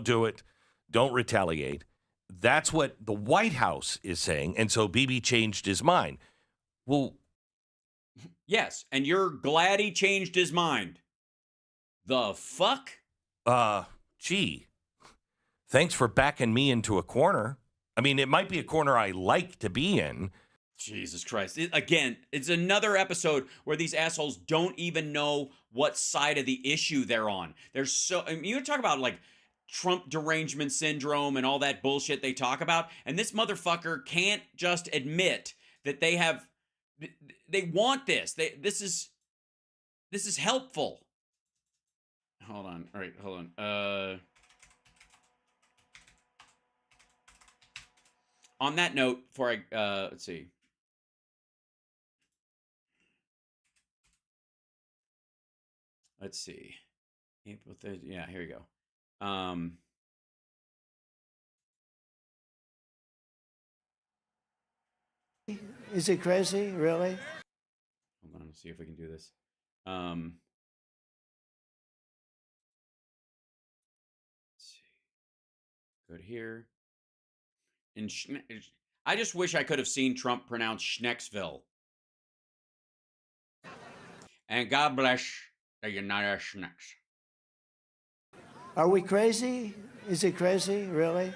S16: do it. Don't retaliate. That's what the White House is saying. And so Bibi changed his mind. Well,
S3: yes, and you're glad he changed his mind. The fuck?
S16: Gee, thanks for backing me into a corner. I mean, it might be a corner I like to be in.
S3: Jesus Christ. Again, it's another episode where these assholes don't even know what side of the issue they're on. You talk about like Trump derangement syndrome and all that bullshit they talk about, and this motherfucker can't just admit that they want this. This is helpful. Hold on. All right, hold on. On that note, before I let's see. April 3rd. Yeah, here we go.
S4: Is he crazy? Really?
S3: Hold on, let's see if we can do this. Let's see. Good here. I just wish I could have seen Trump pronounce Schnecksville. And God bless the United Schnecks.
S4: Are we crazy? Is he crazy? Really?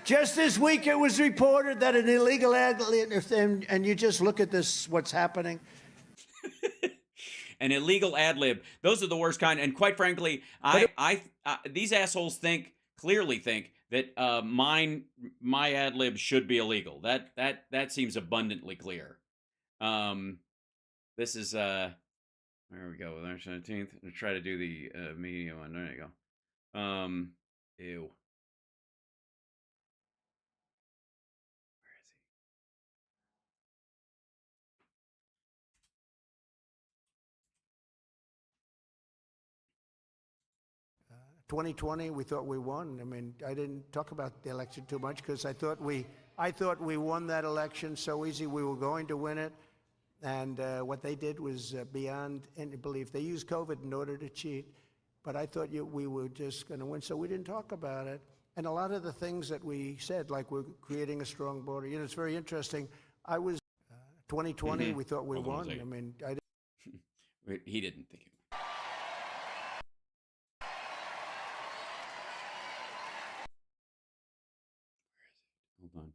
S4: Just this week it was reported that an illegal ad lib, and you just look at this, what's happening.
S3: An illegal ad lib. Those are the worst kind. And quite frankly, these assholes clearly think that my ad lib should be illegal. That seems abundantly clear. This is there we go. March 19th. I'll try to do the media one. There you go. Ew.
S4: 2020, we thought we won. I mean, I didn't talk about the election too much because I thought we won that election so easy. We were going to win it, and what they did was beyond any belief. They used COVID in order to cheat, but I thought we were just going to win, so we didn't talk about it. And a lot of the things that we said, like we're creating a strong border. You know, it's very interesting. I was 2020. We thought we won. I mean, I didn't.
S3: He didn't think it. Hold on.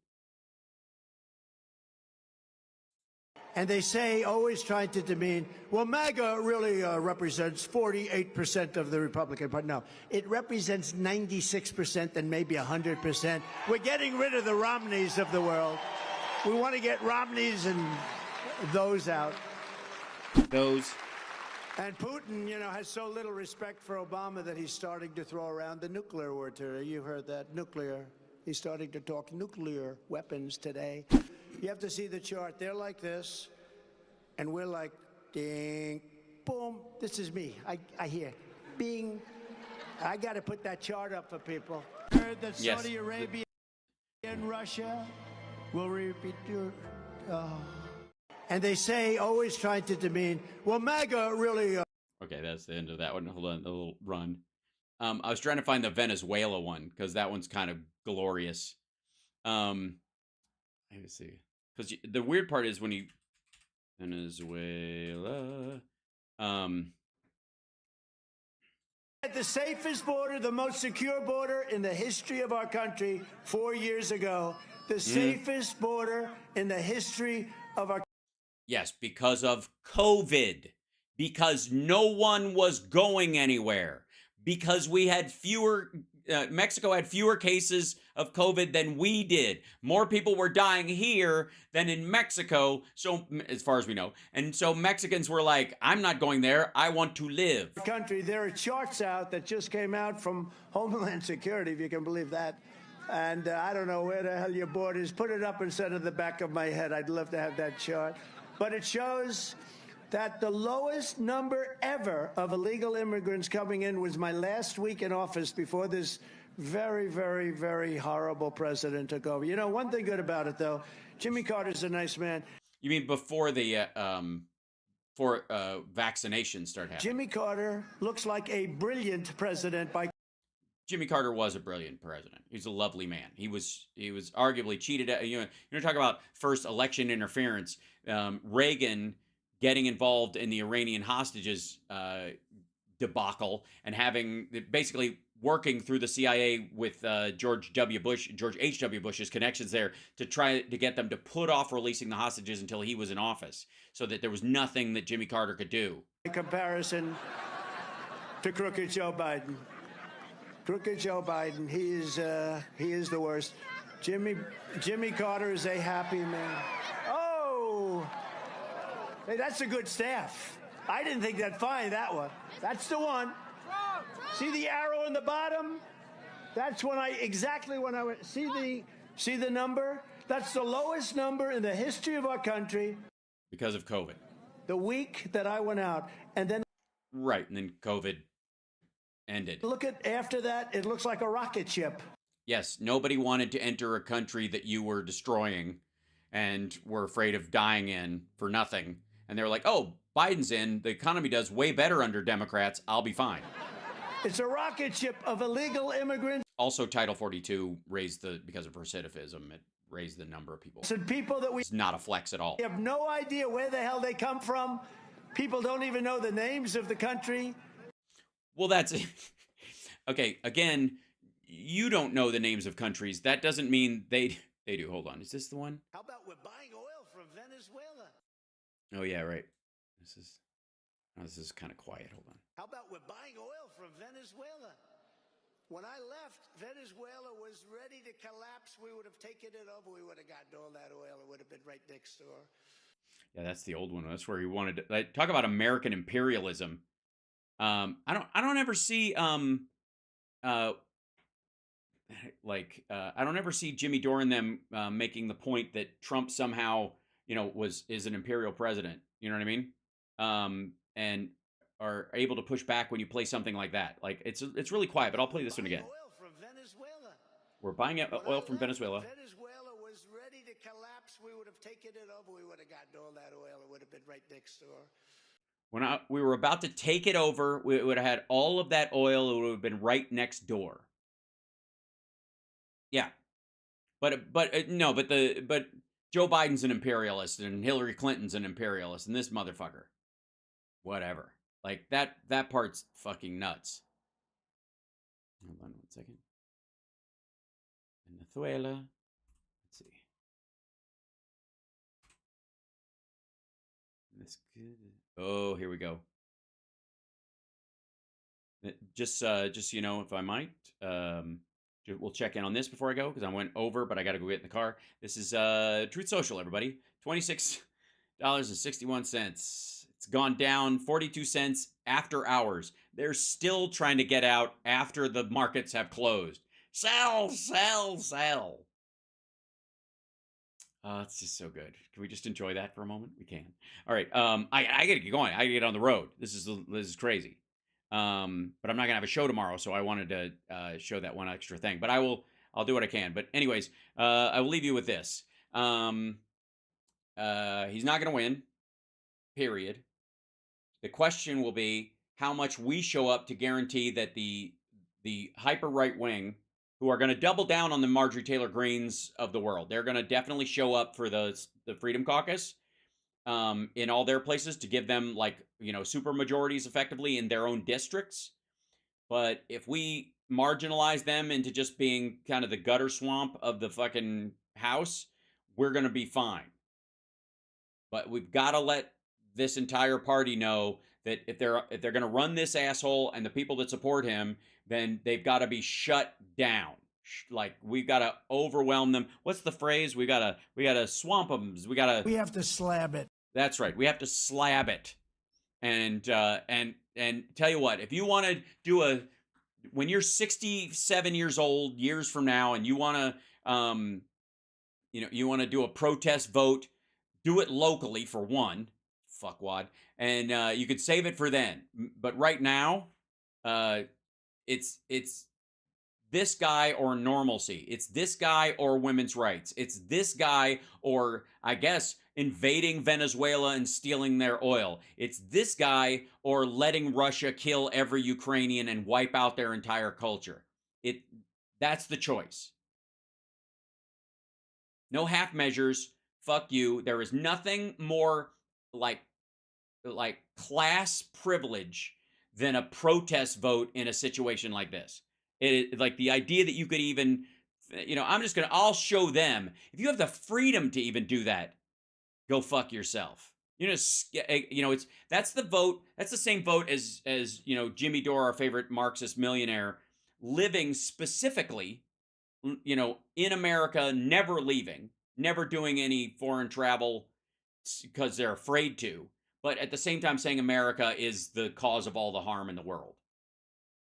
S4: And they say, always trying to demean, well, MAGA really represents 48% of the Republican Party. No, it represents 96% and maybe 100%. We're getting rid of the Romneys of the world. We want to get Romneys and those out.
S3: Those.
S4: And Putin, you know, has so little respect for Obama that he's starting to throw around the nuclear word today. You heard that, nuclear. He's starting to talk nuclear weapons today. You have to see the chart. They're like this, and we're like, ding, boom. This is me. I hear, bing. I got to put that chart up for people. Heard that Saudi Arabia and Russia will repeat your... And they say, always trying to demean, well, MAGA really...
S3: Okay, that's the end of that one. Hold on, a little run. I was trying to find the Venezuela one, because that one's kind of glorious. Let me see. Because the weird part is when you... Venezuela...
S4: The safest border, the most secure border in the history of our country 4 years ago. The safest border in the history of our...
S3: Yes, because of COVID. Because no one was going anywhere. Because we had fewer... Mexico had fewer cases of COVID than we did. More people were dying here than in Mexico, so as far as we know. And so Mexicans were like, I'm not going there. I want to live.
S4: Country, there are charts out that just came out from Homeland Security, if you can believe that. And I don't know where the hell your board is. Put it up instead of the back of my head. I'd love to have that chart. But it shows that the lowest number ever of illegal immigrants coming in was my last week in office before this very, very, very horrible president took over. You know, one thing good about it, though, Jimmy Carter's a nice man.
S3: You mean before the vaccinations started happening?
S4: Jimmy Carter looks like a brilliant president by...
S3: Jimmy Carter was a brilliant president. He's a lovely man. He was arguably cheated at, you know, talk about first election interference. Reagan getting involved in the Iranian hostages debacle and having basically working through the CIA with George H.W. Bush's connections there to try to get them to put off releasing the hostages until he was in office, so that there was nothing that Jimmy Carter could do.
S4: In comparison to crooked Joe Biden. Crooked Joe Biden, he is the worst. Jimmy Carter is a happy man. Oh! Hey, that's a good staff. I didn't think that'd find that one. That's the one. See the arrow in the bottom? That's when exactly when I went. See the number? That's the lowest number in the history of our country.
S3: Because of COVID.
S4: The week that I went out, and then...
S3: Right, and then COVID ended.
S4: Look at, after that, it looks like a rocket ship.
S3: Yes, nobody wanted to enter a country that you were destroying. and were afraid of dying in for nothing. And they're like, oh, Biden's in. The economy does way better under Democrats. I'll be fine.
S4: It's a rocket ship of illegal immigrants.
S3: Also, Title 42 raised because of recidivism, it raised the number of people.
S4: And people that
S3: It's not a flex at all.
S4: we have no idea where the hell they come from. People don't even know the names of the country.
S3: Well, that's okay. Again, you don't know the names of countries. That doesn't mean they do. Hold on. Is this the one?
S4: How about we're buying oil from Venezuela?
S3: Oh yeah, right. This is kind of quiet. Hold on.
S4: How about we're buying oil from Venezuela? When I left, Venezuela was ready to collapse. We would have taken it over. We would have gotten all that oil. It would have been right next door.
S3: Yeah, that's the old one. That's where he wanted to like, talk about American imperialism. I don't ever see I don't ever see Jimmy Dore and them making the point that Trump somehow, is an imperial president. You know what I mean? And are able to push back when you play something like that. Like it's really quiet, but I'll play this one again.
S4: Oil from Venezuela.
S3: We're buying oil from Venezuela.
S4: Venezuela was ready to collapse. We would have taken it over. We would have gotten all that oil. It would have been right next door.
S3: When we were about to take it over, we would have had all of that oil. It would have been right next door. Yeah, but Joe Biden's an imperialist and Hillary Clinton's an imperialist and this motherfucker, whatever. Like that part's fucking nuts. Hold on 1 second. Venezuela. Let's see. This good. Oh, here we go. Just if I might, we'll check in on this before I go because I went over, but I got to go get in the car. This is Truth Social, everybody. $26.61. It's gone down 42 cents after hours. They're still trying to get out after the markets have closed. Sell, sell, sell. It's just so good. Can we just enjoy that for a moment? We can. All right. I gotta get going. I gotta get on the road. This is crazy. But I'm not gonna have a show tomorrow, so I wanted to show that one extra thing. But I'll do what I can. But anyways, I will leave you with this. He's not gonna win. Period. The question will be how much we show up to guarantee that the hyper right wing, who are going to double down on the Marjorie Taylor Greens of the world, they're going to definitely show up for the Freedom Caucus in all their places to give them super majorities effectively in their own districts. But if we marginalize them into just being kind of the gutter swamp of the fucking House, we're going to be fine. But we've got to let this entire party know that if they're going to run this asshole and the people that support him, then they've got to be shut down. Like we've got to overwhelm them. What's the phrase? We got to swamp them. We have to slab it. That's right. We have to slab it. And tell you what, if you want to do when you're 67 years old, years from now, and you want to do a protest vote, do it locally for one. Fuckwad. And you could save it for then. But right now, it's this guy or normalcy. It's this guy or women's rights. It's this guy or, I guess, invading Venezuela and stealing their oil. It's this guy or letting Russia kill every Ukrainian and wipe out their entire culture. That's the choice. No half measures. Fuck you. There is nothing more like class privilege than a protest vote in a situation like this. Like the idea that you could even, I'll show them. If you have the freedom to even do that, go fuck yourself. That's the vote. That's the same vote as Jimmy Dore, our favorite Marxist millionaire, living specifically, in America, never leaving, never doing any foreign travel because they're afraid to. But at the same time saying America is the cause of all the harm in the world,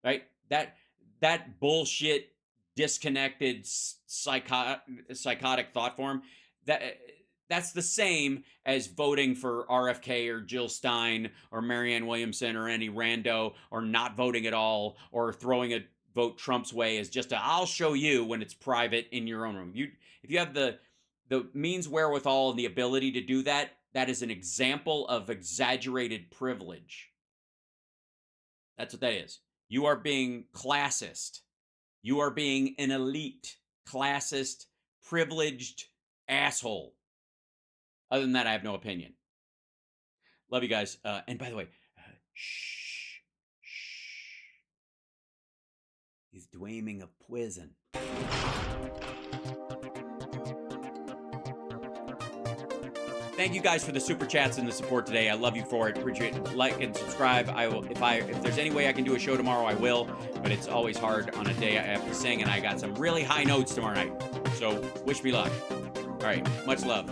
S3: right? That bullshit, disconnected, psychotic thought form, that's the same as voting for RFK or Jill Stein or Marianne Williamson or any rando, or not voting at all, or throwing a vote Trump's way as just I'll show you when it's private in your own room. If you have the the means wherewithal and the ability to do that, that is an example of exaggerated privilege. That's what that is. You are being classist. You are being an elite, classist, privileged asshole. Other than that, I have no opinion. Love you guys. And by the way, shh. He's dreaming of poison. Thank you guys for the super chats and the support today. I love you for it. Appreciate it. Like and subscribe. I will, if there's any way I can do a show tomorrow, I will. But it's always hard on a day I have to sing, and I got some really high notes tomorrow night. So wish me luck. All right, much love.